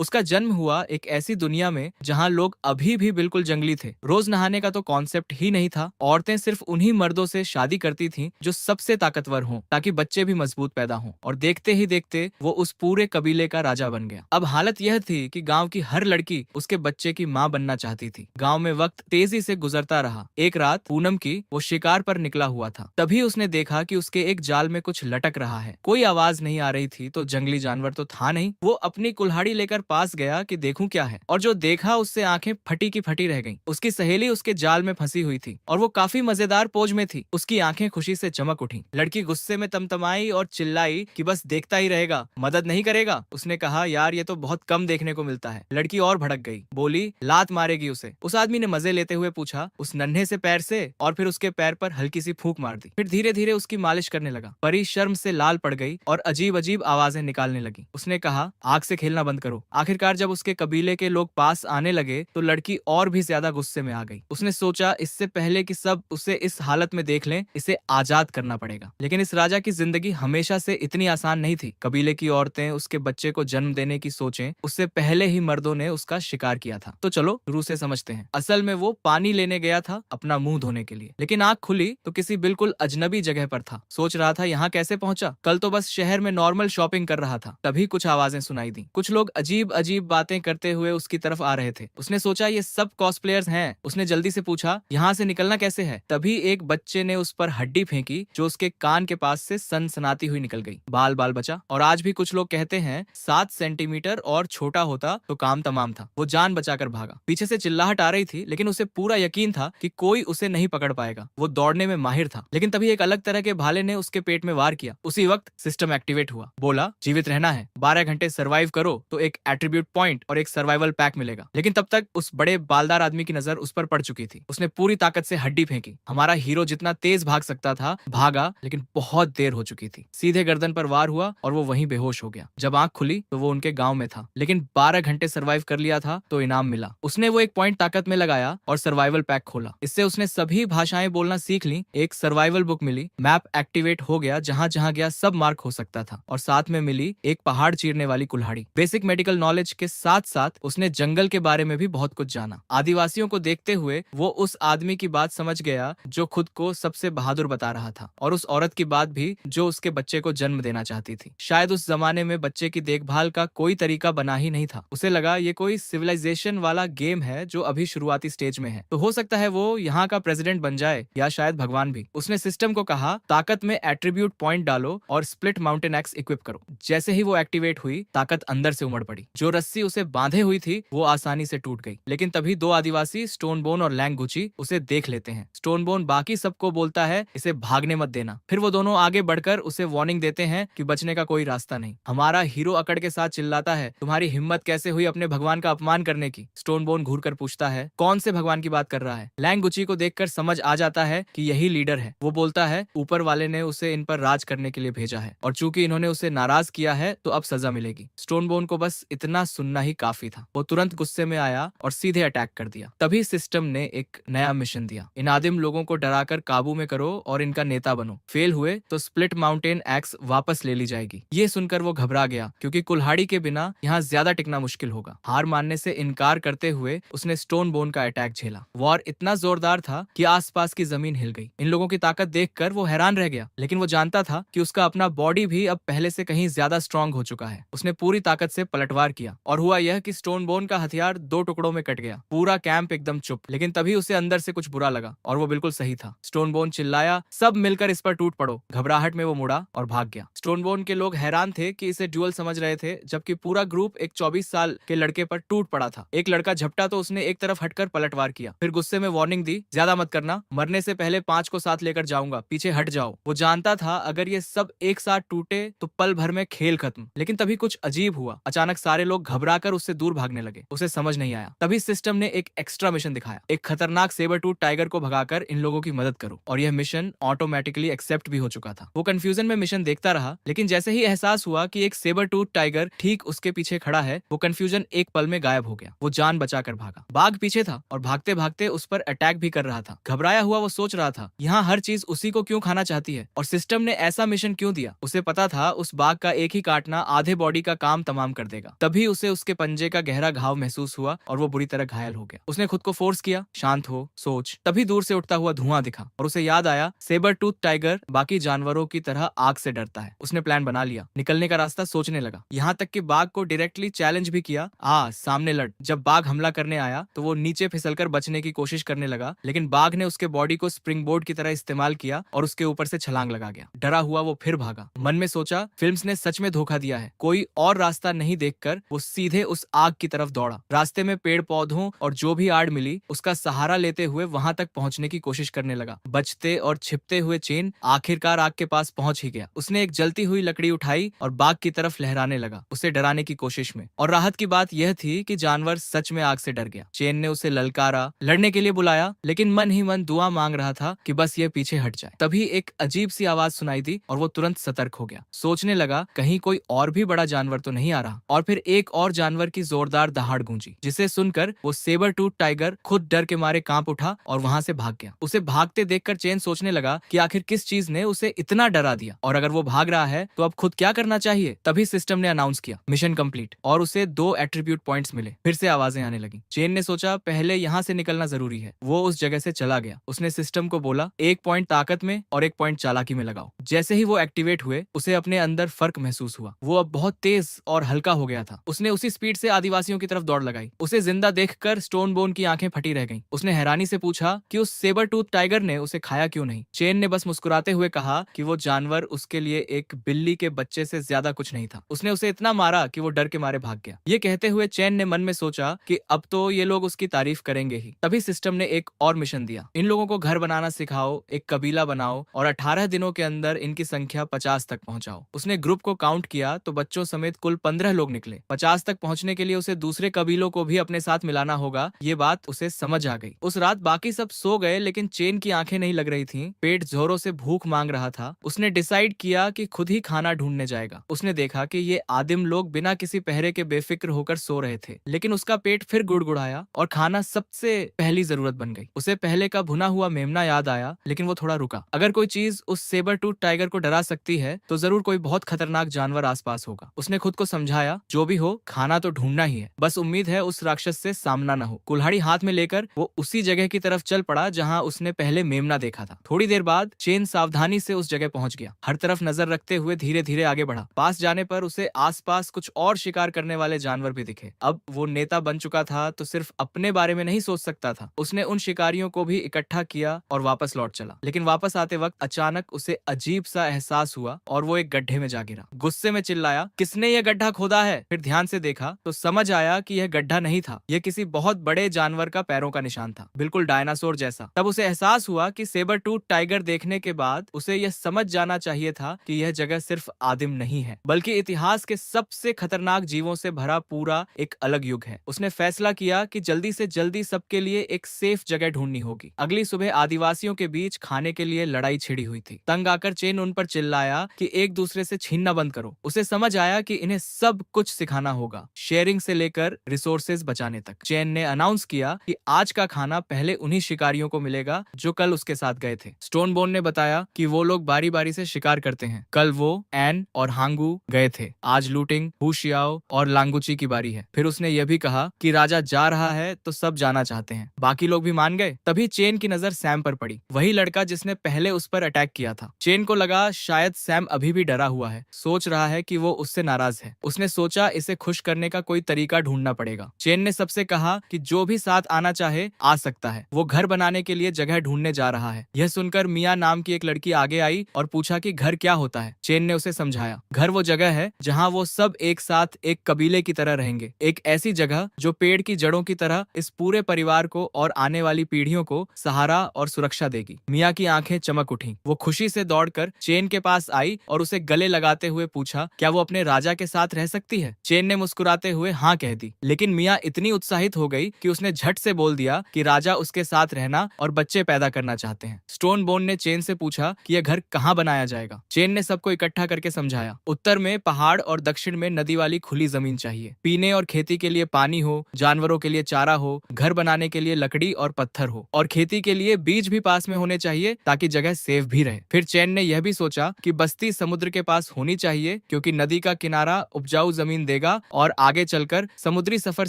उसका जन्म हुआ एक ऐसी दुनिया में जहाँ लोग अभी भी बिल्कुल जंगली थे। रोज नहाने का तो कॉन्सेप्ट ही नहीं था। औरतें सिर्फ उन्हीं मर्दों से शादी करती थीं जो सबसे ताकतवर हों, ताकि बच्चे भी मजबूत पैदा हों। और देखते ही देखते वो उस पूरे कबीले का राजा बन गया। अब हालत यह थी कि गांव की हर लड़की उसके बच्चे की माँ बनना चाहती थी। गांव में वक्त तेजी से गुजरता रहा। एक रात पूनम की वो शिकार पर निकला हुआ था। तभी उसने देखा कि उसके एक जाल में कुछ लटक रहा है। कोई आवाज नहीं आ रही थी तो जंगली जानवर तो था नहीं। वो अपनी कुल्हाड़ी लेकर पास गया कि देखूं क्या है, और जो देखा उससे आंखें फटी की फटी रह गईं। उसकी सहेली उसके जाल में फंसी हुई थी और वो काफी मजेदार पोज में थी। उसकी आंखें खुशी से चमक उठी। लड़की गुस्से में तमतमाई और चिल्लाई कि बस देखता ही रहेगा, मदद नहीं करेगा। उसने कहा, यार ये तो बहुत कम देखने को मिलता है। लड़की और भड़क गई, बोली लात मारेगी उसे। उस आदमी ने मजे लेते हुए पूछा, उस नन्हे से पैर से, और फिर उसके पैर पर हल्की सी फूंक मार दी। फिर धीरे धीरे उसकी मालिश करने लगा। परी शर्म से लाल पड़ गई और अजीब अजीब आवाजें निकालने लगी। उसने कहा, आग से खेलना बंद करो। आखिरकार जब उसके कबीले के लोग पास आने लगे तो लड़की और भी ज्यादा गुस्से में आ गई। उसने सोचा, इससे पहले कि सब उसे इस हालत में देख लें, इसे आजाद करना पड़ेगा। लेकिन इस राजा की जिंदगी हमेशा से इतनी आसान नहीं थी। कबीले की औरतें उसके बच्चे को जन्म देने की सोचें, उससे पहले ही मर्दों ने उसका शिकार किया था। तो चलो शुरू से समझते हैं। असल में वो पानी लेने गया था अपना मुंह धोने के लिए, लेकिन आंख खुली तो किसी बिल्कुल अजनबी जगह पर था। सोच रहा था, यहाँ कैसे पहुंचा? कल तो बस शहर में नॉर्मल शॉपिंग कर रहा था। तभी कुछ आवाजें सुनाई दी। कुछ लोग अजीब अजीब बातें करते हुए उसकी तरफ आ रहे थे। उसने सोचा, ये सब कॉस्प्लेयर्स हैं। उसने जल्दी से पूछा, यहाँ से निकलना कैसे है? तभी एक बच्चे ने उस पर हड्डी फेंकी जो उसके कान के पास से सनसनाती हुई निकल गई। बाल बाल बचा। और आज भी कुछ लोग कहते हैं 7 सेंटीमीटर और छोटा होता तो काम तमाम था। वो जान बचाकर भागा। पीछे से चिल्लाहट आ रही थी, लेकिन उसे पूरा यकीन था कि कोई उसे नहीं पकड़ पाएगा। वो दौड़ने में माहिर था। लेकिन तभी एक अलग तरह के भाले ने उसके पेट में वार किया। उसी वक्त सिस्टम एक्टिवेट हुआ। बोला, जीवित रहना है, 12 घंटे सर्वाइव करो तो एक एट्रीब्यूट पॉइंट और एक सर्वाइवल पैक मिलेगा। लेकिन तब तक उस बड़े बालदार आदमी की नजर उस पर पड़ चुकी थी। उसने पूरी ताकत से हड्डी फेंकी। हमारा हीरो जितना तेज भाग सकता था भागा, लेकिन बहुत देर हो चुकी थी। सीधे गर्दन पर वार हुआ और वो वहीं बेहोश हो गया। जब आंख खुली तो वो उनके गांव में था। लेकिन 12 घंटे सर्वाइव कर लिया था तो इनाम मिला। उसने वो एक पॉइंट ताकत में लगाया और सर्वाइवल पैक खोला। इससे उसने सभी भाषाएं बोलना सीख ली। एक सर्वाइवल बुक मिली। मैप एक्टिवेट हो गया, जहां जहां गया सब मार्क हो सकता था। और साथ में मिली एक पहाड़ चीरने वाली कुल्हाड़ी। बेसिक मेडिकल नॉलेज के साथ साथ उसने जंगल के बारे में भी बहुत कुछ जाना। आदिवासियों को देखते हुए वो उस आदमी की बात समझ गया जो खुद को सबसे बहादुर बता रहा था, और उस औरत की बात भी जो उसके बच्चे को जन्म देना चाहती थी। शायद उस जमाने में बच्चे की देखभाल का कोई तरीका बना ही नहीं था। उसे लगा ये कोई सिविलाइजेशन वाला गेम है जो अभी शुरुआती स्टेज में है, तो हो सकता है वो यहाँ का प्रेसिडेंट बन जाए, या शायद भगवान भी। उसने सिस्टम को कहा, ताकत में एट्रीब्यूट पॉइंट डालो और स्प्लिट माउंटेन एक्स इक्विप करो। जैसे ही वो एक्टिवेट हुई, ताकत अंदर से उमड़ पड़ी। जो रस्सी उसे बांधे हुई थी वो आसानी से टूट गई। लेकिन तभी 2 आदिवासी स्टोनबोन और लैंगगुची उसे देख लेते हैं। स्टोनबोन बाकी सबको बोलता है, इसे भागने मत देना। फिर वो दोनों आगे बढ़कर उसे वार्निंग देते हैं कि बचने का कोई रास्ता नहीं। हमारा हीरो अकड़ के साथ चिल्लाता है, तुम्हारी हिम्मत कैसे हुई अपने भगवान का अपमान करने की? स्टोनबोन घूर कर पूछता है, कौन से भगवान की बात कर रहा है? लैंगगुची को देखकर समझ आ जाता है कि यही लीडर है। वो बोलता है, ऊपर वाले ने उसे इन पर राज करने के लिए भेजा है, और चूंकि इन्होंने उसे नाराज किया है तो अब सजा मिलेगी। स्टोनबोन को बस इतना सुनना ही काफी था। वो तुरंत गुस्से में आया और सीधे अटैक कर दिया। तभी सिस्टम ने एक नया मिशन दिया, इन आदिम लोगों को डराकर काबू में करो और इनका नेता बनो। फेल हुए तो स्प्लिट माउंटेन एक्स वापस ले ली जाएगी। ये सुनकर वो घबरा गया, क्योंकि कुल्हाड़ी के बिना यहाँ ज्यादा टिकना मुश्किल होगा। हार मानने से इनकार करते हुए उसने स्टोन बोन का अटैक झेला। वॉर इतना जोरदार था कि आसपास की जमीन हिल गई। इन लोगों की ताकत देखकर वो हैरान रह गया, लेकिन वो जानता था कि उसका अपना बॉडी भी अब पहले से कहीं ज्यादा स्ट्रांग हो चुका है। उसने पूरी ताकत से पलटवार किया, और हुआ यह कि स्टोन बोन का हथियार 2 टुकड़ों में कट गया। पूरा कैंप एकदम चुप। लेकिन तभी उसे अंदर से कुछ बुरा लगा, और वो बिल्कुल सही था। स्टोनबोन चिल्लाया, सब मिलकर इस पर टूट पड़ो। घबराहट में वो मुड़ा और भाग गया। स्टोनबोन के लोग हैरान थे कि इसे ड्यूअल समझ रहे थे, जबकि पूरा ग्रुप एक 24 साल के लड़के पर टूट पड़ा था। एक लड़का झपटा तो उसने एक तरफ हटकर पलटवार किया, फिर गुस्से में वार्निंग दी, ज्यादा मत करना, मरने से पहले 5 को साथ लेकर जाऊंगा, पीछे हट जाओ। वो जानता था अगर ये सब एक साथ टूटे तो पल भर में खेल खत्म। लेकिन तभी कुछ अजीब हुआ। अचानक सारे लोग घबराकर उससे दूर भागने लगे। उसे समझ नहीं आया। तभी सिस्टम ने एक एक्स्ट्रा मिशन दिखाया, एक खतरनाक सेबर टूथ टाइगर को भगाकर इन लोगों की मदद करो। और यह मिशन ऑटोमेटिकली एक्सेप्ट भी हो चुका था। वो कंफ्यूजन में मिशन देखता रहा, लेकिन जैसे ही एहसास हुआ कि एक सेबर टूथ टाइगर ठीक उसके पीछे खड़ा है, वो कंफ्यूजन एक पल में गायब हो गया। वो जान बचाकर भागा। बाघ पीछे था और भागते भागते उस पर अटैक भी कर रहा था। घबराया हुआ वो सोच रहा था, यहाँ हर चीज उसी को क्यों खाना चाहती है, और सिस्टम ने ऐसा मिशन क्यों दिया? उसे पता था उस बाघ का एक ही काटना आधे बॉडी का काम तमाम कर देगा। तभी तभी उसे उसके पंजे का गहरा घाव महसूस हुआ और वो बुरी तरह घायल हो गया। उसने खुद को फोर्स किया शांत हो, सोच। तभी दूर से उठता हुआ धुआं दिखा और उसे याद आया सेबर टूथ टाइगर बाकी जानवरों की तरह आग से डरता है। उसने प्लान बना लिया, निकलने का रास्ता सोचने लगा, यहाँ तक कि बाघ को डायरेक्टली चैलेंज भी किया, सामने लड़। जब बाघ हमला करने आया तो वो नीचे फिसलकर बचने की कोशिश करने लगा, लेकिन बाघ ने उसके बॉडी को स्प्रिंग बोर्ड की तरह इस्तेमाल किया और उसके ऊपर से छलांग लगा गया। डरा हुआ वो फिर भागा। मन में सोचा फिल्म्स ने सच में धोखा दिया है। कोई और रास्ता नहीं देखकर वो सीधे उस आग की तरफ दौड़ा। रास्ते में पेड़ पौधों और जो भी आड़ मिली उसका सहारा लेते हुए वहां तक पहुंचने की कोशिश करने लगा। बचते और छिपते हुए चेन आखिरकार आग के पास पहुंच ही गया। उसने एक जलती हुई लकड़ी उठाई और बाघ की तरफ लहराने लगा, उसे डराने की कोशिश में। और राहत की बात यह थी कि जानवर सच में आग से डर गया। चेन ने उसे ललकारा, लड़ने के लिए बुलाया, लेकिन मन ही मन दुआ मांग रहा था कि बस ये पीछे हट जाए। तभी एक अजीब सी आवाज सुनाई दी और वो तुरंत सतर्क हो गया। सोचने लगा कहीं कोई और भी बड़ा जानवर तो नहीं आ रहा। और फिर एक और जानवर की जोरदार दहाड़ गूंजी, जिसे सुनकर वो सेबर टूथ टाइगर खुद डर के मारे कांप उठा और वहां से भाग गया। उसे भागते देखकर चेन सोचने लगा कि आखिर किस चीज ने उसे इतना डरा दिया, और अगर वो भाग रहा है तो अब खुद क्या करना चाहिए। तभी सिस्टम ने अनाउंस किया मिशन कंप्लीट और उसे 2 एट्रीब्यूट पॉइंट्स मिले। फिर से आवाजें आने लगी। चेन ने सोचा पहले यहाँ से निकलना जरूरी है। वो उस जगह से चला गया। उसने सिस्टम को बोला 1 पॉइंट ताकत में और 1 पॉइंट चालाकी में लगाओ। जैसे ही वो एक्टिवेट हुए उसे अपने अंदर फर्क महसूस हुआ। वो अब बहुत तेज और हल्का हो गया था। उसने उसी स्पीड से आदिवासियों की तरफ दौड़ लगाई। उसे जिंदा देखकर स्टोन बोन की आंखें फटी रह गईं। उसने हैरानी से पूछा कि उस सेबर टूथ टाइगर ने उसे खाया क्यों नहीं। चेन ने बस मुस्कुराते हुए कहा कि वो जानवर उसके लिए एक बिल्ली के बच्चे से ज्यादा कुछ नहीं था। उसने उसे इतना मारा कि वो डर के मारे भाग गया। ये कहते हुए चैन ने मन में सोचा कि अब तो ये लोग उसकी तारीफ करेंगे ही। तभी सिस्टम ने एक और मिशन दिया, इन लोगों को घर बनाना सिखाओ, एक कबीला बनाओ और 18 दिनों के अंदर इनकी संख्या 50 तक पहुंचाओ। उसने ग्रुप को काउंट किया तो बच्चों समेत कुल 15 लोग निकले। 50 तक पहुंचने के लिए उसे दूसरे कबीलों को भी अपने साथ मिलाना होगा। ये बात उसे समझ आ गई। उस रात बाकी सब सो गए, लेकिन चेन की आंखें नहीं लग रही थीं। पेट जोरों से भूख मांग रहा था। उसने डिसाइड किया कि खुद ही खाना ढूंढने जाएगा। उसने देखा कि ये आदिम लोग बिना किसी पहरे के बेफिक्र होकर सो रहे थे, लेकिन उसका पेट फिर गुड़गुड़ाया और खाना सबसे पहली जरूरत बन गई। उसे पहले का भुना हुआ मेमना याद आया, लेकिन वो थोड़ा रुका। अगर कोई चीज उस सेबर टूथ टाइगर को डरा सकती है तो जरूर कोई बहुत खतरनाक जानवर आसपास होगा। उसने खुद को समझाया जो भी हो खाना तो ढूंढना ही है, बस उम्मीद है उस राक्षस से सामना न हो। कुल्हाड़ी हाथ में लेकर वो उसी जगह की तरफ चल पड़ा जहाँ उसने पहले मेमना देखा था। थोड़ी देर बाद चेन सावधानी से उस जगह पहुंच गया। हर तरफ नजर रखते हुए धीरे धीरे आगे बढ़ा। पास जाने पर उसे आसपास कुछ और शिकार करने वाले जानवर भी दिखे। अब वो नेता बन चुका था तो सिर्फ अपने बारे में नहीं सोच सकता था। उसने उन शिकारियों को भी इकट्ठा किया और वापस लौट चला। लेकिन वापस आते वक्त अचानक उसे अजीब सा एहसास हुआ और वो एक गड्ढे में जा गिरा। गुस्से में चिल्लाया किसने ये गड्ढा खोदा है। फिर ध्यान से देखा तो समझ आया कि यह गड्ढा नहीं था, यह किसी बहुत बड़े जानवर का पैरों का निशान था, बिल्कुल डायनासोर जैसा। तब उसे एहसास हुआ कि सेबर टूथ टाइगर देखने के बाद उसे यह समझ जाना चाहिए था कि यह जगह सिर्फ आदिम नहीं है, बल्कि इतिहास के सबसे खतरनाक जीवों से भरा पूरा एक अलग युग है। उसने फैसला किया कि जल्दी से जल्दी सबके लिए एक सेफ जगह ढूंढनी होगी। अगली सुबह आदिवासियों के बीच खाने के लिए लड़ाई छिड़ी हुई थी। तंग आकर चेन उन पर चिल्लाया कि एक दूसरे से छीनना बंद करो। उसे समझ आया कि इन्हें सब कुछ सिखाना होगा, शेयरिंग से लेकर रिसोर्सेज बचाने तक। चेन ने अनाउंस किया कि आज का खाना पहले उन्हीं शिकारियों को मिलेगा जो कल उसके साथ गए थे। स्टोन बोन ने बताया कि वो लोग बारी बारी से शिकार करते हैं। कल वो एन और हांगू गए थे, आज लूटिंग, हुशियाओ और लांगुची की बारी है। फिर उसने यह भी कहा कि राजा जा रहा है तो सब जाना चाहते हैं। बाकी लोग भी मान गए। तभी चेन की नजर सैम पर पड़ी, वही लड़का जिसने पहले उस पर अटैक किया था। चेन को लगा शायद सैम अभी भी डरा हुआ है, सोच रहा है कि वो उससे नाराज है। उसने सोचा इसे खुश करने का कोई तरीका ढूंढना पड़ेगा। चेन ने सबसे कहा कि जो भी साथ आना चाहे आ सकता है। वो घर बनाने के लिए जगह ढूंढने जा रहा है। यह सुनकर मिया नाम की एक लड़की आगे आई और पूछा कि घर क्या होता है। चेन ने उसे समझाया घर वो जगह है जहाँ वो सब एक साथ एक कबीले की तरह रहेंगे, एक ऐसी जगह जो पेड़ की जड़ों की तरह इस पूरे परिवार को और आने वाली पीढ़ियों को सहारा और सुरक्षा देगी। मिया की आंखें चमक उठी। वो खुशी से दौड़कर चेन के पास आई और उसे गले लगाते हुए पूछा क्या वो अपने राजा के साथ रह सकती है। चेन ने मुस्कुराते हुए हाँ कह दी, लेकिन मिया इतनी उत्साहित हो गई कि उसने झट से बोल दिया कि राजा उसके साथ रहना और बच्चे पैदा करना चाहते हैं। स्टोन बोन ने चेन से पूछा कि यह घर कहाँ बनाया जाएगा। चेन ने सबको इकट्ठा करके समझाया उत्तर में पहाड़ और दक्षिण में नदी वाली खुली जमीन चाहिए। पीने और खेती के लिए पानी हो, जानवरों के लिए चारा हो, घर बनाने के लिए लकड़ी और पत्थर हो, और खेती के लिए बीज भी पास में होने चाहिए ताकि जगह सेफ भी रहे। फिर चैन ने यह भी सोचा कि बस्ती समुद्र के पास होनी चाहिए क्योंकि नदी का किनारा उपजाऊ जमीन देगा मिलेगा और आगे चलकर समुद्री सफर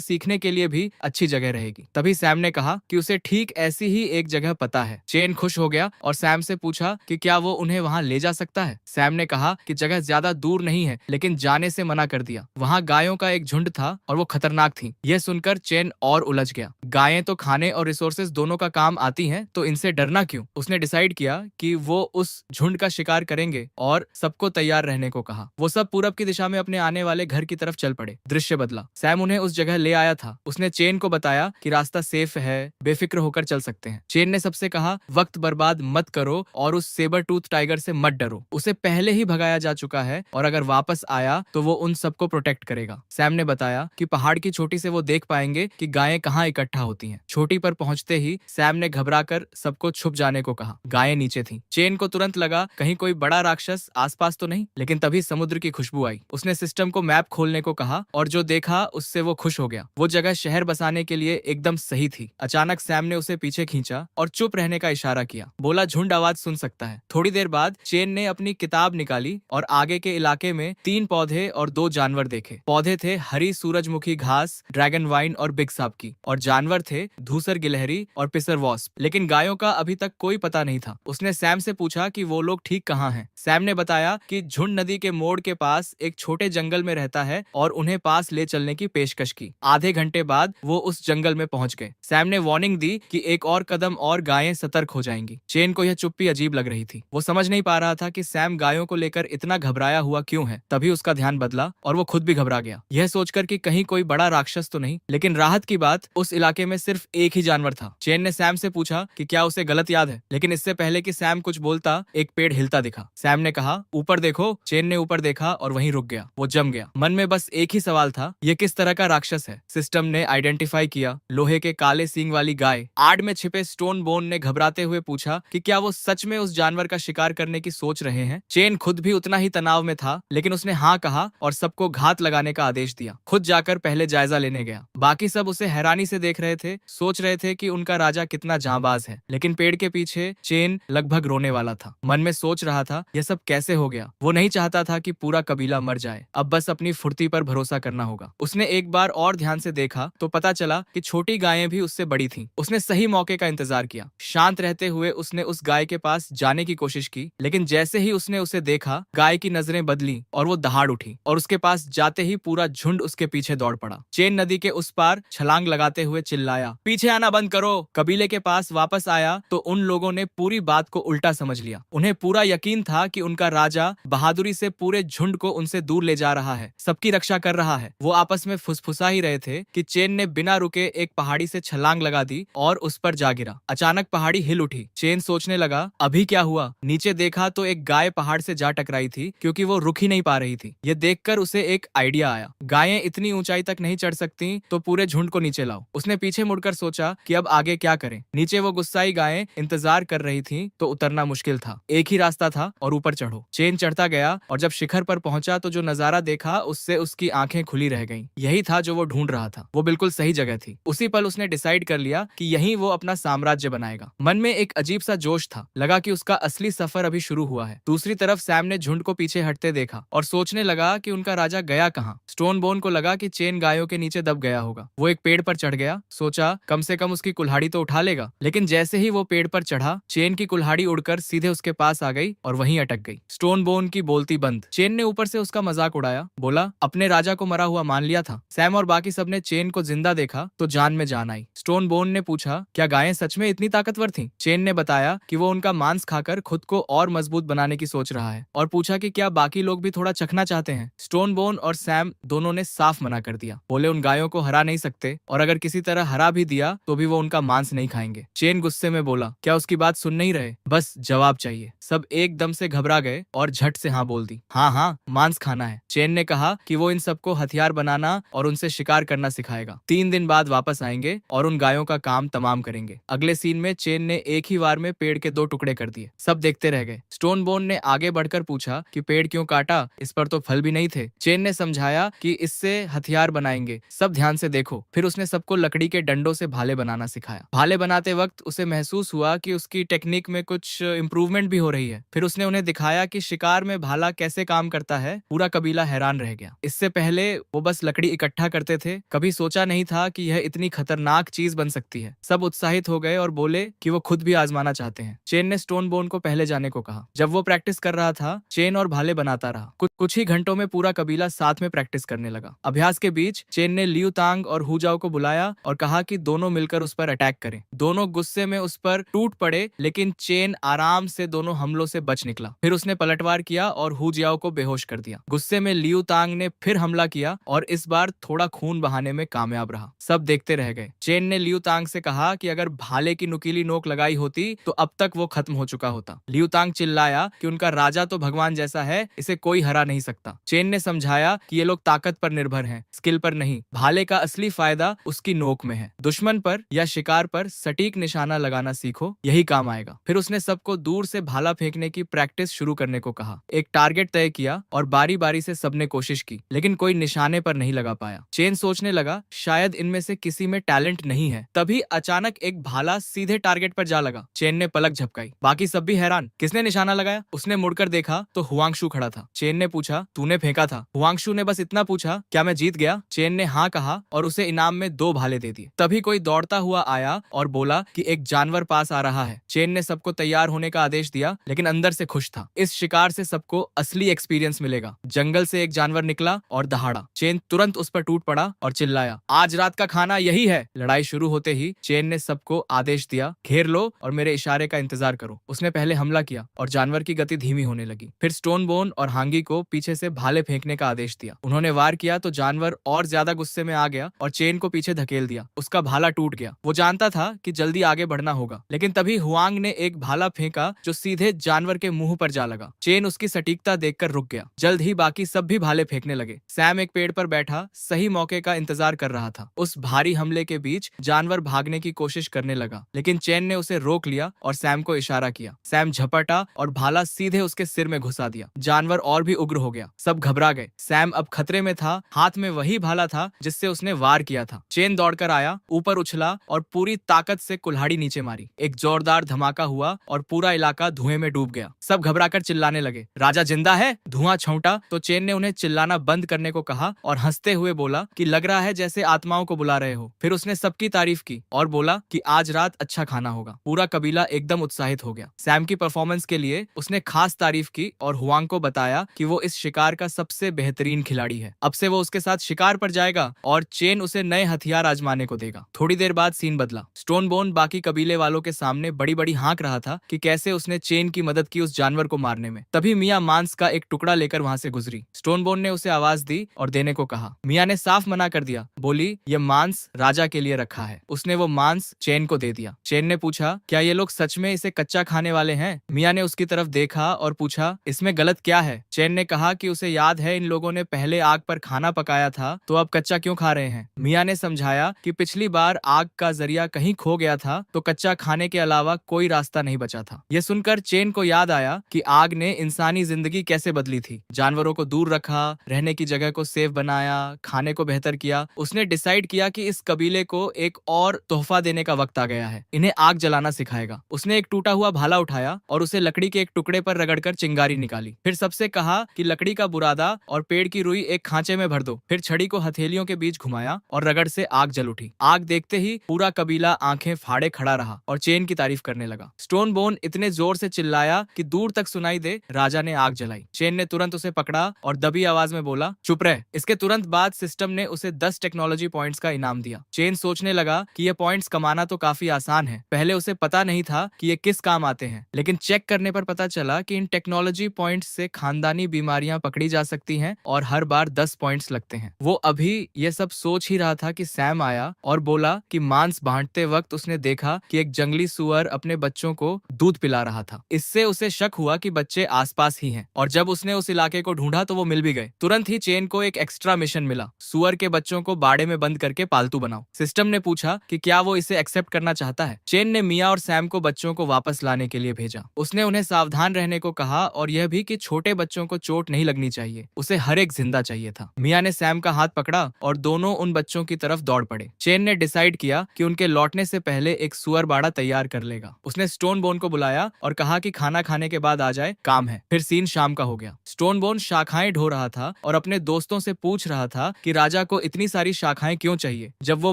सीखने के लिए भी अच्छी जगह रहेगी। तभी सैम ने कहा कि उसे ठीक ऐसी ही एक जगह पता है। चेन खुश हो गया और सैम से पूछा कि क्या वो उन्हें वहाँ ले जा सकता है। सैम ने कहा कि जगह ज्यादा दूर नहीं है, लेकिन जाने से मना कर दिया। वहाँ गायों का एक झुंड था और वो खतरनाक थी। यह सुनकर चेन और उलझ गया। गायें तो खाने और रिसोर्सेज दोनों का काम आती हैं, तो इनसे डरना क्यों। उसने डिसाइड किया कि वो उस झुंड का शिकार करेंगे और सबको तैयार रहने को कहा। वो सब पूरब की दिशा में अपने आने वाले घर की तरफ चल पड़े। दृश्य बदला। सैम उन्हें उस जगह ले आया था। उसने चेन को बताया कि रास्ता सेफ है, बेफिक्र होकर चल सकते हैं। चेन ने सबसे कहा, वक्त बर्बाद मत करो और उस सेबर टूथ टाइगर से मत डरो। उसे पहले ही भगाया जा चुका है और अगर वापस आया तो वो उन सबको प्रोटेक्ट करेगा। सैम ने बताया कि पहाड़ की चोटी से वो देख पाएंगे कि गायें कहाँ इकट्ठा होती हैं। चोटी पर पहुंचते ही सैम ने घबराकर सबको छुप जाने को कहा। गायें नीचे थीं। चेन को तुरंत लगा कहीं कोई बड़ा राक्षस आसपास तो नहीं, लेकिन तभी समुद्र की खुशबू आई। उसने सिस्टम को मैप खोलने को कहा और जो देखा उससे वो खुश हो गया। वो जगह शहर बसाने के लिए एकदम सही थी। अचानक सैम ने उसे पीछे खींचा और चुप रहने का इशारा किया। बोला, झुंड आवाज सुन सकता है। थोड़ी देर बाद चेन ने अपनी किताब निकाली और आगे के इलाके में 3 पौधे और 2 जानवर देखे। पौधे थे हरी सूरजमुखी घास, ड्रैगन वाइन और बिग साप की, और जानवर थे धूसर गिलहरी और पिसर वॉस्प। लेकिन गायों का अभी तक कोई पता नहीं था। उसने सैम से पूछा कि वो लोग ठीक कहाँ हैं। सैम ने बताया कि झुंड नदी के मोड़ के पास एक छोटे जंगल में रहता है और उन्हें पास ले चलने की पेशकश की। आधे घंटे बाद वो उस जंगल में पहुंच गए। सैम ने वार्निंग दी कि एक और कदम और गायें सतर्क हो जाएंगी। चेन को यह चुप्पी अजीब लग रही थी। वो समझ नहीं पा रहा था कि सैम गायों को लेकर इतना घबराया हुआ क्यों है। तभी उसका ध्यान बदला और वो खुद भी घबरा गया, यह सोचकर कि कहीं कोई बड़ा राक्षस तो नहीं। लेकिन राहत की बात, उस इलाके में सिर्फ एक ही जानवर था। चेन ने सैम से पूछा कि क्या उसे गलत याद है, लेकिन इससे पहले कि सैम कुछ बोलता, एक पेड़ हिलता दिखा। सैम ने कहा, ऊपर देखो। चेन ने ऊपर देखा और वहीं रुक गया। वो जम गया। मन में बस एक ही सवाल था, ये किस तरह का राक्षस है। सिस्टम ने आइडेंटिफाई किया, लोहे के काले सींग वाली गाय। आड़ में छिपे स्टोन बोन ने घबराते हुए पूछा कि क्या वो सच में उस जानवर का शिकार करने की सोच रहे हैं। चेन खुद भी उतना ही तनाव में था, लेकिन उसने हाँ कहा और सबको घात लगाने का आदेश दिया। खुद जाकर पहले जायजा लेने गया। बाकी सब उसे हैरानी से देख रहे थे, सोच रहे थे कि उनका राजा कितना जांबाज है। लेकिन पेड़ के पीछे चेन लगभग रोने वाला था। मन में सोच रहा था, यह सब कैसे हो गया। वो नहीं चाहता था कि पूरा कबीला मर जाए। अब बस अपनी फुर्ती पर भरोसा करना होगा। उसने एक बार और ध्यान से देखा तो पता चला कि छोटी गायें भी उससे बड़ी थीं। उसने सही मौके का इंतजार किया। शांत रहते हुए उसने उस गाय के पास जाने की कोशिश की, लेकिन जैसे ही उसने उसे देखा, गाय की नजरें बदली और वो दहाड़ उठी और उसके पास जाते ही पूरा झुंड उसके पीछे दौड़ पड़ा। चेन नदी के उस पार छलांग लगाते हुए चिल्लाया, पीछे आना बंद करो। कबीले के पास वापस आया तो उन लोगों ने पूरी बात को उल्टा समझ लिया। उन्हें पूरा यकीन था कि उनका राजा बहादुरी से पूरे झुंड को उनसे दूर ले जा रहा है, सबकी रक्षा कर रहा है। वो आपस में फुसफुसा ही रहे थे कि चेन ने बिना रुके एक पहाड़ी से छलांग लगा दी और उस पर जा गिरा। अचानक पहाड़ी हिल उठी। चेन सोचने लगा, अभी क्या हुआ। नीचे देखा तो एक गाय पहाड़ से जा टकराई थी, क्योंकि वो रुक ही नहीं पा रही थी। ये देखकर उसे एक आइडिया आया, गायें इतनी ऊंचाई तक नहीं चढ़ सकती तो पूरे झुंड को नीचे लाओ। उसने पीछे मुड़कर सोचा कि अब आगे क्या करें। नीचे वो गुस्साई गायें इंतजार कर रही थी तो उतरना मुश्किल था। एक ही रास्ता था और ऊपर चढ़ो। चेन चढ़ता गया और जब शिखर पर पहुंचा तो जो नजारा देखा उससे उसकी आंखें खुली रह गईं। यही था जो वो ढूंढ रहा था। वो बिल्कुल सही जगह थी। उसी पल उसने डिसाइड कर लिया कि यहीं वो अपना साम्राज्य बनाएगा। मन में एक अजीब सा जोश था। लगा कि उसका असली सफर अभी शुरू हुआ है। दूसरी तरफ सैम ने झुंड को पीछे हटते देखा और सोचने लगा कि उनका राजा गया कहाँ। स्टोन बोन को लगा कि चेन गायों के नीचे दब गया होगा। वो एक पेड़ पर चढ़ गया। सोचा कम से कम उसकी कुल्हाड़ी तो उठा लेगा। लेकिन जैसे ही वो पेड़ पर चढ़ा, चेन की कुल्हाड़ी उड़कर सीधे उसके पास आ गई और वहीं अटक गई। स्टोन बोन की बोलती बंद। चेन ने ऊपर से उसका मजाक उड़ाया, बोला, अपने राजा को मरा हुआ मान लिया था। सैम और बाकी सबने चेन को जिंदा देखा तो जान में जान आई। स्टोन बोन ने पूछा, क्या गायें सच में इतनी ताकतवर थीं? चेन ने बताया कि वो उनका मांस खाकर खुद को और मजबूत बनाने की सोच रहा है और पूछा कि क्या बाकी लोग भी थोड़ा चखना चाहते हैं। स्टोन बोन और सैम दोनों ने साफ मना कर दिया। बोले, उन गायों को हरा नहीं सकते और अगर किसी तरह हरा भी दिया तो भी वो उनका मांस नहीं खाएंगे। चेन गुस्से में बोला, क्या उसकी बात सुन नहीं रहे, बस जवाब चाहिए। सब एकदम से घबरा गए और झट से हाँ बोल दी। हाँ हाँ, मांस खाना है। चेन ने कहा कि वो इन सबको हथियार बनाना और उनसे शिकार करना सिखाएगा। 3 दिन बाद वापस आएंगे और उन गायों का काम तमाम करेंगे। अगले सीन में चेन ने एक ही वार में पेड़ के 2 टुकड़े कर दिए। सब देखते रह गए। स्टोन बोन ने आगे बढ़कर पूछा कि पेड़ क्यों काटा, इस पर तो फल भी नहीं थे। चेन ने समझाया कि इससे हथियार बनाएंगे, सब ध्यान से देखो। फिर उसने सबको लकड़ी के डंडों से भाले बनाना सिखाया। भाले बनाते वक्त उसे महसूस हुआ कि उसकी टेक्निक में कुछ इम्प्रूवमेंट भी हो रही है। फिर उसने उन्हें दिखाया कि शिकार में भाला कैसे काम करता है। पूरा कबीला हैरान रह गया। इससे इससे पहले वो बस लकड़ी इकट्ठा करते थे, कभी सोचा नहीं था कि यह इतनी खतरनाक चीज बन सकती है। सब उत्साहित हो गए और बोले कि वो खुद भी आजमाना चाहते हैं। चेन ने स्टोन बोन को पहले जाने को कहा। जब वो प्रैक्टिस कर रहा था, चेन और भाले बनाता रहा। कुछ ही घंटों में पूरा कबीला साथ में प्रैक्टिस करने लगा। अभ्यास के बीच चेन ने लियू तांग और हुजाओ को बुलाया और कहा कि दोनों मिलकर उस पर अटैक करें। दोनों गुस्से में उस पर टूट पड़े, लेकिन चेन आराम से दोनों हमलों से बच निकला। फिर उसने पलटवार किया और हुजियाओ को बेहोश कर दिया। गुस्से में लियू तांग ने फिर हमला किया और इस बार थोड़ा खून बहाने में कामयाब रहा। सब देखते रह गए। चेन ने लियू तांग से कहा कि अगर भाले की नुकीली नोक लगाई होती तो अब तक वो खत्म हो चुका होता। लियू तांग चिल्लाया कि उनका राजा तो भगवान जैसा है, इसे कोई हरा नहीं सकता। चेन ने समझाया कि ये लोग ताकत पर निर्भर हैं, स्किल पर नहीं। भाले का असली फायदा उसकी नोक में है। दुश्मन पर या शिकार पर सटीक निशाना लगाना सीखो, यही काम आएगा। फिर उसने सबको दूर से भाला फेंकने की प्रैक्टिस शुरू करने को कहा। एक टारगेट तय किया और बारी बारी से सबने कोशिश की, लेकिन कोई निशाने पर नहीं लगा पाया। चेन सोचने लगा शायद इनमें से किसी में टैलेंट नहीं है। तभी अचानक एक भाला सीधे टारगेट पर जा लगा। चेन ने पलक झपकाई। बाकी सब भी हैरान, किसने निशाना लगाया? उसने मुड़कर देखा तो हुआंगशु खड़ा था। चेन ने पूछा, तूने फेंका था? हुआंगशु ने बस इतना पूछा, क्या मैं जीत गया? चेन ने हाँ कहा और उसे इनाम में 2 भाले दे दिए। तभी कोई दौड़ता हुआ आया और बोला कि एक जानवर पास आ रहा है। चेन ने सबको तैयार होने का आदेश दिया, लेकिन अंदर से खुश था। इस शिकार से सबको असली एक्सपीरियंस मिलेगा। जंगल से एक जानवर निकला और दहाड़ा। चेन तुरंत उस पर टूट पड़ा और चिल्लाया, आज रात का खाना यही है। लड़ाई शुरू होते ही चेन ने सबको आदेश दिया, घेर लो और मेरे इशारे का इंतजार करो। उसने पहले हमला किया और जानवर की गति धीमी होने लगी। फिर स्टोन बोन और हांगी को पीछे से भाले फेंकने का आदेश दिया। उन्होंने वार किया तो जानवर और ज्यादा गुस्से में आ गया और चेन को पीछे धकेल दिया। उसका भाला टूट गया। वो जानता था कि जल्दी आगे बढ़ना होगा, लेकिन तभी हुआंग ने एक भाला फेंका जो सीधे जानवर के मुंह पर जा लगा। चेन उसकी सटीकता देखकर रुक गया। जल्द ही बाकी सब भी भाले फेंकने लगे। सैम एक पेड़ पर बैठा सही मौके का इंतजार कर रहा था। उस भारी हमले के बीच जानवर भागने की कोशिश करने लगा, लेकिन चेन ने उसे रोक लिया और सैम को इशारा किया। सैम झपटा और भाला सीधे उसके सिर में घुसा दिया। जानवर और भी उग्र हो गया। सब घबरा गए। सैम अब खतरे में था। हाथ में वही भाला था जिससे उसने वार किया था। चेन दौड़कर आया, ऊपर उछला और पूरी ताकत से कुल्हाड़ी नीचे मारी। एक जोरदार धमाका हुआ और पूरा इलाका धुएं में डूब गया। सब घबराकर चिल्लाने लगे, राजा जिंदा है? धुआं छौंटा तो चेन ने उन्हें चिल्लाना बंद करने को कहा और हंसते हुए बोला कि लग रहा है जैसे आत्माओं को बुला रहे हो। फिर उसने सबकी तारीफ की और बोला कि आज रात अच्छा खाना होगा। पूरा कबीला एकदम उत्साहित हो गया। सैम की परफॉर्मेंस के लिए उसने खास तारीफ की और हुआंग को बताया कि वो इस शिकार का सबसे बेहतरीन खिलाड़ी है। अब से वो उसके साथ शिकार पर जाएगा और चेन उसे नए हथियार आजमाने को देगा। थोड़ी देर बाद सीन बदला। स्टोन बोन बाकी कबीले वालों के सामने बड़ी बड़ी हाँक रहा था कि कैसे उसने चेन की मदद की उस जानवर को मारने में। तभी मियां मांस का एक टुकड़ा लेकर वहां से गुजरी। स्टोन बोन ने उसे आवाज दी और देने को कहा। मियां ने साफ मना कर दिया, बोली ये मांस राजा के लिए रखा है। उसने वो मांस चेन को दे दिया। चेन ने पूछा, क्या ये लोग सच में इसे कच्चा खाने वाले हैं? मियां ने उसकी तरफ देखा और पूछा, इसमें गलत क्या है? चेन ने कहा कि उसे याद है इन लोगों ने पहले आग पर खाना पकाया था, तो अब कच्चा क्यों खा रहे हैं? मियां ने समझाया कि पिछली बार आग का जरिया कहीं खो गया था, तो कच्चा खाने के अलावा कोई रास्ता नहीं बचा था। यह सुनकर चेन को याद आया कि आग ने इंसानी जिंदगी कैसे बदली थी। जानवरों को दूर रखा, रहने की जगह को सेफ बनाया, खाने को बेहतर किया। उसने डिसाइड किया कि इस कबीले को एक और तोहफा देने का वक्त आ गया है। इन्हें आग जलाना सिखाएगा। उसने एक टूटा हुआ भाला उठाया और उसे लकड़ी के एक टुकड़े पर रगड़कर चिंगारी निकाली। फिर सबसे कहा कि लकड़ी का बुरादा और पेड़ की रुई एक खांचे में भर दो। फिर छड़ी को हथेलियों के बीच घुमाया और रगड़ से आग जल उठी। आग देखते ही पूरा कबीला आंखें फाड़े खड़ा रहा और चेन की तारीफ करने लगा। स्टोन बोन इतने जोर से चिल्लाया कि दूर तक सुनाई दे, राजा ने आग जलाई। चेन ने तुरंत उसे पकड़ा और दबी आवाज में बोला, चुप रह। इसके तुरंत बाद सिस्टम ने उसे 10 टेक्नोलॉजी पॉइंट्स का इनाम दिया। चेन सोचने लगा कि ये पॉइंट्स कमाना तो काफी आसान है। पहले उसे पता नहीं था कि ये किस काम आते हैं, लेकिन चेक करने पर पता चला कि इन टेक्नोलॉजी पॉइंट्स से खानदानी बीमारियां पकड़ी जा सकती हैं और हर बार 10 पॉइंट्स लगते हैं। वो अभी ये सब सोच ही रहा था कि सैम आया और बोला कि मांस बांटते वक्त उसने देखा कि एक जंगली सुअर अपने बच्चों को दूध पिला रहा था। इससे उसे शक हुआ कि बच्चे आसपास ही हैं और जब उसने उस इलाके को ढूंढा तो वो मिल भी गए। तुरंत ही चेन को एक एक्स्ट्रा मिशन मिला, सुअर के बच्चों को बाड़े में बंद करके पालतू बनाओ। सिस्टम ने पूछा कि क्या वो इसे एक्सेप्ट करना चाहता है। चेन ने मियां और सैम को बच्चों को वापस लाने के लिए भेजा। उसने उन्हें सावधान रहने को कहा और यह भी कि छोटे बच्चों को चोट नहीं लगनी चाहिए, उसे हर एक जिंदा चाहिए था। मियां ने सैम का हाथ पकड़ा और दोनों उन बच्चों की तरफ दौड़ पड़े। चेन ने डिसाइड किया कि उनके लौटने से पहले एक सुअर बाड़ा तैयार कर लेगा। उसने स्टोन बोन को बुलाया और कहा कि खाना खाने के बाद आ जाए, काम है। फिर सीन शाम का हो गया। स्टोन बोन शाखाएं ढो रहा था और अपने दोस्तों से पूछ रहा था कि राजा को इतनी सारी शाखाएं क्यों चाहिए। जब वो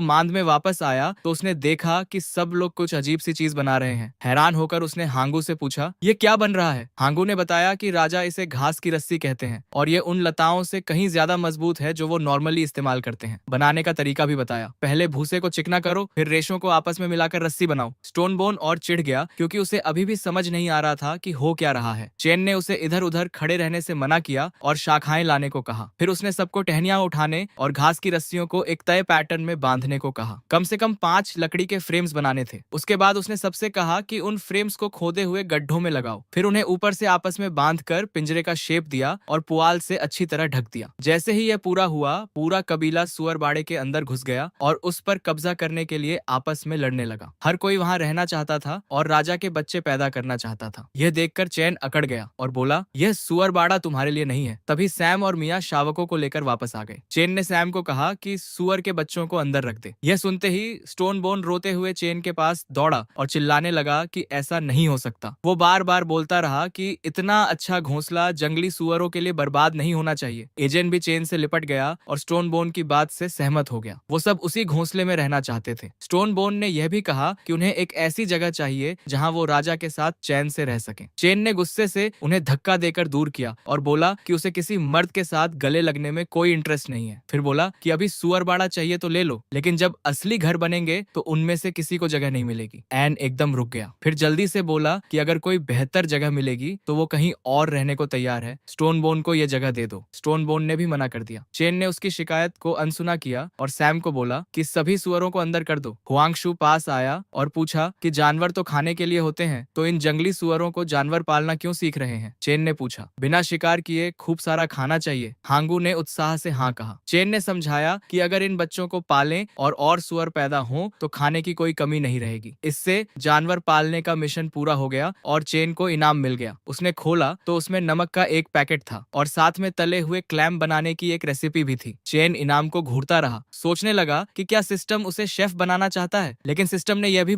मांद में वापस आया तो उसने देखा कि सब लोग कुछ अजीब सी चीज बना रहे हैं। हैरान होकर उसने हांगू से पूछा, ये क्या बन रहा है? हांगू ने बताया कि राजा इसे घास की रस्सी कहते हैं और ये उन लताओं से कहीं ज्यादा मजबूत है जो वो नॉर्मली इस्तेमाल करते हैं। बनाने का तरीका भी बताया, पहले भूसे को चिकना करो, फिर रेशों को आपस में मिलाकर रस्सी बनाओ। स्टोनबोन और चिढ़ गया क्योंकि उसे अभी भी समझ नहीं आ रहा था कि हो क्या रहा है। चेन ने उसे इधर उधर खड़े रहने से मना किया और शाखाएं लाने को कहा। फिर उसने सबको टहनियां उठाने और घास की रस्सियों को एक तय पैटर्न में बांधने को कहा। कम से कम 5 लकड़ी के फ्रेम्स बनाने थे। उसके बाद उसने सबसे कहा कि उन फ्रेम्स को खोदे हुए गड्ढों में लगाओ, फिर उन्हें ऊपर से आपस में बांधकर पिंजरे का शेप दिया और पुआल से अच्छी तरह ढक दिया। जैसे ही यह पूरा हुआ, पूरा कबीला सुअर बाड़े के अंदर घुस गया और उस पर कब्जा करने के लिए आपस में लड़ने लगा। हर कोई वहां रहना चाहता था और राजा के बच्चे पैदा करना चाहता था। यह देखकर चैन अकड़ गया और बोला, यह सुअर बाड़ा तुम्हारे लिए नहीं है। तभी सैम और मियाँ शावकों को लेकर वापस आ गए। चेन ने सैम को कहा कि सुअर के बच्चों को अंदर रख दे। यह सुनते ही स्टोनबोन रोते हुए चेन के पास दौड़ा और चिल्लाने लगा कि ऐसा नहीं हो सकता। वो बार बार बोलता रहा कि इतना अच्छा घोंसला जंगली सुअरों के लिए बर्बाद नहीं होना चाहिए। एजेंट भी चेन से लिपट गया और स्टोनबोन की बात से सहमत हो गया। वो सब उसी घोंसले में रहना चाहते थे। स्टोनबोन ने यह भी कहा कि उन्हें एक ऐसी जगह चाहिए जहां वो राजा के साथ चैन से रह सके। चेन ने गुस्से से उन्हें धक्का देकर दूर किया और बोला कि उसे किसी मर्द के साथ गले लगने में कोई इंटरेस्ट नहीं है। फिर बोला कि अभी सुअर बाड़ा चाहिए तो ले लो, लेकिन जब असली घर बनेंगे तो उनमें से किसी को जगह नहीं मिलेगी। एन एकदम रुक गया, फिर जल्दी से बोला कि अगर कोई बेहतर जगह मिलेगी तो वो कहीं और रहने को तैयार है। स्टोनबोन को यह जगह दे दो। स्टोनबोन ने भी मना कर दिया। चेन ने उसकी शिकायत को अनसुना किया और सैम को बोला कि सभी सुअरों को अंदर कर दो। हुआंगशु पास आया और पूछा कि जानवर तो खाने के लिए होते हैं, तो इन जंगली सुअरों को जानवर पालना क्यों सीख रहे हैं? चेन ने पूछा। बिना शिकार किए खूब सारा खाना चाहिए। हांगू ने उत्साह से हाँ कहा। चेन ने समझाया कि अगर इन बच्चों को पालें और सुअर पैदा हों तो खाने की कोई कमी नहीं रहेगी। इससे जानवर पालने का मिशन पूरा हो गया और चेन को इनाम मिल गया। उसने खोला तो उसमें नमक का एक पैकेट था और साथ में तले हुए क्लैम बनाने की एक रेसिपी भी थी। चेन इनाम को घूरता रहा, सोचने लगा कि क्या सिस्टम उसे शेफ बनाना चाहता है, लेकिन सिस्टम ने यह भी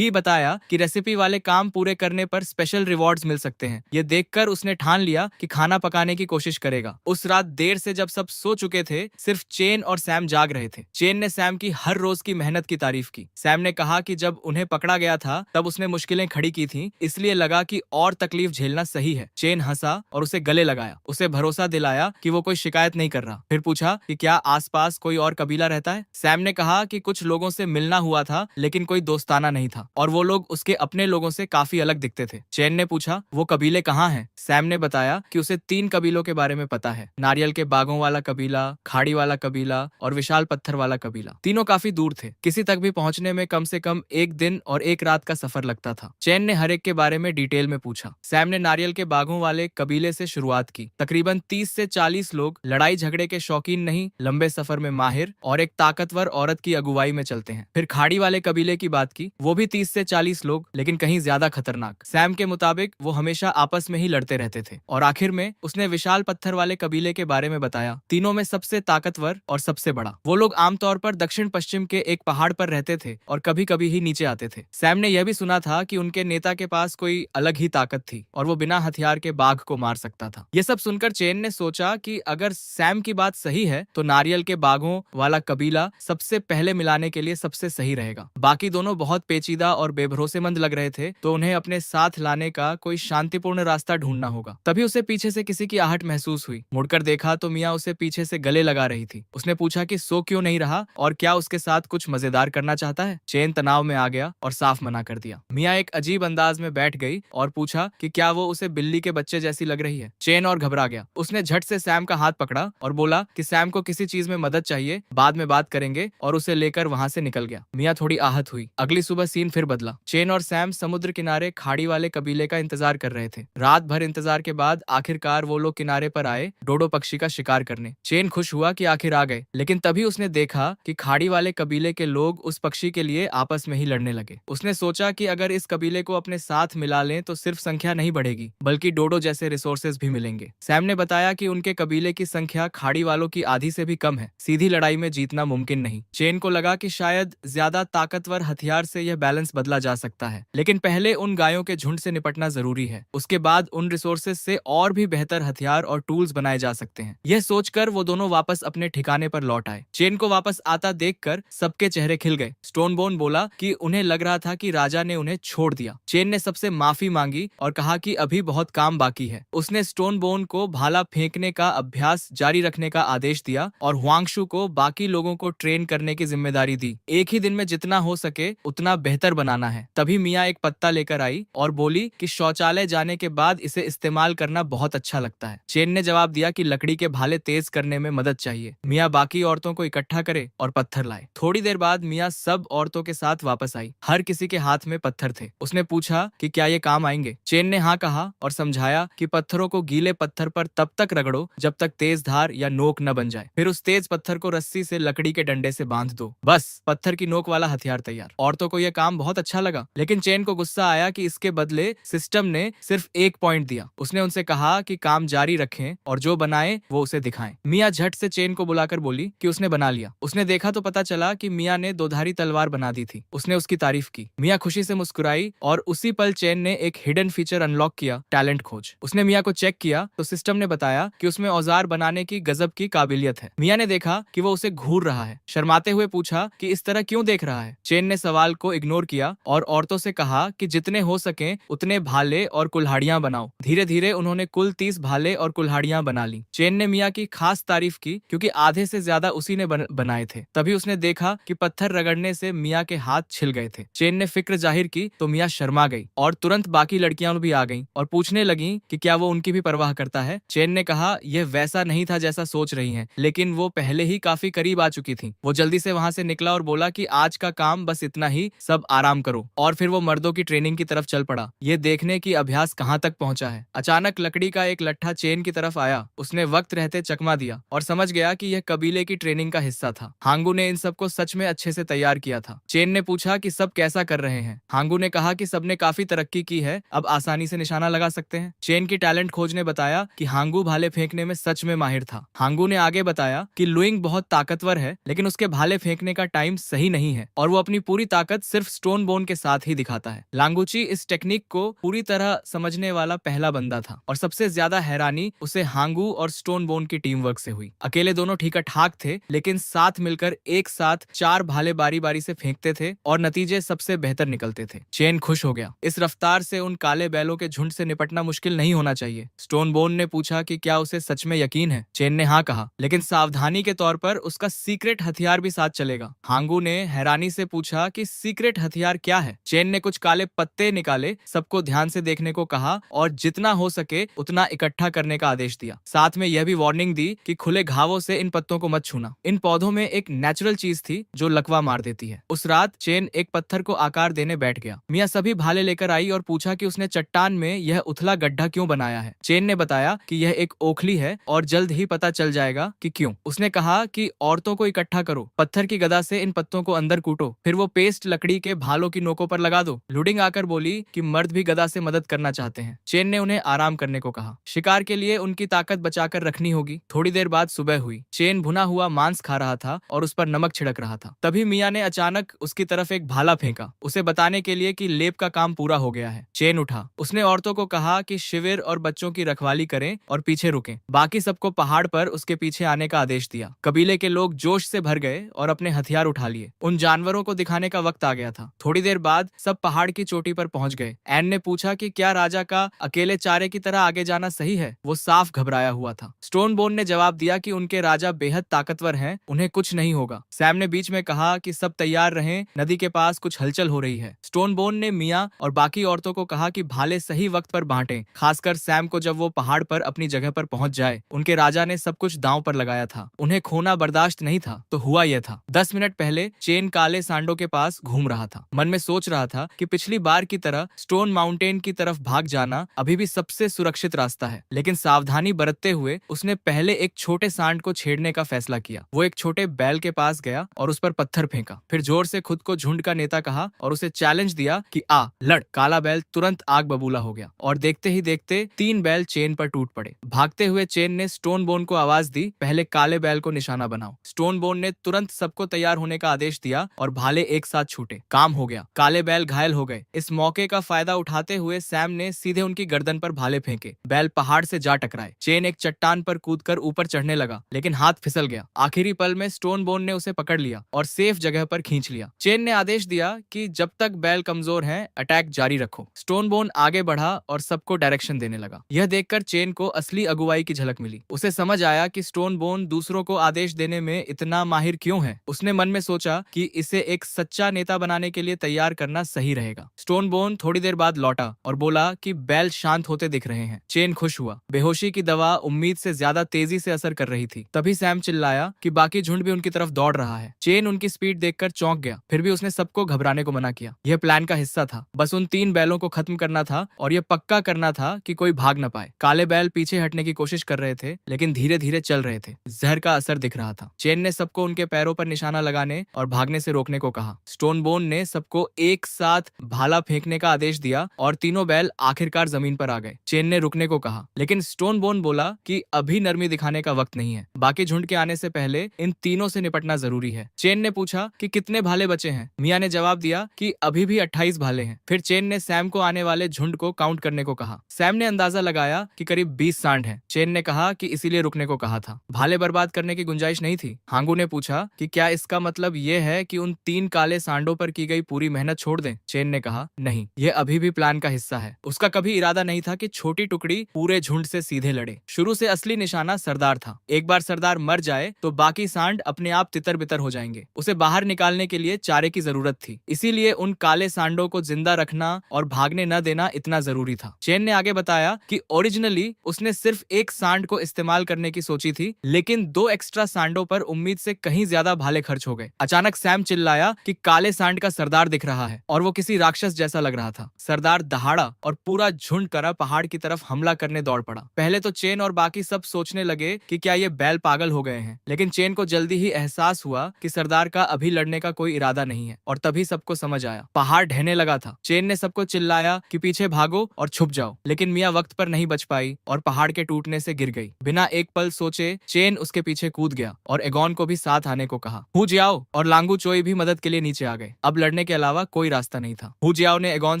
बताया कि रेसिपी वाले काम पूरे करने पर स्पेशल रिवॉर्ड्स मिल सकते हैं। ये देखकर उसने ठान लिया कि खाना पकाने की कोशिश करेगा। उस रात देर से जब सब सो चुके थे, सिर्फ चेन और सैम जाग रहे थे। चेन ने सैम की हर रोज की मेहनत की तारीफ की। सैम ने कहा कि जब उन्हें पकड़ा गया था तब उसने मुश्किलें खड़ी की थी, इसलिए लगा कि और तकलीफ झेलना सही है। चेन हंसा और उसे गले लगाया, उसे भरोसा दिलाया कि वो कोई शिकायत नहीं कर रहा। फिर पूछा कि क्या आसपास कोई और कबीला रहता है? सैम ने कहा कि कुछ लोगों से मिलना हुआ था, लेकिन कोई दोस्ताना नहीं था और वो लोग उसके अपने लोगों से काफी अलग दिखते थे। चेन ने पूछा, वो कबीले कहाँ हैं? सैम ने बताया कि उसे 3 कबीलों के बारे में पता है। नारियल के बागों वाला कबीला, खाड़ी वाला कबीला और विशाल पत्थर वाला कबीला। तीनों काफी दूर थे। किसी तक भी पहुंचने में कम से कम 1 दिन और 1 रात का सफर लगता था। चेन ने हर एक के बारे में डिटेल में पूछा। सैम ने नारियल के बागों वाले कबीले से शुरुआत की। तकरीबन 30 से 40 लोग, लड़ाई झगड़े के शौकीन नहीं, लंबे सफर में माहिर और एक ताकतवर औरत की अगुवाई में चलते हैं। फिर खाड़ी वाले कबीले की बात की। वो भी 30 से 40 लोग, लेकिन कहीं ज्यादा खतरनाक। सैम के मुताबिक वो हमेशा आपस में ही लड़ते रहते थे। और आखिर में उसने विशाल पत्थर वाले कबीले के बारे में बताया। तीनों में सबसे ताकतवर और सबसे बड़ा। वो लोग आमतौर पर दक्षिण पश्चिम के एक पहाड़ पर रहते थे और कभी कभी ही नीचे आते थे। सैम ने यह भी सुना था कि उनके नेता के पास कोई अलग ही ताकत थी और वो बिना हथियार के बाघ को मार सकता था। ये सब सुनकर चेन ने सोचा कि अगर सैम की बात सही है तो नारियल के बाघों वाला कबीला सबसे पहले मिलाने के लिए सबसे सही रहेगा। बाकी दोनों बहुत पेचीदा और बेभरोसेमंद लग रहे थे, तो उन्हें अपने साथ लाने का कोई शांतिपूर्ण रास्ता ढूंढना होगा। तभी उसे पीछे से किसी की आहट महसूस हुई। मुड़कर देखा तो मियाँ उसे पीछे से गले लगा रही थी। उसने पूछा कि सो क्यों नहीं रहा और क्या उसके साथ कुछ मजेदार करना चाहता है। चेन तनाव में आ गया और साफ मना कर दिया। मियाँ एक अजीब अंदाज में बैठ गई और पूछा कि क्या वो उसे बिल्ली के बच्चे जैसी लग रही है। चेन और घबरा गया। उसने झट से सैम का हाथ पकड़ा और बोला कि सैम को किसी चीज में मदद चाहिए, बाद में बात करेंगे, और उसे लेकर वहां से निकल गया। मियाँ थोड़ी आहत हुई। अगली सुबह सीन फिर बदला। चेन और सैम समुद्र किनारे खाड़ी वाले कबीले का इंतजार कर रहे थे। रात भर इंतजार के बाद आखिरकार वो लोग किनारे पर आए डोडो पक्षी का शिकार करने। चेन खुश हुआ कि आखिर आ गए, लेकिन तभी उसने देखा कि खाड़ी वाले कबीले के लोग उस पक्षी के लिए आपस में ही लड़ने लगे। उसने सोचा कि अगर इस कबीले को अपने साथ मिला लें तो सिर्फ संख्या नहीं बढ़ेगी, बल्कि डोडो जैसे रिसोर्सेज भी मिलेंगे। सैम ने बताया कि उनके कबीले की संख्या खाड़ी वालों की आधी से भी कम है। सीधी लड़ाई में जीतना मुमकिन नहीं। चेन को लगा कि शायद ज्यादा ताकतवर हथियार से यह बैलेंस बदला जा सकता है, लेकिन पहले उन गायों के झुंड से निपटना जरूरी है। उसके बाद उन रिसोर्सेज से और भी बेहतर हथियार और टूल्स बनाए जा सकते हैं। यह सोचकर वो दोनों वापस अपने ठिकाने पर लौट आए। चेन को वापस आता देखकर सबके चेहरे खिल गए। स्टोनबोन बोला कि उन्हें लग रहा था कि राजा ने उन्हें छोड़ दिया। चेन ने सबसे माफी मांगी और कहा कि अभी बहुत काम बाकी है। उसने स्टोनबोन को भाला फेंकने का अभ्यास जारी रखने का आदेश दिया और हुआंगशु को बाकी लोगों को ट्रेन करने की जिम्मेदारी दी। एक ही दिन में जितना हो सके उतना बेहतर बनाना है। तभी मिया एक पत्ता लेकर आई और बोली कि शौचालय जाने के बाद इसे इस्तेमाल करना बहुत अच्छा लगता है। चेन ने जवाब दिया कि लकड़ी के भाले तेज करने में मदद चाहिए। मिया बाकी औरतों को इकट्ठा करे और पत्थर लाए। थोड़ी देर बाद मिया सब औरतों के साथ वापस आई। हर किसी के हाथ में पत्थर थे। उसने पूछा कि क्या ये काम आएंगे। चेन ने हाँ कहा और समझाया कि पत्थरों को गीले पत्थर पर तब तक रगड़ो जब तक तेज धार या नोक न बन जाए। फिर उस तेज पत्थर को रस्सी से लकड़ी के डंडे से बांध दो। बस पत्थर की नोक वाला हथियार तैयार। औरतों को यह काम बहुत अच्छा लगा, लेकिन चेन को गुस्सा आया कि इसके बदले सिस्टम ने सिर्फ एक पॉइंट दिया। उसने उनसे कहा कि काम जारी रखें और जो बनाए वो उसे दिखाएं। मिया झट से चेन को बुलाकर बोली कि उसने बना लिया। उसने देखा तो पता चला कि मिया ने दोधारी तलवार बना दी थी। उसने उसकी तारीफ की। मिया खुशी से मुस्कुराई और उसी पल चेन ने एक हिडन फीचर अनलॉक किया, टैलेंट खोज। उसने मिया को चेक किया तो सिस्टम ने बताया कि उसमें औजार बनाने की गजब की काबिलियत है। मिया ने देखा कि वो उसे घूर रहा है। शर्माते हुए पूछा कि इस तरह क्यों देख रहा है। चेन ने सवाल को इग्नोर किया और औरतों से कहा कि जितने हो सके उतने भाले और कुल्हाड़ियां बनाओ। धीरे धीरे उन्होंने कुल 30 भाले और कुल्हाड़ियां बना ली। चेन ने मिया की खास तारीफ की क्योंकि आधे से ज्यादा उसी ने बनाए थे। तभी उसने देखा कि पत्थर रगड़ने से मिया के हाथ छिल गए थे। चेन ने फिक्र जाहिर की तो मिया शर्मा गई और तुरंत बाकी लड़कियां भी आ गईं और पूछने लगीं कि क्या वो उनकी भी परवाह करता है। चेन ने कहा यह वैसा नहीं था जैसा सोच रही हैं, लेकिन वो पहले ही काफी करीब आ चुकी थी। वो जल्दी से वहां से निकला और बोला कि आज का काम बस इतना ही, सब आराम करो। और फिर वो मर्दों की ट्रेनिंग की तरफ चल पड़ा, ये देखने की अभ्यास कहाँ तक पहुंचा है। अचानक लकड़ी का एक लट्ठा चेन की तरफ आया। उसने वक्त रहते चकमा दिया और समझ गया कि यह कबीले की ट्रेनिंग का हिस्सा था। हांगू ने इन सबको सच में अच्छे से तैयार किया था। चेन ने पूछा कि सब कैसा कर रहे हैं। हांगू ने कहा कि सबने काफी तरक्की की है, अब आसानी से निशाना लगा सकते हैं। चेन की टैलेंट खोज ने बताया कि हांगू भाले फेंकने में सच में माहिर था। हांगू ने आगे बताया कि लुइंग बहुत ताकतवर है, लेकिन उसके भाले फेंकने का टाइम सही नहीं है और वो अपनी पूरी ताकत सिर्फ स्टोन बोन के साथ ही दिखाता है। लांगुची इस टेक्निक को पूरी तरह समझने वाला पहला बंदा था और सबसे ज्यादा हैरानी उसे हांगू और स्टोन बोन की टीम वर्क से हुई। अकेले दोनों ठीक ठाक थे, लेकिन साथ मिलकर एक साथ 4 भाले बारी बारी से फेंकते थे और नतीजे सबसे बेहतर निकलते थे। चेन खुश हो गया। इस रफ्तार से उन काले बैलों के झुंड से निपटना मुश्किल नहीं होना चाहिए। स्टोन बोन ने पूछा कि क्या उसे सच में यकीन है। चेन ने हाँ कहा, लेकिन सावधानी के तौर पर उसका सीक्रेट हथियार भी साथ चलेगा। हांगू ने हैरानी से पूछा कि सीक्रेट हथियार क्या है। चेन ने कुछ काले पत्ते निकाले, सबको ध्यान से देखने को कहा और जितना हो सके उतना इकट्ठा करने का आदेश दिया। साथ में यह भी वार्निंग दी कि खुले घावों से इन पत्तों को मत छूना। इन पौधों में एक नेचुरल चीज थी जो लकवा मार देती है। उस रात चेन एक पत्थर को आकार देने बैठ गया। मिया सभी भाले लेकर आई और पूछा कि उसने चट्टान में यह उथला गड्ढा क्यों बनाया है। चेन ने बताया कि यह एक ओखली है और जल्द ही पता चल जाएगा कि क्यों। उसने कहा कि औरतों को इकट्ठा करो, पत्थर की गदा से इन पत्तों को अंदर कूटो, फिर वो पेस्ट लकड़ी के भालों की नोकों पर लगा दो। लुडिंग आकर बोली कि मर्द भी गदा से मदद करना चाहते हैं। चेन ने उन्हें आराम करने को कहा। शिकार के लिए उनकी ताकत बचाकर रखनी होगी। थोड़ी देर बाद सुबह हुई। चेन भुना हुआ मांस खा रहा था और उस पर नमक छिड़क रहा था। तभी मिया ने अचानक उसकी तरफ एक भाला फेंका, उसे बताने के लिए कि लेप का काम पूरा हो गया है। चेन उठा। उसने औरतों को कहा कि शिविर और बच्चों की रखवाली करें और पीछे रुकें। बाकी सबको पहाड़ पर उसके पीछे आने का आदेश दिया। कबीले के लोग जोश से भर गए और अपने हथियार उठा लिए। उन जानवरों को दिखाने का वक्त आ गया था। थोड़ी देर बाद सब पहाड़ की चोटी पर पहुंच गए। एन ने पूछा कि क्या राजा का अकेले चारे की तरह आगे जाना सही है। वो साफ घबराया हुआ था। स्टोन बोन ने जवाब दिया कि उनके राजा बेहद ताकतवर हैं, उन्हें कुछ नहीं होगा। सैम ने बीच में कहा कि सब तैयार रहें, नदी के पास कुछ हलचल हो रही है। स्टोन बोन ने मिया और बाकी औरतों को कहा कि भाले सही वक्त पर बांटें, खासकर सैम को जब वो पहाड़ पर अपनी जगह पर पहुंच जाए। उनके राजा ने सब कुछ दांव पर लगाया था, उन्हें खोना बर्दाश्त नहीं था। तो हुआ यह था, 10 मिनट पहले चेन काले सांडों के पास घूम रहा था। मन में सोच रहा था कि पिछली बार की तरह स्टोन माउंटेन की तरफ भाग जाना अभी भी सबसे सुरक्षित रास्ता है, लेकिन सावधानी बरतते हुए उसने पहले एक छोटे सांड को छेड़ने का फैसला किया। वो एक छोटे बैल के पास गया और उस पर पत्थर फेंका, फिर जोर से खुद को झुंड का नेता कहा और उसे चैलेंज दिया कि आ लड़। काला बैल तुरंत आग बबूला हो गया और देखते ही देखते 3 बैल चेन पर टूट पड़े। भागते हुए चेन ने स्टोन बोन को आवाज दी, पहले काले बैल को निशाना बनाओ। स्टोन बोन ने तुरंत सबको तैयार होने का आदेश दिया और भाले एक साथ छूटे। काम हो गया। काले बैल घायल हो गए। इस मौके का फायदा उठाते हुए सैम ने सीधे उनकी गर्दन पर भाले फेंके। बैल पहाड़ से जा टकराए। चेन एक चट्टान पर कूदकर ऊपर चढ़ने लगा, लेकिन हाथ फिसल गया। आखिरी पल में स्टोन बोन ने उसे पकड़ लिया और सेफ जगह पर खींच लिया। चेन ने आदेश दिया कि जब तक बैल कमजोर हैं, अटैक जारी रखो। स्टोन बोन आगे बढ़ा और सबको डायरेक्शन देने लगा। यह देखकर चेन को असली अगुवाई की झलक मिली। उसे समझ आया कि स्टोन बोन दूसरों को आदेश देने में इतना माहिर क्यों है। उसने मन में सोचा कि इसे एक सच्चा नेता बनाने के लिए तैयार करना सही रहेगा। स्टोन बोन थोड़ी देर बाद लौटा और बोला कि बैल शांत होते दिख रहे हैं। चेन खुश हुआ। बेहोशी की दवा उम्मीद से ज्यादा तेजी से असर कर रही थी। तभी सैम चिल्लाया कि बाकी झुंड भी उनकी तरफ दौड़ रहा है। चेन उनकी स्पीड देखकर चौंक गया, फिर भी उसने सबको घबराने को मना किया। यह प्लान का हिस्सा था। बस उन 3 बैलों को खत्म करना था और यह पक्का करना था कि कोई भाग न पाए। काले बैल पीछे हटने की कोशिश कर रहे थे, लेकिन धीरे धीरे चल रहे थे। जहर का असर दिख रहा था। चेन ने सबको उनके पैरों पर निशाना लगाने और भागने से रोकने को कहा। स्टोन बोन ने सबको एक साथ भाला फेंकने का आदेश दिया और तीनों बैल आखिरकार जमीन पर आ गए। चेन ने रुकने को कहा, लेकिन स्टोन बोन बोला कि अभी नरमी दिखाने का वक्त नहीं है। बाकी झुंड के आने से पहले इन तीनों से निपटना जरूरी है। चेन ने पूछा कि कितने भाले बचे हैं। मियां ने जवाब दिया कि अभी भी 28 भाले हैं। फिर चेन ने सैम को आने वाले झुंड को काउंट करने को कहा। सैम ने अंदाजा लगाया कि करीब 20 सांड हैं। चेन ने कहा कि इसीलिए रुकने को कहा था। भाले बर्बाद करने की गुंजाइश नहीं थी। हांगू ने पूछा कि क्या इसका मतलब यह है कि उन 3 काले सांडों पर की गई पूरी मेहनत छोड़ दें। चेन ने कहा, नहीं, यह अभी भी प्लान का हिस्सा है। उसका कभी इरादा नहीं था कि छोटी टुकड़ी पूरे झुंड से सीधे लड़े। शुरू से असली निशाना सरदार था। एक बार सरदार मर जाए तो बाकी सांड अपने आप तितर बितर हो जाएंगे। उसे बाहर निकालने के लिए चारे की जरूरत थी। इसीलिए उन काले सांडों को जिंदा रखना और भागने न देना इतना जरूरी था। चेन ने आगे बताया कि ओरिजिनली उसने सिर्फ एक सांड को इस्तेमाल करने की सोची थी, लेकिन 2 एक्स्ट्रा सांडों पर उम्मीद से कहीं ज्यादा भाले खर्च हो गए। अचानक सैम चिल्लाया कि काले सांड का सरदार दिख रहा है और वो किसी राक्षस जैसा लग रहा था। सरदार दहाड़ा और पूरा झुंड करा पहाड़ की तरफ हमला करने दौड़ पड़ा। पहले तो चेन और बाकी सब सोचने लगे कि क्या ये बैल पागल हो गए हैं, लेकिन चेन को जल्दी ही एहसास हुआ कि सरदार का अभी लड़ने का कोई इरादा नहीं है और तभी सबको समझ आया। पहाड़ ढहने लगा था। चेन ने सबको चिल्लाया कि पीछे भागो और छुप जाओ, लेकिन मियां वक्त पर नहीं बच पाई और पहाड़ के टूटने से गिर गई। बिना एक पल सोचे चेन उसके पीछे कूद गया और एगॉन को भी साथ आने को कहा। हु जियाओ और लांगू चोई भी मदद के लिए नीचे आ गए। अब लड़ने के अलावा कोई रास्ता नहीं था। हु जियाओ ने एगॉन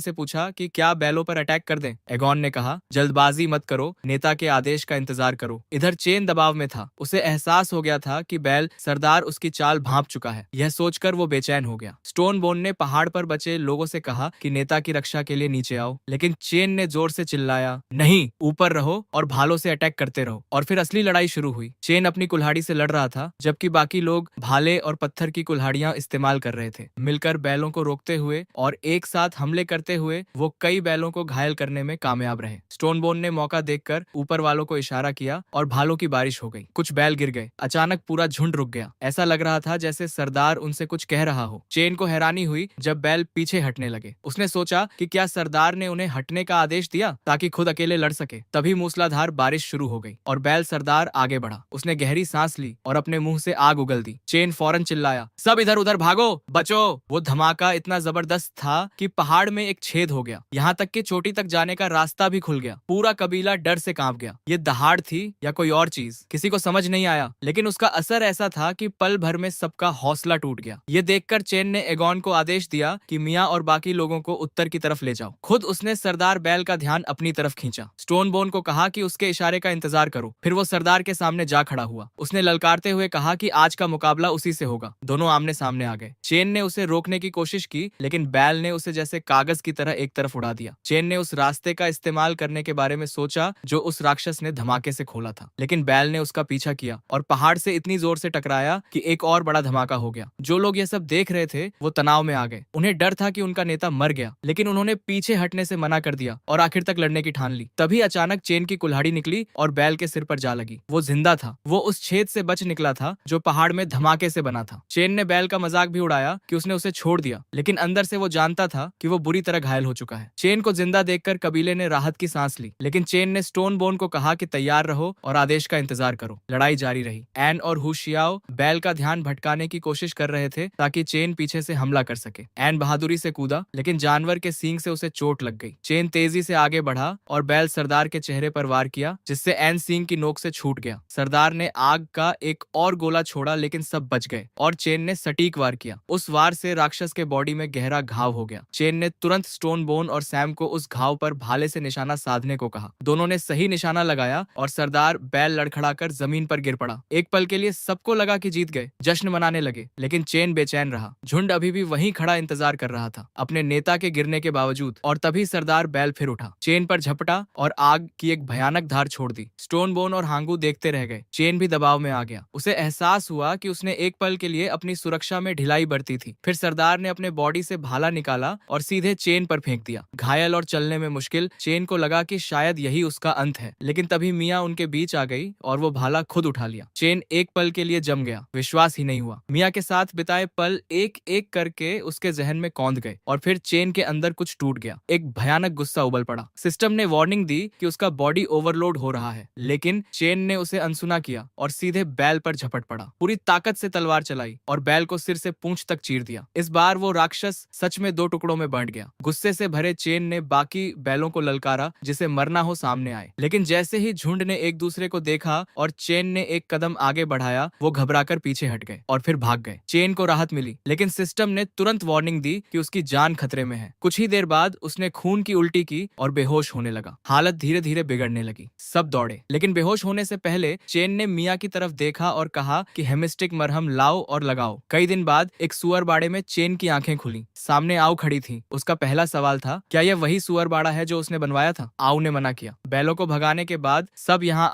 से पूछा कि क्या बैलों पर अटैक कर दें। एगॉन ने कहा, जल्दबाजी मत करो, नेता के आदेश का इंतजार करो। इधर चेन दबाव में था। उसे एहसास हो गया था कि बैल सरदार उसकी चाल भांप चुका है। यह सोचकर वो बेचैन हो गया। स्टोन बोन ने पहाड़ पर बचे लोगों से कहा कि नेता की रक्षा के लिए नीचे आओ, लेकिन चेन ने जोर से चिल्लाया, नहीं, ऊपर रहो और भालों से अटैक करते रहो। और फिर असली लड़ाई शुरू हुई। चेन अपनी कुल्हाड़ी से लड़ रहा था, जबकि बाकी लोग भाले और पत्थर की कुल्हाड़ियां इस्तेमाल कर रहे थे। मिलकर बैलों को रोकते हुए और एक साथ हमले करते हुए वो कई बैलों को घायल करने में कामयाब रहे। स्टोन बोन ने मौका देखकर ऊपर वालों को इशारा किया और भालों की बारिश हो गई। कुछ बैल गिर गए। अचानक पूरा झुंड रुक गया। ऐसा लग रहा था जैसे सरदार उनसे कुछ कह रहा हो। चेन को हैरानी हुई जब बैल पीछे हटने लगे। उसने सोचा कि क्या सरदार ने उन्हें हटने का आदेश दिया ताकि खुद अकेले लड़ सके। तभी मूसलाधार बारिश शुरू हो गई और बैल सरदार आगे बढ़ा। उसने गहरी सांस ली और अपने मुंह से आग उगल दी। चेन फौरन चिल्लाया, सब इधर उधर भागो, बचो। वो धमाका इतना जबरदस्त था कि पहाड़ में एक छेद हो गया। यहाँ तक कि चोटी तक जाने का रास्ता भी खुल गया। पूरा कबीला डर से कांप गया। ये दहाड़ थी या कोई और चीज, किसी को समझ नहीं आया, लेकिन उसका असर ऐसा था कि पल भर में सबका हौसला टूट गया। ये देखकर चेन ने एगॉन को आदेश दिया कि मियां और बाकी लोगों को उत्तर की तरफ ले जाओ। खुद उसने सरदार बैल का ध्यान अपनी तरफ खींचा। स्टोन बोन को कहा कि उसके इशारे का इंतजार करो। फिर वो सरदार के सामने जा खड़ा हुआ। उसने ललकारते हुए कहा कि आज का मुकाबला उसी से होगा। दोनों आमने सामने आ गए। चेन ने उसे रोकने की कोशिश की, लेकिन बैल ने उसे जैसे कागज की तरह एक तरफ उड़ा दिया। चेन ने उस रास्ते का इस्तेमाल करने के बारे में सोचा जो उस राक्षस ने धमाके से खोला था, लेकिन बैल ने उसका पीछा किया और पहाड़ से इतनी जोर से टकराया कि एक और बड़ा धमाका हो गया। जो लोग ये सब देख रहे थे वो तनाव में आ गए। उन्हें डर था कि उनका नेता मर गया, लेकिन उन्होंने पीछे हटने से मना कर दिया और आखिर तक लड़ने की ठान ली। तभी अचानक चेन की कुल्हाड़ी निकली और बैल के सिर पर जा लगी। वो जिंदा था। वो उस छेद से बच निकला था जो पहाड़ में धमाके से बना था। चेन ने बैल का मजाक भी उड़ाया कि उसने उसे छोड़ दिया, लेकिन अंदर से वो जानता था कि वो बुरी तरह घायल हो चुका है। चेन को जिंदा देखकर कबीले ने राहत की सांस ली, लेकिन चेन ने स्टोन बोन को कहा कि तैयार रहो और आदेश का इंतजार करो। लड़ाई जारी रही। एन और हुशियाओ बैल का ध्यान भटकाने की कोशिश कर रहे थे ताकि चेन पीछे से हमला कर सके। एन बहादुरी से कूदा, लेकिन जानवर के सींग से उसे चोट लग गई। चेन तेजी से आगे बढ़ा और बैल सरदार के चेहरे पर वार किया, जिससे एन सींग की नोक से छूट गया। सरदार ने आग का एक और गोला छोड़ा, लेकिन सब बच गए और चेन ने सटीक वार किया। उस वार से राक्षस के बॉडी में गहरा घाव हो गया। चेन ने तुरंत स्टोन बोन और सैम को उस घाव पर भाले से निशाना साधने को कहा। दोनों ने सही निशाना लगाया और सरदार बैल लड़खड़ाकर जमीन पर गिर पड़ा। एक पल के लिए सबको लगा कि जीत गए, जश्न मनाने लगे, लेकिन चेन बेचैन रहा। झुंड अभी भी वहीं खड़ा इंतजार कर रहा था अपने नेता के गिरने के बावजूद। और तभी सरदार बैल फिर उठा, चेन पर झपटा और आग की एक भयानक धार छोड़ दी। स्टोन बोन और हांगू देखते रह गए। चेन भी दबाव में आ गया। उसे एहसास हुआ कि उसने एक पल के लिए अपनी सुरक्षा में ढिलाई बरती थी। फिर सरदार ने अपने बॉडी से भाला निकाला और सीधे चेन पर फेंक दिया। घायल और चलने में मुश्किल चेन को लगा कि शायद यही उसका अंत है, लेकिन तभी मियाँ उनके बीच आ गई और वो भाला खुद उठा लिया। चेन एक पल के लिए जम गया, विश्वास ही नहीं हुआ। मियाँ के साथ बिताए पल एक एक करके उसके जहन में कौंध गए और फिर चेन के अंदर कुछ टूट गया। एक भयानक गुस्सा उबल पड़ा। सिस्टम ने वार्निंग दी कि उसका बॉडी ओवरलोड हो रहा है, लेकिन चेन ने उसे अनसुना किया और सीधे बैल पर झपट पड़ा। पूरी ताकत से तलवार चलाई और बैल को सिर से पूंछ तक चीर दिया। इस बार वो राक्षस सच में दो टुकड़ों में बांट गया। गुस्से से भरे चेन ने बाकी बैलों को ललकारा जिसे मरना हो सामने आए, लेकिन जैसे ही झुंड ने एक दूसरे को देखा और चेन ने एक कदम आगे बढ़ाया, वो घबराकर पीछे हट गए और फिर भाग गए। चेन को राहत मिली, लेकिन सिस्टम ने तुरंत वार्निंग दी कि उसकी जान खतरे में है। कुछ ही देर बाद उसने खून की उल्टी की और बेहोश होने लगा। हालत धीरे धीरे बिगड़ने लगी। सब दौड़े, लेकिन बेहोश होने से पहले चेन ने मियाँ की तरफ देखा और कहा कि हेमिस्टिक मरहम लाओ और लगाओ। कई दिन बाद एक सुअर बाड़े में चेन की आंखें खुली। सामने आऊ खड़ी थी। उसका पहला सवाल था, क्या यह वही सुअर बाड़ा है जो उसने बनवाया था? आऊ ने मना किया। बैलों को भगाने के बाद सब यहाँ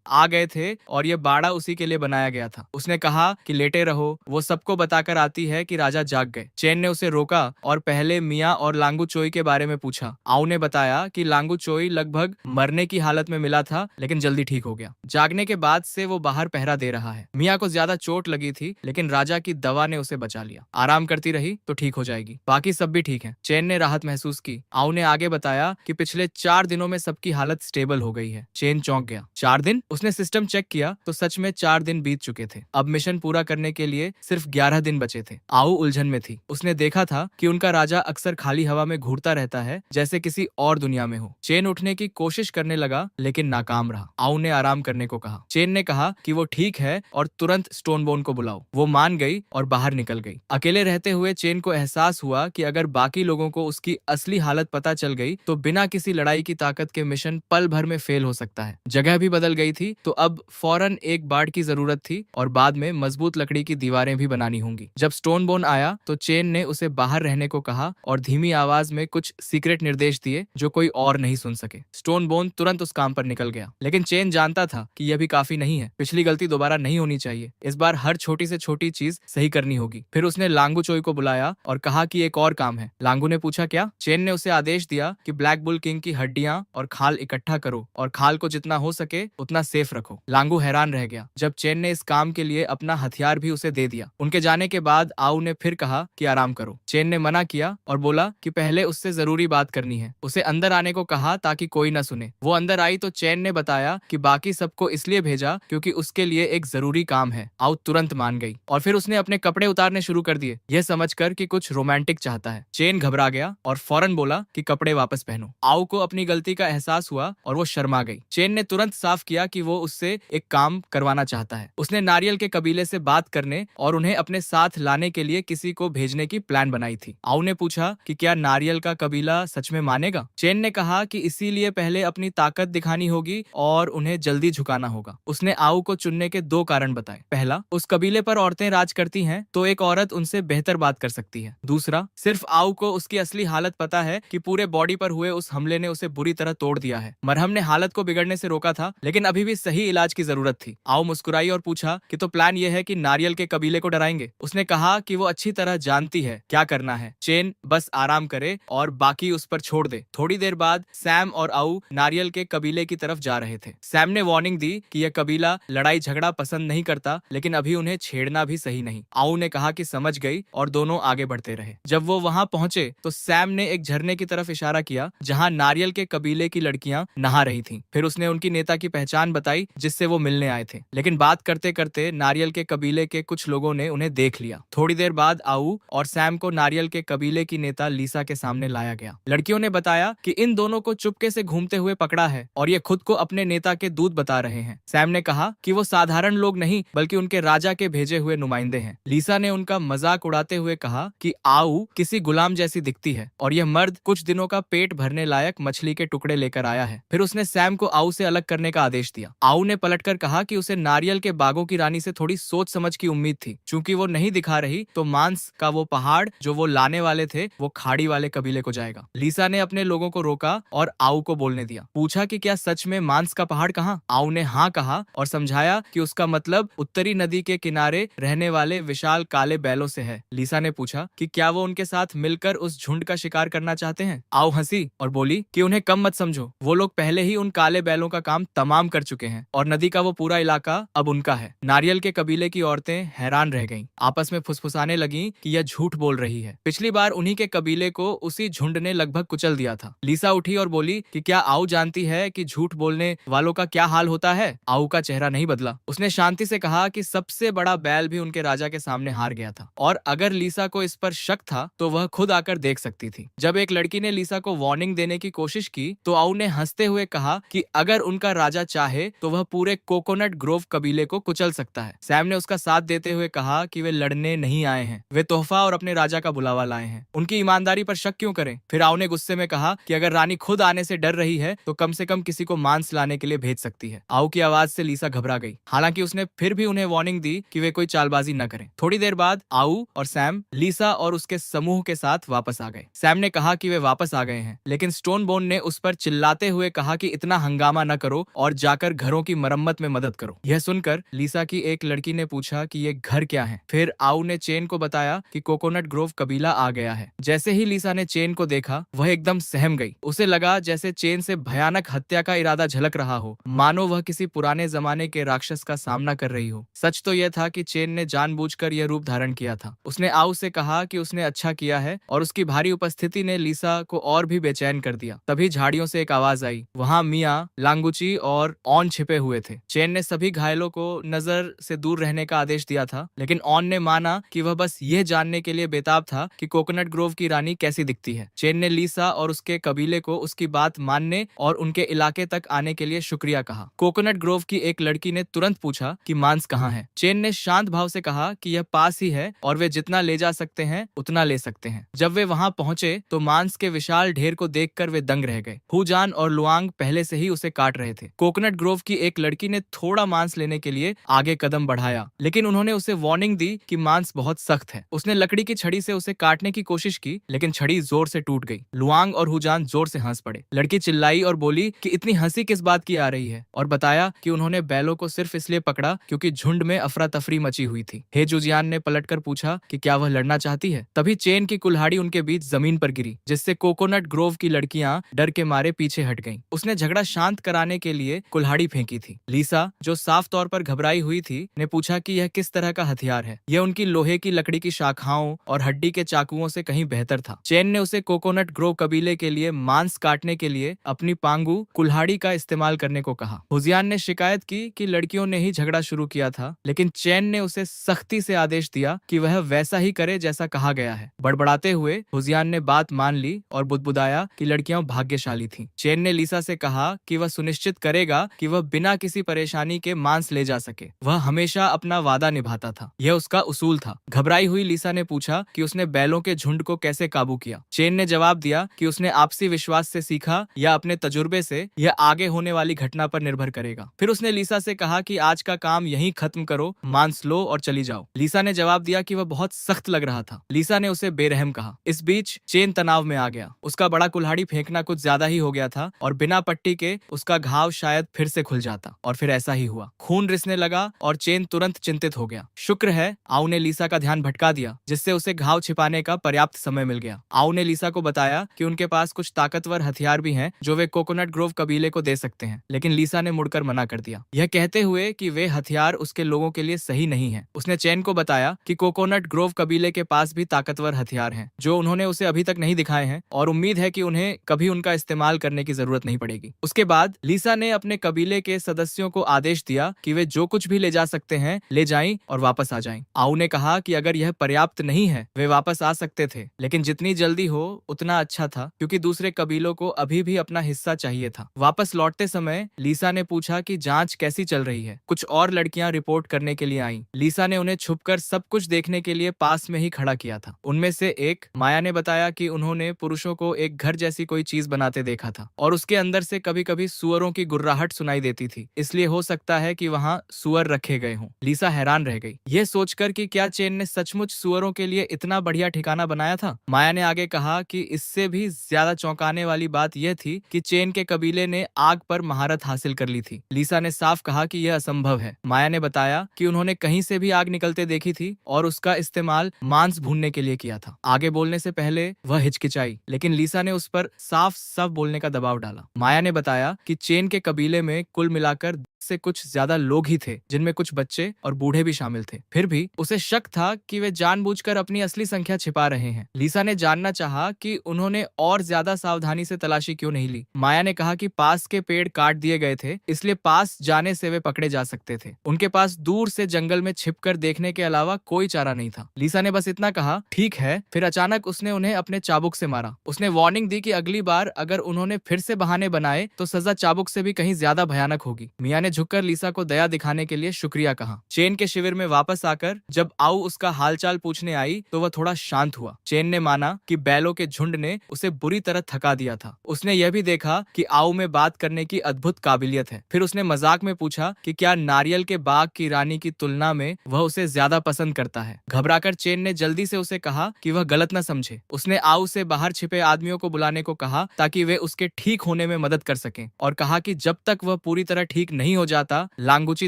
आ गए थे और ये बाड़ा उसी के लिए बनाया गया था। उसने कहा कि लेटे रहो, वो सबको बताकर आती है कि राजा जाग गए। चेन ने उसे रोका और पहले मियाँ और लांगू चोई के बारे में पूछा। आऊ ने बताया कि लांगू चोई लगभग मरने की हालत में मिला था, लेकिन जल्दी ठीक हो गया। जागने के बाद से वो बाहर पहरा दे रहा है। मियाँ को ज्यादा चोट लगी थी, लेकिन राजा की दवा ने उसे बचा लिया। आराम करती रही तो ठीक हो जाएगी। बाकी सब भी ठीक है। चेन ने राहत महसूस की। आऊ ने आगे बताया कि पिछले 4 दिनों में सबकी हालत स्टेबल हो गई है। चेन चौंक गया। 4 दिन? उसने सिस्टम चेक किया तो सच में 4 दिन बीत चुके थे। अब मिशन पूरा करने के लिए सिर्फ 11 दिन बचे थे। आऊ उलझन में थी। उसने देखा था कि उनका राजा अक्सर खाली हवा में घूरता रहता है, जैसे किसी और दुनिया में हो। चेन उठने की कोशिश करने लगा, लेकिन नाकाम रहा। आऊ ने आराम करने को कहा। चेन ने कहा कि वो ठीक है और तुरंत स्टोनबोन को बुलाओ। वो मान गई और बाहर निकल गई। अकेले रहते हुए चेन को एहसास हुआ कि अगर बाकी लोगों को उसकी असली हालत पता चल गई तो बिना किसी लड़ाई की ताकत के मिशन पल भर में फेल हो सकता है। जगह भी बदल गई थी, तो अब फौरन एक बाड़ की जरूरत थी और बाद में मजबूत लकड़ी की दीवारें भी बनानी होंगी। जब स्टोनबोन आया तो चेन ने उसे बाहर रहने को कहा और धीमी आवाज में कुछ सीक्रेट निर्देश दिए जो कोई और नहीं सुन सके। स्टोनबोन तुरंत उस काम पर निकल गया, लेकिन चेन जानता था कि यह भी काफी नहीं है। पिछली गलती दोबारा नहीं होनी चाहिए। इस बार हर छोटी से छोटी चीज सही करनी होगी। फिर उसने लांगू चोई को बुलाया और कहा कि एक और काम है। लांगू ने पूछा, क्या? चेन ने उसे आदेश दिया कि ब्लैक बुल किंग की हड्डियां और खाल इकट्ठा करो और खाल को जितना हो सके उतना सेफ रखो। लांगू हैरान रह गया जब चेन ने इस काम के लिए अपना हथियार भी उसे दे दिया। उनके जाने के बाद आऊ ने फिर कहा कि आराम करो। चेन ने मना किया और बोला कि पहले उससे जरूरी बात करनी है। उसे अंदर आने को कहा ताकि कोई न सुने। वो अंदर आई तो चेन ने बताया कि बाकी सबको इसलिए भेजा क्योंकि उसके लिए एक जरूरी काम है। आऊ तुरंत मान गई और फिर उसने अपने कपड़े उतारने शुरू कर दिए, यह समझकर कि कुछ रोमांटिक चाहता है। चेन घबरा गया और फौरन बोला कि कपड़े वापस पहनो। आऊ को अपनी गलती का एहसास हुआ और वो शर्मा गई। चेन ने तुरंत साफ किया कि वो उससे एक काम करवाना चाहता है। उसने नारियल के कबीले से बात करने और उन्हें अपने साथ लाने के लिए किसी को भेजने की प्लान बनाई थी। आऊ ने पूछा कि क्या नारियल का कबीला सच में मानेगा? चेन ने कहा कि इसीलिए पहले अपनी ताकत दिखानी होगी और उन्हें जल्दी झुकाना होगा। उसने आऊ को चुनने के 2 कारण बताए। पहला, उस कबीले पर औरतें राज करती हैं तो एक औरत उनसे बेहतर बात कर सकती है। दूसरा, सिर्फ आऊ को उसकी असली हालत पता है कि पूरे बॉडी पर हुए उस हमले ने उसे बुरी तरह तोड़ दिया है। मरहम ने हालत को बिगड़ने से रोका था, लेकिन अभी भी सही इलाज की जरूरत थी। आऊ मुस्कुराई और पूछा कि तो प्लान ये है कि नारियल के कबीले को डराएंगे? उसने कहा कि वो अच्छी तरह जानती है क्या करना है। चेन बस आराम करे और बाकी उस पर छोड़ दे। थोड़ी देर बाद सैम और आऊ नारियल के कबीले की तरफ जा रहे थे। सैम ने वार्निंग दी कि यह कबीला लड़ाई झगड़ा पसंद नहीं करता, लेकिन अभी उन्हें छेड़ना भी सही नहीं। आऊ ने कहा कि समझ गई और दोनों आगे बढ़ते रहे। जब वो वहां पहुंचे तो सैम ने एक झरने की तरफ इशारा किया जहां नारियल के कबीले की लड़कियां नहा रही थीं। फिर उसने उनकी नेता की पहचान बताई जिससे वो मिलने आए थे, लेकिन बात करते करते नारियल के कबीले के कुछ लोगों ने उन्हें देख लिया। थोड़ी देर बाद आऊ और सैम को नारियल के कबीले की नेता लीसा के सामने लाया गया। लड़कियों ने बताया कि इन दोनों को चुपके से घूमते हुए पकड़ा है और ये खुद को अपने नेता के दूत बता रहे हैं। सैम ने कहा कि वो साधारण लोग नहीं बल्कि उनके राजा के भेजे हुए नुमाइंदे हैं। लीसा ने उनका मजाक उड़ाते हुए कहा कि आऊ किसी गुलाम जैसी दिखती है और यह मर्द कुछ दिनों का पेट भरने लायक मछली के टुकड़े लेकर आया है। फिर उसने सैम को आऊ से अलग अलग करने का आदेश दिया। आऊ ने पलटकर कहा कि उसे नारियल के बागों की रानी से थोड़ी सोच समझ की उम्मीद थी। चूंकि वो नहीं दिखा रही तो मांस का वो पहाड़ जो वो लाने वाले थे वो खाड़ी वाले कबीले को जाएगा। लीसा ने अपने लोगों को रोका और आऊ को बोलने दिया। पूछा कि क्या सच में मांस का पहाड़ कहाँ? आऊ ने हाँ कहा और समझाया कि उसका मतलब उत्तरी नदी के किनारे रहने वाले विशाल काले बैलों से है। लीसा ने पूछा कि क्या वो उनके साथ मिलकर उस झुंड का शिकार करना चाहते हैं? आऊ हंसी और बोली कि उन्हें कम मत समझो, वो लोग पहले ही उन काले बैलों का काम तमाम कर चुके हैं और नदी का वो पूरा इलाका अब उनका है। नारियल के कबीले की औरतें हैरान रह गईं, आपस में फुसफुसाने लगीं कि यह झूठ बोल रही है। पिछली बार उन्हीं के कबीले को उसी झुंड ने लगभग कुचल दिया था। लीसा उठी और बोली कि क्या आऊ जानती है कि झूठ बोलने वालों का क्या हाल होता है? आऊ का चेहरा नहीं बदला। उसने शांति से कहा कि सबसे बड़ा बैल भी उनके राजा के सामने हार गया था और अगर लीसा को इस पर शक था तो वह खुद आकर देख सकती थी। जब एक लड़की ने लीसा को वार्निंग देने की कोशिश की तो आऊ ने हंसते हुए कहा कि अगर उनका राजा चाहे तो वह पूरे कोकोनट ग्रोव कबीले को कुचल सकता है। सैम ने उसका साथ देते हुए कहा कि वे लड़ने नहीं आए हैं, वे तोहफा और अपने राजा का बुलावा लाए हैं। उनकी ईमानदारी पर शक क्यों करें? फिर आऊ ने गुस्से में कहा कि अगर रानी खुद आने से डर रही है तो कम से कम किसी को मांस लाने के लिए भेज सकती है। आऊ की आवाज से लीसा घबरा गई। हालांकि उसने फिर भी उन्हें वार्निंग दी कि वे कोई चालबाजी न करें। थोड़ी देर बाद आऊ और सैम लीसा और उसके समूह के साथ वापस आ गए। सैम ने कहा कि वे वापस आ गए हैं, लेकिन स्टोन बोन ने उस पर चिल्लाते हुए कहा कि इतना हंगामा न करो और जाकर घरों की मरम्मत में मदद करो। यह सुनकर लीसा की एक लड़की ने पूछा कि ये घर क्या है। फिर आऊ ने चेन को बताया कि कोकोनट ग्रोव कबीला आ गया है। जैसे ही लीसा ने चेन को देखा वह एकदम सहम गई। उसे लगा जैसे चेन से भयानक हत्या का इरादा झलक रहा हो, मानो वह किसी पुराने जमाने के राक्षस का सामना कर रही हो। सच तो यह था कि चेन ने जानबूझकर यह रूप धारण किया था। उसने आऊ से कहा कि उसने अच्छा किया है और उसकी भारी उपस्थिति ने लीसा को और भी बेचैन कर दिया। तभी झाड़ियों से एक आवाज आई। वहां मिया, लांगुची और ऑन छिपे हुए थे। चेन ने सभी घायलों को नजर से दूर रहने का आदेश दिया था, लेकिन ऑन ने माना कि वह बस यह जानने के लिए बेताब था कि कोकोनट ग्रोव की रानी कैसी दिखती है। चेन ने लीसा और उसके कबीले को उसकी बात मानने और उनके इलाके तक आने के लिए शुक्रिया कहा। कोकोनट ग्रोव की एक लड़की ने तुरंत पूछा कि मांस कहाँ है। चेन ने शांत भाव से कहा कि यह पास ही है और वे जितना ले जा सकते हैं उतना ले सकते हैं। जब वे वहां पहुंचे तो मांस के विशाल ढेर को देखकर वे दंग रह गए। हुजान और लुआंग पहले से ही उसे काट रहे थे। कोकोनट ग्रोव की एक लड़की ने थोड़ा मांस लेने के लिए आगे कदम बढ़ाया, लेकिन उन्होंने उसे वार्निंग दी कि मांस बहुत सख्त है। उसने लकड़ी की छड़ी से उसे काटने की कोशिश की, लेकिन छड़ी जोर से टूट गई। लुआंग और हुजान जोर से हंस पड़े। लड़की चिल्लाई और बोली कि इतनी हंसी किस बात की आ रही है, और बताया कि उन्होंने बैलों को सिर्फ इसलिए पकड़ा क्योंकि झुंड में अफरा तफरी मची हुई थी। हे जुजियान ने पलटकर पूछा कि क्या वह लड़ना चाहती है। तभी चेन की कुल्हाड़ी उनके बीच जमीन पर गिरी, जिससे कोकोनट ग्रोव की लड़कियां डर के मारे पीछे हट गईं। उसने झगड़ा शांत कराने के लिए कुल्हाड़ी फेंकी थी। लीसा, जो साफ तौर पर घबराई हुई थी, ने पूछा कि यह किस तरह का हथियार है। यह उनकी लोहे की लकड़ी की शाखाओं और हड्डी के चाकुओं से कहीं बेहतर था। चेन ने उसे कोकोनट ग्रोव कबीले के लिए मांस काटने के लिए अपनी पांगू कुल्हाड़ी का इस्तेमाल करने को कहा। हुजियान ने शिकायत की कि लड़कियों ने ही झगड़ा शुरू किया था, लेकिन चेन ने उसे सख्ती से आदेश दिया कि वह वैसा ही करे जैसा कहा गया है। बड़बड़ाते हुए हुजियान ने बात मान ली और बुदबुदाया कि लड़कियां भाग्यशाली थीं। चेन ने लीसा से कहा कि वह सुनिश्चित करेगा कि वह बिना किसी परेशानी के मांस ले जा सके। वह हमेशा अपना वादा निभाता था, यह उसका उसूल था। घबराई हुई लीसा ने पूछा कि उसने बैलों के झुंड को कैसे काबू किया। चेन ने जवाब दिया कि उसने आपसी विश्वास से सीखा या अपने तजुर्बे से, यह आगे होने वाली घटना पर निर्भर करेगा। फिर उसने लीसा से कहा कि आज का काम यहीं खत्म करो, मांस लो और चली जाओ। लीसा ने जवाब दिया कि वह बहुत सख्त लग रहा था। लीसा ने उसे बेरहम कहा। इस बीच चेन तनाव में आ गया। उसका बड़ा कुल्हाड़ी फेंकना कुछ ज्यादा ही हो गया था और बिना पट्टी के उसका घाव शायद फिर से खुल जाता, और फिर ऐसा ही हुआ। खून रिसने लगा और चेन तुरंत चिंतित हो गया। शुक्र है आऊ ने लीसा का ध्यान भटका दिया, जिससे उसे घाव छिपाने का पर्याप्त समय मिल गया। आऊ ने लीसा को बताया कि उनके पास कुछ ताकतवर हथियार भी हैं जो वे कोकोनट ग्रोव कबीले को दे सकते हैं, लेकिन लीसा ने मुड़कर मना कर दिया, यह कहते हुए कि वे हथियार उसके लोगों के लिए सही नहीं है। उसने चेन को बताया कि कोकोनट ग्रोव कबीले के पास भी ताकतवर हथियार हैं जो उन्होंने उसे अभी तक नहीं दिखाए हैं, और उम्मीद है कि उन्हें कभी उनका इस्तेमाल करने की जरूरत नहीं पड़ेगी। उसके बाद लीसा ने अपने कबीले के सदस्यों को आदेश दिया कि वे जो कुछ भी ले जा सकते हैं ले जाएं और वापस आ जाएं। आऊ ने कहा कि अगर यह पर्याप्त नहीं है वे वापस आ सकते थे, लेकिन जितनी जल्दी हो उतना अच्छा था, क्योंकि दूसरे कबीलों को अभी भी अपना हिस्सा चाहिए था। वापस लौटते समय लीसा ने पूछा कि जांच कैसी चल रही है। कुछ और लड़कियां रिपोर्ट करने के लिए आईं। लीसा ने उन्हें छुपकर सब कुछ देखने के लिए पास में ही खड़ा किया था। उनमें से एक, माया ने बताया कि उन्होंने पुरुषों को एक घर जैसी कोई चीज बनाते देखा था और उसके अंदर से कभी कभी सुअरों सुअरों की गुर्राहट सुनाई देती थी, इसलिए हो सकता है कि वहाँ सुअर रखे गए हों। लीसा हैरान रह गई, यह सोचकर कि क्या चेन ने सचमुच सुअरों के लिए इतना बढ़िया ठिकाना बनाया था। माया ने आगे कहा कि इससे भी ज्यादा चौंकाने वाली बात यह थी कि चेन के कबीले ने आग पर महारत हासिल कर ली थी। लीसा ने साफ कहा कि यह असंभव है। माया ने बताया कि उन्होंने कहीं से भी आग निकलते देखी थी और उसका इस्तेमाल मांस भूनने के लिए किया था। आगे बोलने से पहले वह हिचकिचाई, लेकिन लीसा ने उस पर साफ साफ बोलने का दबाव डाला। माया ने बताया कि चेन के कबीले में कुल मिलाकर से कुछ ज्यादा लोग ही थे, जिनमें कुछ बच्चे और बूढ़े भी शामिल थे। फिर भी उसे शक था कि वे जानबूझकर अपनी असली संख्या छिपा रहे हैं। लीसा ने जानना चाहा कि उन्होंने और ज्यादा सावधानी से तलाशी क्यों नहीं ली। माया ने कहा कि पास के पेड़ काट दिए गए थे, इसलिए पास जाने से वे पकड़े जा सकते थे। उनके पास दूर से जंगल में छिपकर देखने के अलावा कोई चारा नहीं था। लीसा ने बस इतना कहा, ठीक है। फिर अचानक उसने उन्हें अपने चाबुक से मारा। उसने वार्निंग दी कि अगली बार अगर उन्होंने फिर से बहाने बनाए तो सजा चाबुक से भी कहीं ज्यादा भयानक होगी। मिया ने झुककर लीसा को दया दिखाने के लिए शुक्रिया कहा। चेन के शिविर में वापस आकर जब आऊ उसका हालचाल पूछने आई तो वह थोड़ा शांत हुआ। चेन ने माना कि बैलों के झुंड ने उसे बुरी तरह थका दिया था। उसने यह भी देखा कि आऊ में बात करने की अद्भुत काबिलियत है। फिर उसने मजाक में पूछा कि क्या नारियल के बाग की रानी की तुलना में वह उसे ज्यादा पसंद करता है। घबराकर चेन ने जल्दी से उसे कहा कि वह गलत न समझे। उसने आऊ से बाहर छिपे आदमियों को बुलाने को कहा ताकि वे उसके ठीक होने में मदद कर सकें, और कहा कि जब तक वह पूरी तरह ठीक नहीं हो जाता लांगुची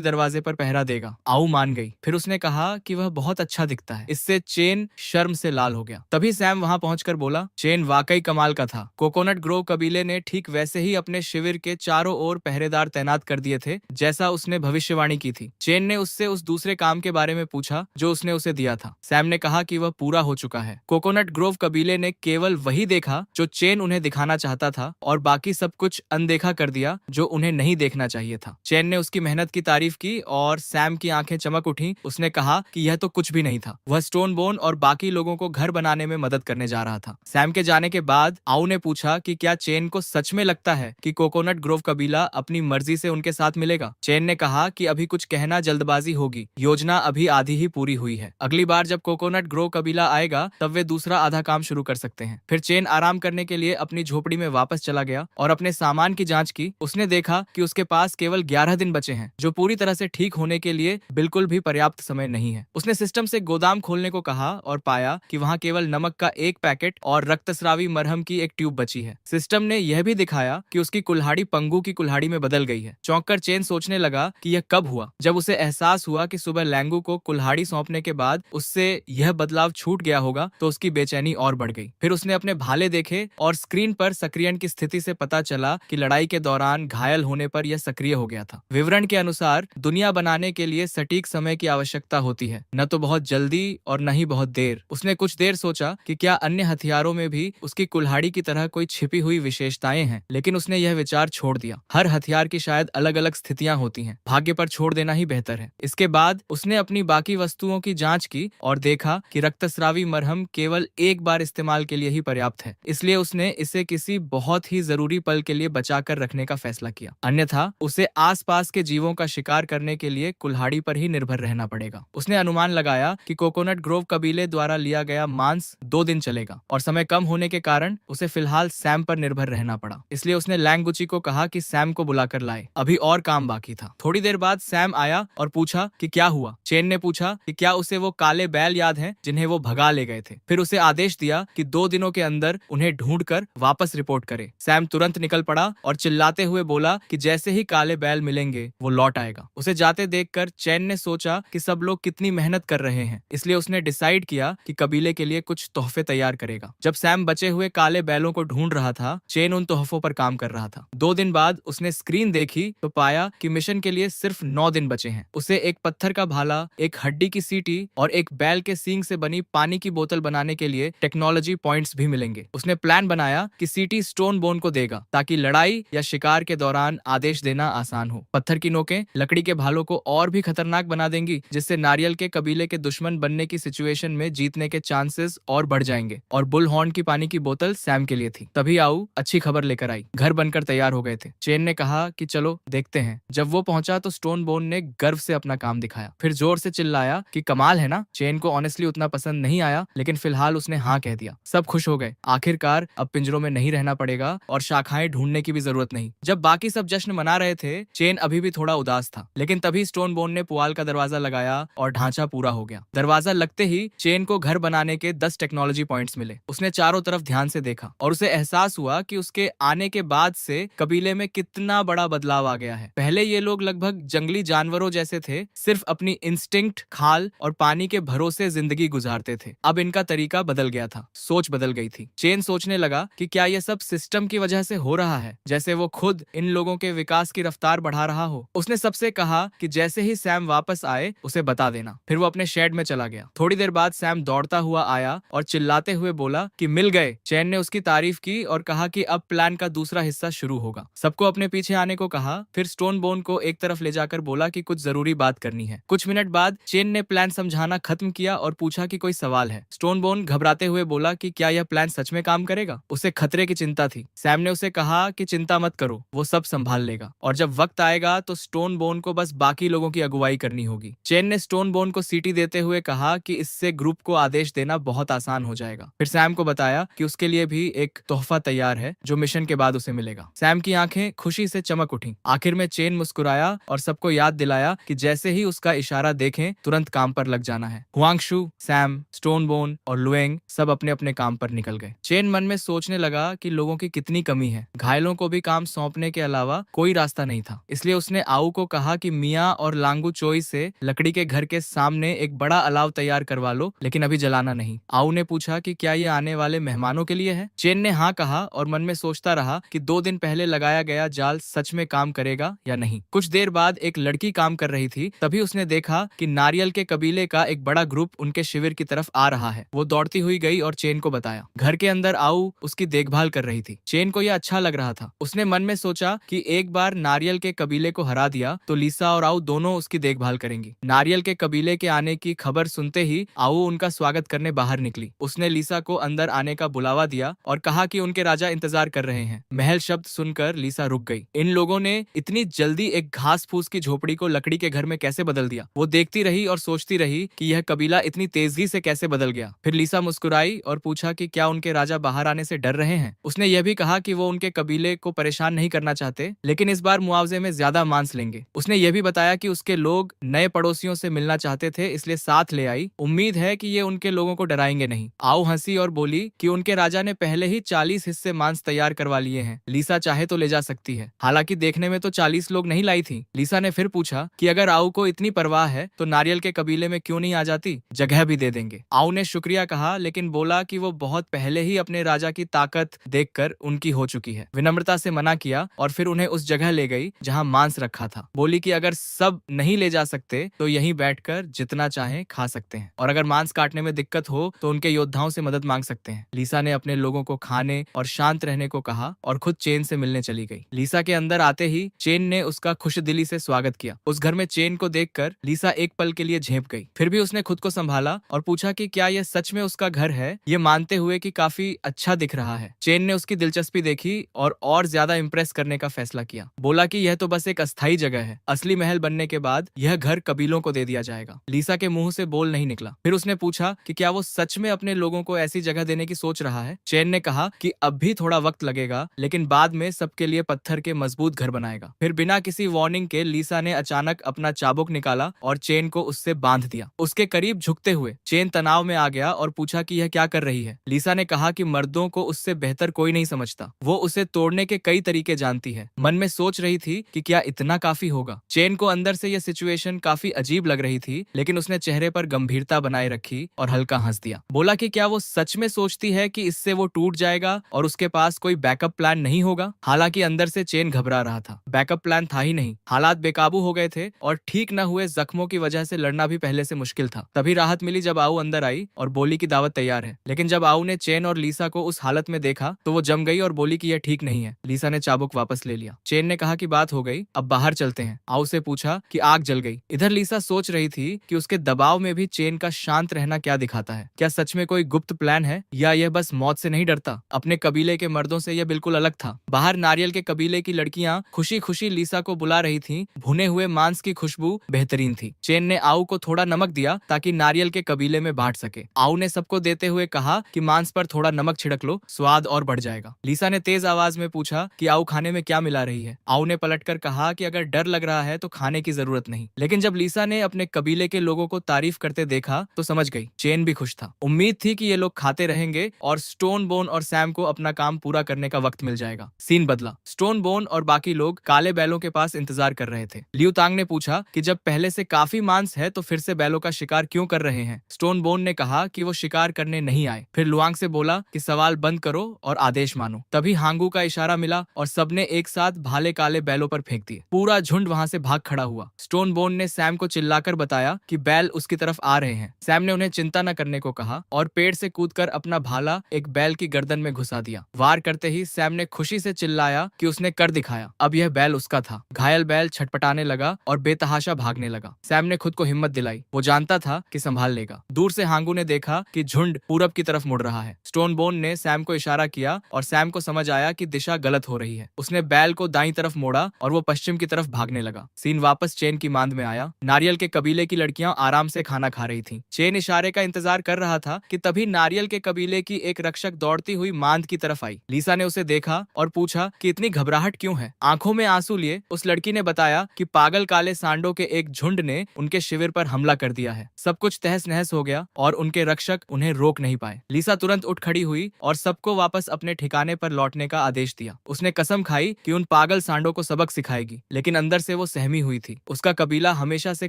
दरवाजे पर पहरा देगा। आऊ मान गई। फिर उसने कहा कि वह बहुत अच्छा दिखता है। इससे चेन शर्म से लाल हो गया। तभी सैम वहां पहुंचकर बोला, चेन वाकई कमाल का था। कोकोनट ग्रोव कबीले ने ठीक वैसे ही अपने शिविर के चारों ओर पहरेदार तैनात कर दिए थे जैसा उसने भविष्यवाणी की थी। चेन ने उससे उस दूसरे काम के बारे में पूछा जो उसने उसे दिया था। सैम ने कहा कि वह पूरा हो चुका है। कोकोनट ग्रोव कबीले ने केवल वही देखा जो चेन उन्हें दिखाना चाहता था, और बाकी सब कुछ अनदेखा कर दिया जो उन्हें नहीं देखना चाहिए था। चेन ने उसकी मेहनत की तारीफ की और सैम की आंखें चमक उठी। उसने कहा कि यह तो कुछ भी नहीं था। वह स्टोन बोन और बाकी लोगों को घर बनाने में मदद करने जा रहा था। सैम के जाने के बाद आऊ ने पूछा कि क्या चेन को सच में लगता है कि कोकोनट ग्रोव कबीला अपनी मर्जी से उनके साथ मिलेगा। चेन ने कहा कि अभी कुछ कहना जल्दबाजी होगी, योजना अभी आधी ही पूरी हुई है। अगली बार जब कोकोनट ग्रोव कबीला आएगा तब वे दूसरा आधा काम शुरू कर सकते हैं। फिर चेन आराम करने के लिए अपनी झोपड़ी में वापस चला गया और अपने सामान की जांच की। उसने देखा कि उसके पास केवल 11 दिन बचे हैं, जो पूरी तरह से ठीक होने के लिए बिल्कुल भी पर्याप्त समय नहीं है। उसने सिस्टम से गोदाम खोलने को कहा और पाया कि वहाँ केवल नमक का एक पैकेट और रक्तस्रावी मरहम की एक ट्यूब बची है। सिस्टम ने यह भी दिखाया कि उसकी कुल्हाड़ी पंगू की कुल्हाड़ी में बदल गई है। चौंककर चेन सोचने लगा कि यह कब हुआ। जब उसे एहसास हुआ कि सुबह लैंगू को कुल्हाड़ी सौंपने के बाद उससे यह बदलाव छूट गया होगा तो उसकी बेचैनी और बढ़ गई। फिर उसने अपने भाले देखे और स्क्रीन पर सक्रियण की स्थिति से पता चला कि लड़ाई के दौरान घायल होने पर यह सक्रिय हो गया था। विवरण के अनुसार दुनिया बनाने के लिए सटीक समय की आवश्यकता होती है, न तो बहुत जल्दी और न ही बहुत देर। उसने कुछ देर सोचा कि क्या अन्य हथियारों में भी उसकी कुल्हाड़ी की तरह कोई छिपी हुई विशेषताएं हैं, लेकिन उसने यह विचार छोड़ दिया। हर हथियार की शायद अलग अलग स्थितियां होती हैं, भाग्य पर छोड़ देना ही बेहतर है। इसके बाद उसने अपनी बाकी वस्तुओं की जांच की और देखा कि रक्तस्रावी मरहम केवल एक बार इस्तेमाल के लिए ही पर्याप्त है, इसलिए उसने इसे किसी बहुत ही जरूरी पल के लिए बचाकर रखने का फैसला किया। अन्यथा उसे आसपास के जीवों का शिकार करने के लिए कुल्हाड़ी पर ही निर्भर रहना पड़ेगा। उसने अनुमान लगाया कि कोकोनट ग्रोव कबीले द्वारा लिया गया मांस 2 दिन चलेगा और समय कम होने के कारण उसे फिलहाल सैम पर निर्भर रहना पड़ा। इसलिए उसने लैंगुची को कहा कि सैम को बुलाकर लाए। अभी और काम बाकी था। थोड़ी देर बाद सैम आया और पूछा कि क्या हुआ। चेन ने पूछा कि क्या उसे वो काले बैल याद हैं जिन्हें वो भगा ले गए थे। फिर उसे आदेश दिया कि 2 दिनों के अंदर उन्हें ढूंढकर वापस रिपोर्ट करे। सैम तुरंत निकल पड़ा और चिल्लाते हुए बोला कि जैसे ही काले बैल मिलेंगे वो लौट आएगा। उसे जाते देखकर चैन ने सोचा कि सब लोग कितनी मेहनत कर रहे हैं, इसलिए उसने डिसाइड किया कि कबीले के लिए कुछ तोहफे तैयार करेगा। जब सैम बचे हुए काले बैलों को ढूंढ रहा था, चेन उन तोहफों पर काम कर रहा था। 2 दिन बाद उसने स्क्रीन देखी तो पाया कि मिशन के लिए सिर्फ 9 दिन बचे हैं। उसे एक पत्थर का भाला, एक हड्डी की सीटी और एक बैल के सींग से बनी पानी की बोतल बनाने के लिए टेक्नोलॉजी पॉइंट्स भी मिलेंगे। उसने प्लान बनाया कि सीटी स्टोन बोन को देगा ताकि लड़ाई या शिकार के दौरान आदेश देना आसान हो। पत्थर की नोकें लकड़ी के भालों को और भी खतरनाक बना देंगी, जिससे नारियल के कबीले के दुश्मन बनने की सिचुएशन में जीतने के चांसेस और बढ़ जाएंगे। और बुल हॉर्न की पानी की बोतल सैम के लिए थी। तभी आऊ अच्छी खबर लेकर आई। घर बनकर तैयार हो गए थे। चेन ने कहा कि चलो देखते हैं। जब वो पहुंचा तो स्टोन बोन ने गर्व से अपना काम दिखाया, फिर जोर से चिल्लाया कि कमाल है ना। चेन को ऑनेस्टली उतना पसंद नहीं आया, लेकिन फिलहाल उसने हाँ कह दिया। सब खुश हो गए। आखिरकार अब पिंजरों में नहीं रहना पड़ेगा और शाखाएं ढूंढने की भी जरूरत नहीं। जब बाकी सब जश्न मना रहे थे, चेन अभी भी थोड़ा उदास था। लेकिन तभी स्टोन बोन ने पुआल का दरवाजा लगाया और ढांचा पूरा हो गया। दरवाजा लगते ही चेन को घर बनाने के 10 टेक्नोलॉजी पॉइंट्स मिले। उसने चारों तरफ ध्यान से देखा और उसे एहसास हुआ कि उसके आने के बाद से कबीले में कितना बड़ा बदलाव आ गया है। पहले ये लोग लगभग जंगली जानवरों जैसे थे, सिर्फ अपनी इंस्टिंक्ट, खाल और पानी के भरोसे जिंदगी गुजारते थे। अब इनका तरीका बदल गया था, सोच बदल गई थी। चेन सोचने लगा कि क्या यह सब सिस्टम की वजह से हो रहा है, जैसे वो खुद इन लोगों के विकास की रफ्तार बढ़ा रहा हो। उसने सबसे कहा कि जैसे ही सैम वापस आए उसे बता देना। फिर वो अपने शेड में चला गया। थोड़ी देर बाद सैम दौड़ता हुआ आया और चिल्लाते हुए बोला कि मिल गए। चैन ने उसकी तारीफ की और कहा कि अब प्लान का दूसरा हिस्सा शुरू होगा। सबको अपने पीछे आने को कहा। फिर स्टोन बोन को एक तरफ ले जाकर बोला कि कुछ जरूरी बात करनी है। कुछ मिनट बाद चेन ने प्लान समझाना खत्म किया और पूछा कि कोई सवाल है। स्टोन बोन घबराते हुए बोला कि क्या यह प्लान सच में काम करेगा। उसे खतरे की चिंता थी। सैम ने उसे कहा कि चिंता मत करो, वो सब संभाल लेगा और जब वक्त आएगा तो स्टोन बोन को बस बाकी लोगों की अगुवाई करनी होगी। चेन ने स्टोन बोन को सीटी देते हुए कहा कि इससे ग्रुप को आदेश देना बहुत आसान हो जाएगा। फिर सैम को बताया कि उसके लिए भी एक तोहफा तैयार है जो मिशन के बाद उसे मिलेगा। सैम की आंखें खुशी से चमक उठी। आखिर में चेन मुस्कुराया और सबको याद दिलाया कि जैसे ही उसका इशारा देखें तुरंत काम पर लग जाना है। हुआंगशु, सैम, स्टोन बोन और लुएंग सब अपने अपने काम पर निकल गए। चेन मन में सोचने लगा कि लोगों की कितनी कमी है। घायलों को भी काम सौंपने के अलावा कोई रास्ता नहीं था। इसलिए उसने आऊ को कहा कि मिया और लांगू चोई से लकड़ी के घर के सामने एक बड़ा अलाव तैयार करवा लो, लेकिन अभी जलाना नहीं। आऊ ने पूछा कि क्या ये आने वाले मेहमानों के लिए है। चेन ने हाँ कहा और मन में सोचता रहा कि 2 दिन पहले लगाया गया जाल सच में काम करेगा या नहीं। कुछ देर बाद एक लड़की काम कर रही थी। तभी उसने देखा कि नारियल के कबीले का एक बड़ा ग्रुप उनके शिविर की तरफ आ रहा है। वो दौड़ती हुई गई और चेन को बताया। घर के अंदर आऊ उसकी देखभाल कर रही थी। चेन को यह अच्छा लग रहा था। उसने मन में सोचा कि एक बार नारियल के कबीले को हरा दिया तो लीसा और आऊ दोनों उसकी देखभाल करेंगी। नारियल के कबीले के आने की खबर सुनते ही आऊ उनका स्वागत करने बाहर निकली। उसने लीसा को अंदर आने का बुलावा दिया और कहा कि उनके राजा इंतजार कर रहे हैं। महल शब्द सुनकर लीसा रुक गई। इन लोगों ने इतनी जल्दी एक घास फूस की झोपड़ी को लकड़ी के घर में कैसे बदल दिया। वो देखती रही और सोचती रही कि यह कबीला इतनी तेजी से कैसे बदल गया। फिर लीसा मुस्कुराई और पूछा कि क्या उनके राजा बाहर आने से डर रहे हैं। उसने यह भी कहा कि वो उनके कबीले को परेशान नहीं करना चाहते, लेकिन इस बार मुआवजे में ज्यादा मांस लेंगे। उसने यह भी बताया कि उसके लोग नए पड़ोसियों से मिलना चाहते थे, इसलिए साथ ले आई। उम्मीद है कि ये उनके लोगों को डराएंगे नहीं। आऊ हंसी और बोली कि उनके राजा ने पहले ही 40 हिस्से मांस तैयार करवा लिए हैं। लीसा चाहे तो ले जा सकती है। हालांकि देखने में तो 40 लोग नहीं लाई थी। लीसा ने फिर पूछा कि अगर आऊ को इतनी परवाह है तो नारियल के कबीले में क्यों नहीं आ जाती, जगह भी दे देंगे। आऊ ने शुक्रिया कहा, लेकिन बोला कि वो बहुत पहले ही अपने राजा की ताकत देखकर उनकी हो चुकी है। विनम्रता से मना किया और फिर उन्हें उस जगह ले गई जहां मांस रखा था। बोली कि अगर सब नहीं ले जा सकते तो यहीं बैठकर जितना चाहे खा सकते हैं और अगर मांस काटने में दिक्कत हो तो उनके योद्धाओं से मदद मांग सकते हैं। लीसा ने अपने लोगों को खाने और शांत रहने को कहा और खुद चेन से मिलने चली गई। लीसा के अंदर आते ही चेन ने उसका खुशदिली से स्वागत किया। उस घर में चेन को देखकर लीसा एक पल के लिए झेप गई। फिर भी उसने खुद को संभाला और पूछा कि क्या यह सच में उसका घर है, ये मानते हुए कि काफी अच्छा दिख रहा है। चेन ने उसकी दिलचस्पी देखी और ज्यादा इंप्रेस करने का फैसला किया। बोला कि यह तो बस एक अस्थायी जगह है, असली महल बनने के बाद यह घर कबीलों को दे दिया जाएगा। लीसा के मुंह से बोल नहीं निकला। फिर उसने पूछा कि क्या वो सच में अपने लोगों को ऐसी जगह देने की सोच रहा है। चेन ने कहा कि अब भी थोड़ा वक्त लगेगा, लेकिन बाद में सबके लिए पत्थर के मजबूत घर बनाएगा। फिर बिना किसी वार्निंग के लीसा ने अचानक अपना चाबुक निकाला और चेन को उससे बांध दिया। उसके करीब झुकते हुए चेन तनाव में आ गया और पूछा कि यह क्या कर रही है। लीसा ने कहा कि मर्दों को उससे बेहतर कोई नहीं समझता, वो उसे तोड़ने के कई तरीके जानती है। मन में सोच रही थी कि क्या इतना काफी होगा। चेन को अंदर से यह सिचुएशन काफी अजीब लग रही थी, लेकिन उसने चेहरे पर गंभीरता बनाए रखी और हल्का हंस दिया। बोला कि क्या वो सच में सोचती है कि इससे वो टूट जाएगा और उसके पास कोई बैकअप प्लान नहीं होगा। हालांकि अंदर से चेन घबरा रहा था। बैकअप प्लान था ही नहीं। हालात बेकाबू हो गए थे और ठीक न हुए जख्मों की वजह से लड़ना भी पहले से मुश्किल था। तभी राहत मिली जब आऊ अंदर आई और बोली की दावत तैयार है। लेकिन जब आऊ ने चेन और लीसा को उस हालत में देखा तो वो जम गई और बोली कि यह ठीक नहीं है। लीसा ने चाबुक वापस ले लिया। चेन ने कहा कि बात हो गई, अब बाहर चलते हैं। आऊ से पूछा कि आग जल गई। इधर लीसा सोच रही थी कि उसके दबाव में भी चेन का शांत रहना क्या दिखाता है। क्या सच में कोई गुप्त प्लान है या यह बस मौत से नहीं डरता। अपने कबीले के मर्दों से यह बिल्कुल अलग था। बाहर नारियल के कबीले की लड़कियां खुशी खुशी लीसा को बुला रही थीं। भुने हुए मांस की खुशबू बेहतरीन थी। चेन ने आऊ को थोड़ा नमक दिया ताकि नारियल के कबीले में बांट सके। आऊ ने सबको देते हुए कहा कि मांस पर थोड़ा नमक छिड़क लो, स्वाद और बढ़ जाएगा। लीसा ने तेज आवाज में पूछा कि आऊ खाने में क्या मिला रही है। आओ ने पलटकर कहा कि अगर डर लग रहा है तो खाने की जरूरत नहीं। लेकिन जब लीसा ने अपने कबीले के लोगों को तारीफ करते देखा तो समझ गई। चेन भी खुश था। उम्मीद थी कि ये लोग खाते रहेंगे और स्टोन बोन और सैम को अपना काम पूरा करने का वक्त मिल जाएगा। सीन बदला। स्टोन बोन और बाकी लोग काले बैलों के पास इंतजार कर रहे थे। लियू तांग ने पूछा कि जब पहले से काफी मांस है तो फिर से बैलों का शिकार क्यों कर रहे हैं। स्टोन बोन ने कहा कि वो शिकार करने नहीं आए। फिर लुआंग से बोला कि सवाल बंद करो और आदेश मानो। तभी हांगू का इशारा मिला और सबने एक साथ भाले काले बैलों पर फेंक दिए। पूरा झुंड वहां से भाग खड़ा हुआ। स्टोन बोन ने सैम को चिल्लाकर बताया कि बैल उसकी तरफ आ रहे हैं। सैम ने उन्हें चिंता न करने को कहा और पेड़ से कूदकर अपना भाला एक बैल की गर्दन में घुसा दिया। वार करते ही सैम ने खुशी से चिल्लाया कि उसने कर दिखाया। अब यह बैल उसका था। घायल बैल छटपटाने लगा और बेतहाशा भागने लगा। सैम ने खुद को हिम्मत दिलाई। वो जानता था कि संभाल लेगा। दूर से हांगू ने देखा कि झुंड पूरब की तरफ मुड़ रहा है। स्टोन बोन ने सैम को इशारा किया और सैम को समझ आया कि दिशा गलत हो रही है। उसने बैल को दाईं तरफ मोड़ा और वो पश्चिम की तरफ भागने लगा। सीन वापस चेन की मांद में आया। नारियल के कबीले की लड़कियां आराम से खाना खा रही थीं। चेन इशारे का इंतजार कर रहा था कि तभी नारियल के कबीले की एक रक्षक दौड़ती हुई मांद की तरफ आई। लीसा ने उसे देखा और पूछा कि इतनी घबराहट क्यों है। आंखों में आंसू लिए उस लड़की ने बताया कि पागल काले सांडों के एक झुंड ने उनके शिविर पर हमला कर दिया है। सब कुछ तहस नहस हो गया और उनके रक्षक उन्हें रोक नहीं पाए। लीसा तुरंत उठ खड़ी हुई और सबको वापस अपने ठिकाने पर लौटने का आदेश दिया। उसने कसम खाई कि उन पागल सांडों को सबक सिखाएगी, लेकिन अंदर से वो सहमी हुई थी। उसका कबीला हमेशा से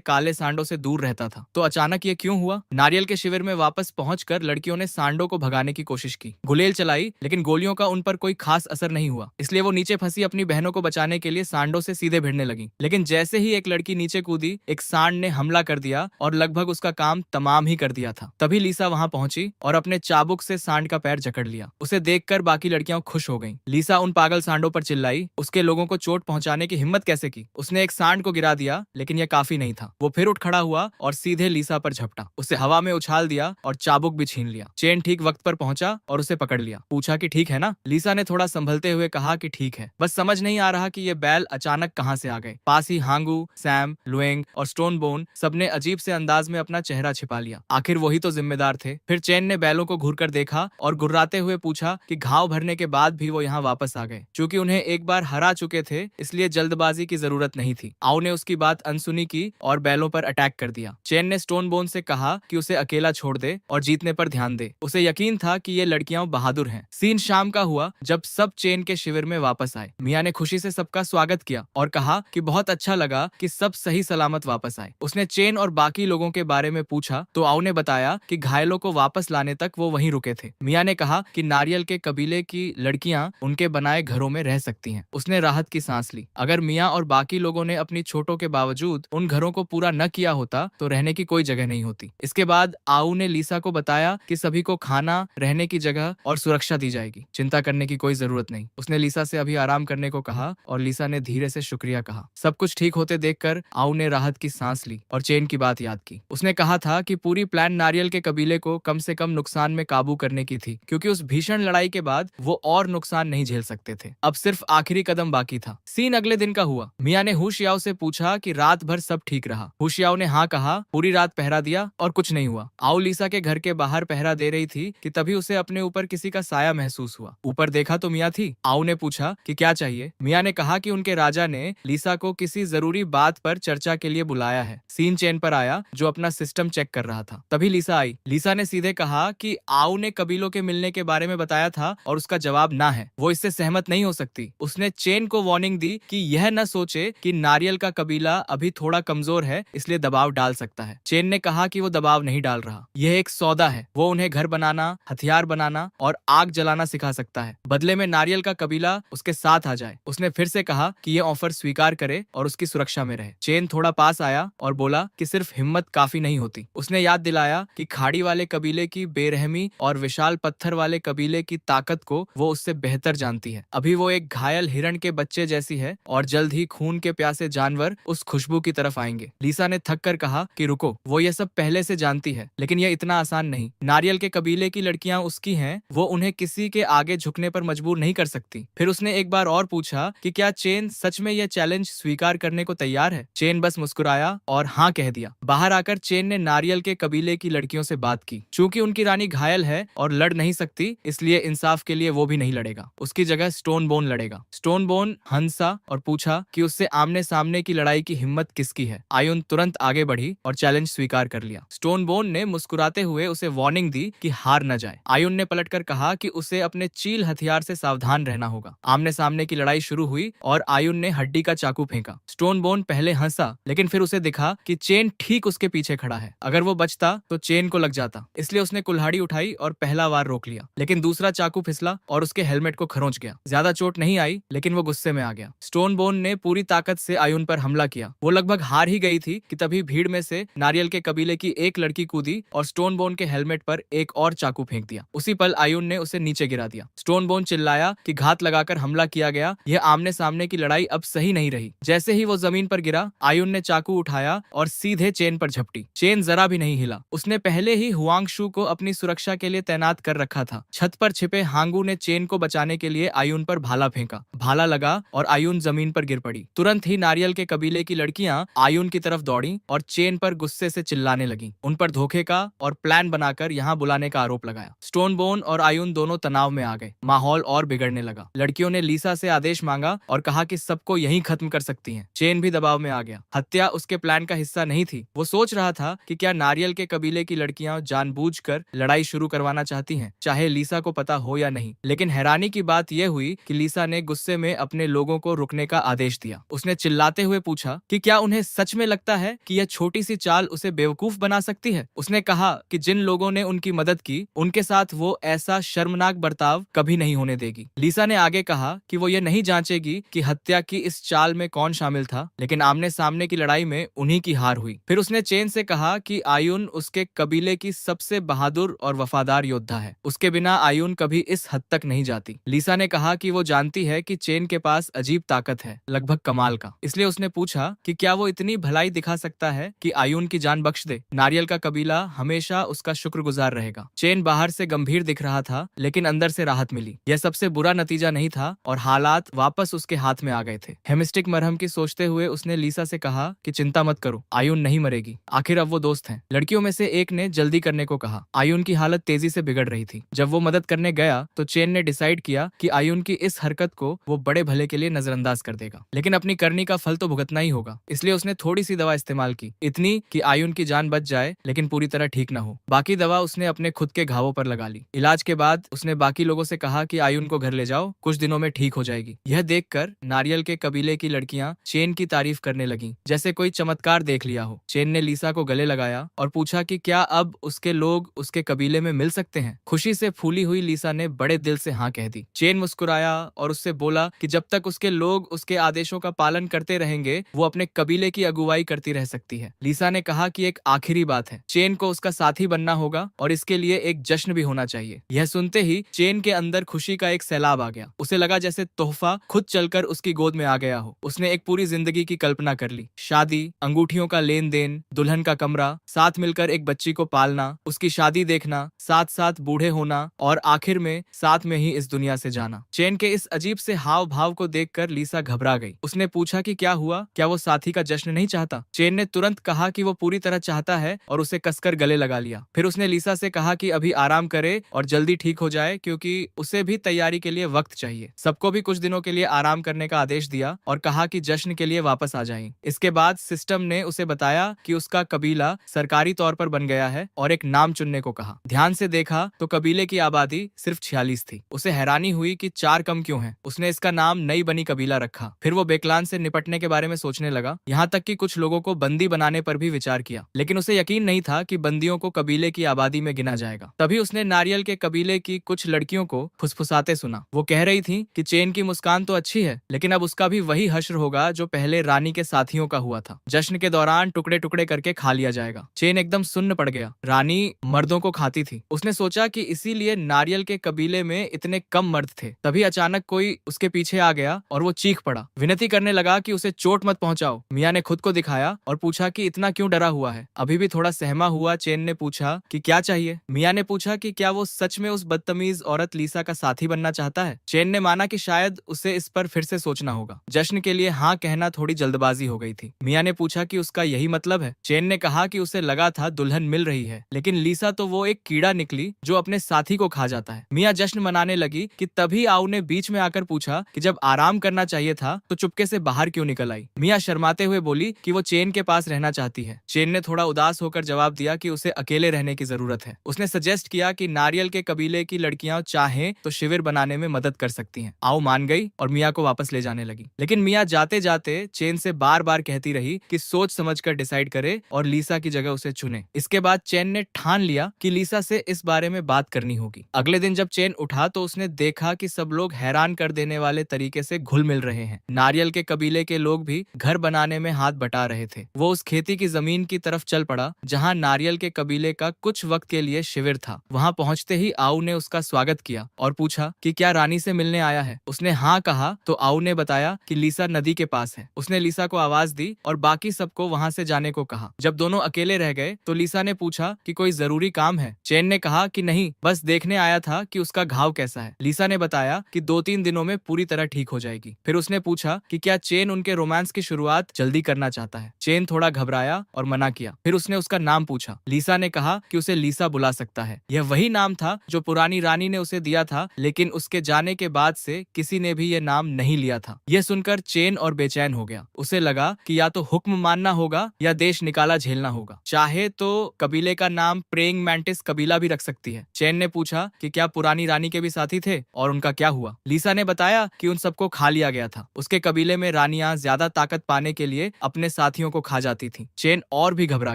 काले सांडों से दूर रहता था। तो अचानक ये क्यों हुआ? नारियल के शिविर में वापस पहुंचकर लड़कियों ने सांडों को भगाने की कोशिश की। गुलेल चलाई, लेकिन गोलियों का उन पर कोई खास असर नहीं हुआ। इसलिए वो नीचे फंसी अपनी बहनों को बचाने के लिए सांडों से सीधे भिड़ने लगी। लेकिन जैसे ही एक लड़की नीचे कूदी, एक सांड ने हमला कर दिया और लगभग उसका काम तमाम ही कर दिया था। तभी लीसा वहां पहुंची और अपने चाबुक से सांड का पैर जकड़ लिया। उसे देखकर बाकी लड़कियां खुश हो गईं। लीसा उन पागल सांडों पर चिल्लाई, उसके लोगों को चोट पहुंचाने की हिम्मत कैसे की। उसने एक सांड को गिरा दिया, लेकिन यह काफी नहीं था। वो फिर उठ खड़ा हुआ और सीधे लीसा पर झपटा। उसे हवा में उछाल दिया और चाबुक भी छीन लिया। चेन ठीक वक्त पर पहुंचा और उसे पकड़ लिया। पूछा कि ठीक है ना। लीसा ने थोड़ा संभलते हुए कहा कि ठीक है, बस समझ नहीं आ रहा कि ये बैल अचानक कहां से आ गए। पास ही हांगू, सैम, लुएंग और स्टोन बोन सबने अजीब से अंदाज में अपना चेहरा छिपा लिया। आखिर वही तो जिम्मेदार थे। फिर चेन ने बैलों को घूरकर देखा और गुर्राते हुए पूछा कि घाव भरने के बाद भी वो यहाँ वापस आ गए। चूंकि उन्हें एक बार हरा चुके थे, इसलिए जल्दबाजी की जरूरत नहीं थी। आओ ने उसकी बात अनसुनी की और बैलों पर अटैक कर दिया। चेन ने स्टोन बोन से कहा कि उसे अकेला छोड़ दे और जीतने पर ध्यान दे। उसे यकीन था कि ये लड़कियां बहादुर हैं। सीन शाम का हुआ जब सब चेन के शिविर में वापस आए। मियाँ ने खुशी से सबका स्वागत किया और कहा कि बहुत अच्छा लगा कि सब सही सलामत वापस आए। उसने चेन और बाकी लोगों के बारे में पूछा तो आओ ने बताया कि घायलों को वापस लाने तक वो वहीं रुके थे। मियाँ ने कहा कि नारियल के कबीले की लड़कियां उनके बनाए घरों में रह सकती हैं। उसने राहत की सांस ली। अगर मियाँ और बाकी लोगों ने अपनी छोटों के बावजूद उन घरों को पूरा न किया होता तो रहने की कोई जगह नहीं होती। इसके बाद आऊ ने लीसा को बताया कि सभी को खाना, रहने की जगह और सुरक्षा दी जाएगी। चिंता करने की कोई जरूरत नहीं। उसने लीसा से अभी आराम करने को कहा और लीसा ने धीरे से शुक्रिया कहा। सब कुछ ठीक होते देखकर आऊ ने राहत की सांस ली और चेन की बात याद की। उसने कहा था कि पूरी प्लान नारियल के कबीले को कम से कम नुकसान में काबू करने की थी, क्योंकि उस भीषण लड़ाई के बाद वो और नुकसान नहीं झेल सकते थे। अब सिर्फ आखिरी कदम बाकी था। सीन अगले दिन का हुआ। मियाँ ने हुशियाओ से पूछा कि रात भर सब ठीक रहा। हुशियाओ ने हाँ कहा। पूरी रात पहरा दिया और कुछ नहीं हुआ। आओ लीसा के घर के बाहर पहरा दे रही थी कि तभी उसे अपने ऊपर किसी का साया महसूस हुआ। ऊपर देखा तो मियाँ थी। आओ ने पूछा कि क्या चाहिए। मियाँ ने कहा कि उनके राजा ने लीसा को किसी जरूरी बात पर चर्चा के लिए बुलाया है। सीन चेन पर आया जो अपना सिस्टम चेक कर रहा था। तभी लीसा आई। लीसा ने सीधे कहा कि आओ ने कबीलों के मिलने के बारे में बताया था और उसका जवाब ना है। वो इससे सहमत नहीं हो सकती। उसने चेन को वार्निंग दी कि यह न सोचे कि नारियल का कबीला अभी थोड़ा कमजोर है, इसलिए दबाव डाल सकता है। चेन ने कहा कि वो दबाव नहीं डाल रहा। यह एक सौदा है। वो उन्हें घर बनाना, हथियार बनाना और आग जलाना सिखा सकता है। बदले में नारियल का कबीला उसके साथ आ जाए। उसने फिर से कहा कि यह ऑफर स्वीकार करे और उसकी सुरक्षा में रहे। चेन थोड़ा पास आया और बोला कि सिर्फ हिम्मत काफी नहीं होती। उसने याद दिलाया कि खाड़ी वाले कबीले की बेरहमी और विशाल पत्थर वाले कबीले की ताकत को वो उससे बेहतर जानती है। अभी वो एक घायल हिरण के बच्चे जैसी जैसी है और जल्द ही खून के प्यासे जानवर उस खुशबू की तरफ आएंगे। लीसा ने थक कर कहा कि रुको, वो ये सब पहले से जानती है, लेकिन यह इतना आसान नहीं। नारियल के कबीले की लड़कियां उसकी हैं, वो उन्हें किसी के आगे झुकने पर मजबूर नहीं कर सकती। फिर उसने एक बार और पूछा कि क्या चेन सच में यह चैलेंज स्वीकार करने को तैयार है। चेन बस मुस्कुराया और हाँ कह दिया। बाहर आकर चेन ने नारियल के कबीले की लड़कियों से बात की। चूंकि उनकी रानी घायल है और लड़ नहीं सकती, इसलिए इंसाफ के लिए वो भी नहीं लड़ेगा। उसकी जगह स्टोन बोन लड़ेगा। स्टोन बोन हंसा और पूछा कि उससे आमने सामने की लड़ाई की हिम्मत किसकी है। आयुन तुरंत आगे बढ़ी और चैलेंज स्वीकार कर लिया। स्टोन बोन ने मुस्कुराते हुए उसे वार्निंग दी कि हार न जाए। आयुन ने पलटकर कहा कि उसे अपने चील हथियार से सावधान रहना होगा। आमने सामने की लड़ाई शुरू हुई और आयुन ने हड्डी का चाकू फेंका। स्टोन बोन पहले हंसा, लेकिन फिर उसे दिखा कि चेन ठीक उसके पीछे खड़ा है। अगर वो बचता तो चेन को लग जाता, इसलिए उसने कुल्हाड़ी उठाई और पहला वार रोक लिया। लेकिन दूसरा चाकू फिसला और उसके हेलमेट को खरोंच गया। ज्यादा चोट नहीं आई, लेकिन वो गुस्से में आ गया। स्टोन बोन ने पूरी ताकत से आयुन पर हमला किया। वो लगभग हार ही गई थी कि तभी भीड़ में से नारियल के कबीले की एक लड़की कूदी और स्टोन बोन के हेलमेट पर एक और चाकू फेंक दिया। उसी पल आयुन ने उसे नीचे गिरा दिया। स्टोन बोन चिल्लाया कि घात लगाकर हमला किया गया, यह आमने सामने की लड़ाई अब सही नहीं रही। जैसे ही वो जमीन पर गिरा, आयुन ने चाकू उठाया और सीधे चेन पर झपटी। चेन जरा भी नहीं हिला। उसने पहले ही हुआंगशु को अपनी सुरक्षा के लिए तैनात कर रखा था। छत पर छिपे हांगू ने चेन को बचाने के लिए आयुन पर भाला फेंका। भाला लगा और आयुन जमीन पर गिर पड़ी। तुरंत ही नारियल के कबीले की लड़कियां आयुन की तरफ दौड़ी और चेन पर गुस्से से चिल्लाने लगी। उन पर धोखे का और प्लान बनाकर यहाँ बुलाने का आरोप लगाया। स्टोन बोन और आयुन दोनों तनाव में आ गए। माहौल और बिगड़ने लगा। लड़कियों ने लीसा से आदेश मांगा और कहा कि सबको यहीं खत्म कर सकती हैं। चेन भी दबाव में आ गया। हत्या उसके प्लान का हिस्सा नहीं थी। वो सोच रहा था कि क्या नारियल के कबीले की लड़कियां जानबूझकर लड़ाई शुरू करवाना चाहती हैं, चाहे लीसा को पता हो या नहीं। लेकिन हैरानी की बात यह हुई कि लीसा ने गुस्से में अपने लोगों को रुकने का आदेश दिया। उसने चिल्लाते हुए पूछा कि क्या उन्हें सच में लगता है कि यह छोटी सी चाल उसे बेवकूफ बना सकती है। उसने कहा कि जिन लोगों ने उनकी मदद की, उनके साथ वो ऐसा शर्मनाक बर्ताव कभी नहीं होने देगी। लीसा ने आगे कहा कि वो ये नहीं जांचेगी कि हत्या की इस चाल में कौन शामिल था, लेकिन आमने सामने की लड़ाई में उन्हीं की हार हुई। फिर उसने चेन से कहा कि आयुन उसके कबीले की सबसे बहादुर और वफादार योद्धा है। उसके बिना आयुन कभी इस हद तक नहीं जाती। लीसा ने कहा कि वो जानती है कि चेन के पास अजीब ताकत है, लगभग कमाल का। इसलिए उसने पूछा कि क्या वो इतनी भलाई दिखा सकता है कि आयुन की जान बख्श दे। नारियल का कबीला हमेशा उसका शुक्रगुजार रहेगा। चेन बाहर से गंभीर दिख रहा था, लेकिन अंदर से राहत मिली। यह सबसे बुरा नतीजा नहीं था और हालात वापस उसके हाथ में आ गए थे। हेमिस्टिक मरहम की सोचते हुए उसने लीसा से कहा कि चिंता मत करो, आयुन नहीं मरेगी। आखिर अब वो दोस्त हैं। लड़कियों में से एक ने जल्दी करने को कहा। आयुन की हालत तेजी से बिगड़ रही थी। जब वो मदद करने गया तो चेन ने डिसाइड किया कि आयुन की इस हरकत को वो बड़े भले के लिए नजरअंदाज कर देगा, लेकिन अपनी करनी का फल तो भुगतना ही होगा। इसलिए उसने थोड़ी सी दवा इस्तेमाल की, इतनी कि आयुन की जान बच जाए लेकिन पूरी तरह ठीक न हो। बाकी दवा उसने अपने खुद के घावों पर लगा ली। इलाज के बाद उसने बाकी लोगों से कहा कि आयुन को घर ले जाओ, कुछ दिनों में ठीक हो जाएगी। यह देखकर नारियल के कबीले की लड़कियां चेन की तारीफ करने लगी, जैसे कोई चमत्कार देख लिया हो। चेन ने लीसा को गले लगाया और पूछा कि क्या अब उसके लोग उसके कबीले में मिल सकते हैं। खुशी से फूली हुई लीसा ने बड़े दिल से हाँ कह दी। चेन मुस्कुराया और उससे बोला कि जब तक उसके लोग उसके आदेशों का पालन करते रहेंगे, वो अपने कबीले की अगुवाई करती रह सकती है। लीसा ने कहा कि एक आखिरी बात है, चेन को उसका साथी बनना होगा और इसके लिए एक जश्न भी होना चाहिए। यह सुनते ही चेन के अंदर खुशी का एक सैलाब आ गया। उसे लगा जैसे तोहफा खुद चलकर उसकी गोद में आ गया हो। उसने एक पूरी जिंदगी की कल्पना कर ली। शादी, अंगूठियों का लेन देन, दुल्हन का कमरा, साथ मिलकर एक बच्ची को पालना, उसकी शादी देखना, साथ साथ बूढ़े होना और आखिर में साथ में ही इस दुनिया से जाना। चेन के इस अजीब से हाव भाव को देखकर लीसा घबरा गई। उसने पूछा कि क्या हुआ, क्या वो साथी का जश्न नहीं चाहता। चेन ने तुरंत कहा कि वो पूरी तरह चाहता है और उसे कसकर गले लगा लिया। फिर उसने लीसा से कहा कि अभी आराम करे और जल्दी ठीक हो जाए, क्योंकि उसे भी तैयारी के लिए वक्त चाहिए। सबको भी कुछ दिनों के लिए आराम करने का आदेश दिया और कहा कि जश्न के लिए वापस आ जाएं। इसके बाद सिस्टम ने उसे बताया कि उसका कबीला सरकारी तौर पर बन गया है और एक नाम चुनने को कहा। ध्यान से देखा तो कबीले की आबादी सिर्फ 46 थी। उसे हैरानी हुई कि 4 कम क्यों हैं। उसने इसका नाम नई बनी कबीला रखा। फिर वो बेकलान से निपटने के बारे में सोचने लगा, यहाँ तक कि कुछ लोगों को बंदी बनाने पर भी विचार किया, लेकिन उसे यकीन नहीं था कि बंदियों को कबीले की आबादी में गिना जाएगा। तभी उसने नारियल के कबीले की कुछ लड़कियों को फुसफुसाते सुना। वो कह रही थी कि चेन की मुस्कान तो अच्छी है, लेकिन अब उसका भी वही हश्र होगा जो पहले रानी के साथियों का हुआ था। जश्न के दौरान टुकड़े टुकड़े करके खा लिया जाएगा। चेन एकदम सुन्न पड़ गया। रानी मर्दों को खाती थी। उसने सोचा कि इसीलिए नारियल के कबीले में इतने कम मर्द थे। तभी अचानक कोई उसके पीछे आ गया और और वो चीख पड़ा, विनती करने लगा कि उसे चोट मत पहुंचाओ। मिया ने खुद को दिखाया और पूछा कि इतना क्यों डरा हुआ है। अभी भी थोड़ा सहमा हुआ चेन ने पूछा कि क्या चाहिए। मिया ने पूछा कि क्या वो सच में उस बदतमीज औरत लीसा का साथी बनना चाहता है। चेन ने माना कि शायद उसे इस पर फिर से सोचना होगा। जश्न के लिए हाँ कहना थोड़ी जल्दबाजी हो गई थी। मिया ने पूछा कि उसका यही मतलब है। चेन ने कहा कि उसे लगा था दुल्हन मिल रही है, लेकिन लीसा तो वो एक कीड़ा निकली जो अपने साथी को खा जाता है। मिया जश्न मनाने लगी कि तभी आओ ने बीच में आकर पूछा कि जब आराम करना चाहिए था तो चुपके से बाहर क्यों निकल आई। मिया शर्माते हुए बोली कि वो चेन के पास रहना चाहती है। चेन ने थोड़ा उदास होकर जवाब दिया कि उसे अकेले रहने की जरूरत है। उसने सजेस्ट किया कि नारियल के कबीले की लड़कियां चाहें तो शिविर बनाने में मदद कर सकती हैं। आओ मान गई और मिया को वापस ले जाने लगी, लेकिन मिया जाते जाते चेन से बार बार कहती रही कि सोच समझकर डिसाइड करे और लीसा की जगह उसे चुने। इसके बाद चेन ने ठान लिया कि लीसा से इस बारे में बात करनी होगी। अगले दिन जब चेन उठा तो उसने देखा कि सब लोग हैरान कर देने वाले तरीके से घुल मिल रहे हैं। नारियल के कबीले के लोग भी घर बनाने में हाथ बटा रहे थे। वो उस खेती की जमीन की तरफ चल पड़ा जहां नारियल के कबीले का कुछ वक्त के लिए शिविर था। वहां पहुंचते ही आऊ ने उसका स्वागत किया और पूछा कि क्या रानी से मिलने आया है। उसने हाँ कहा तो आऊ ने बताया कि लीसा नदी के पास है। उसने लीसा को आवाज दी और बाकी सबको वहां से जाने को कहा। जब दोनों अकेले रह गए तो लीसा ने पूछा कि कोई जरूरी काम है। चेन ने कहा कि नहीं, बस देखने आया था कि उसका घाव कैसा है। लीसा ने बताया कि 2-3 दिनों में पूरी तरह ठीक हो जाएगी। फिर उसने पूछा कि क्या चेन उनके रोमांस की शुरुआत जल्दी करना चाहता है। चेन थोड़ा घबराया और मना किया। फिर उसने उसका नाम पूछा। लीसा ने कहा कि उसे लीसा बुला सकता है। यह वही नाम था जो पुरानी रानी ने उसे दिया था, लेकिन उसके जाने के बाद से किसी ने भी यह नाम नहीं लिया था। यह सुनकर चेन और बेचैन हो गया। उसे लगा कि या तो हुक्म मानना होगा या देश निकाला झेलना होगा। चाहे तो कबीले का नाम प्रेइंग मैंटिस कबीला भी रख सकती है। चेन ने पूछा कि क्या पुरानी रानी के भी साथी थे और उनका क्या हुआ। लीसा ने बताया कि उन सबको खा लिया गया था। उसके कबीले में रानियां ज्यादा ताकत पाने के लिए अपने साथियों को खा जाती थी। चेन और भी घबरा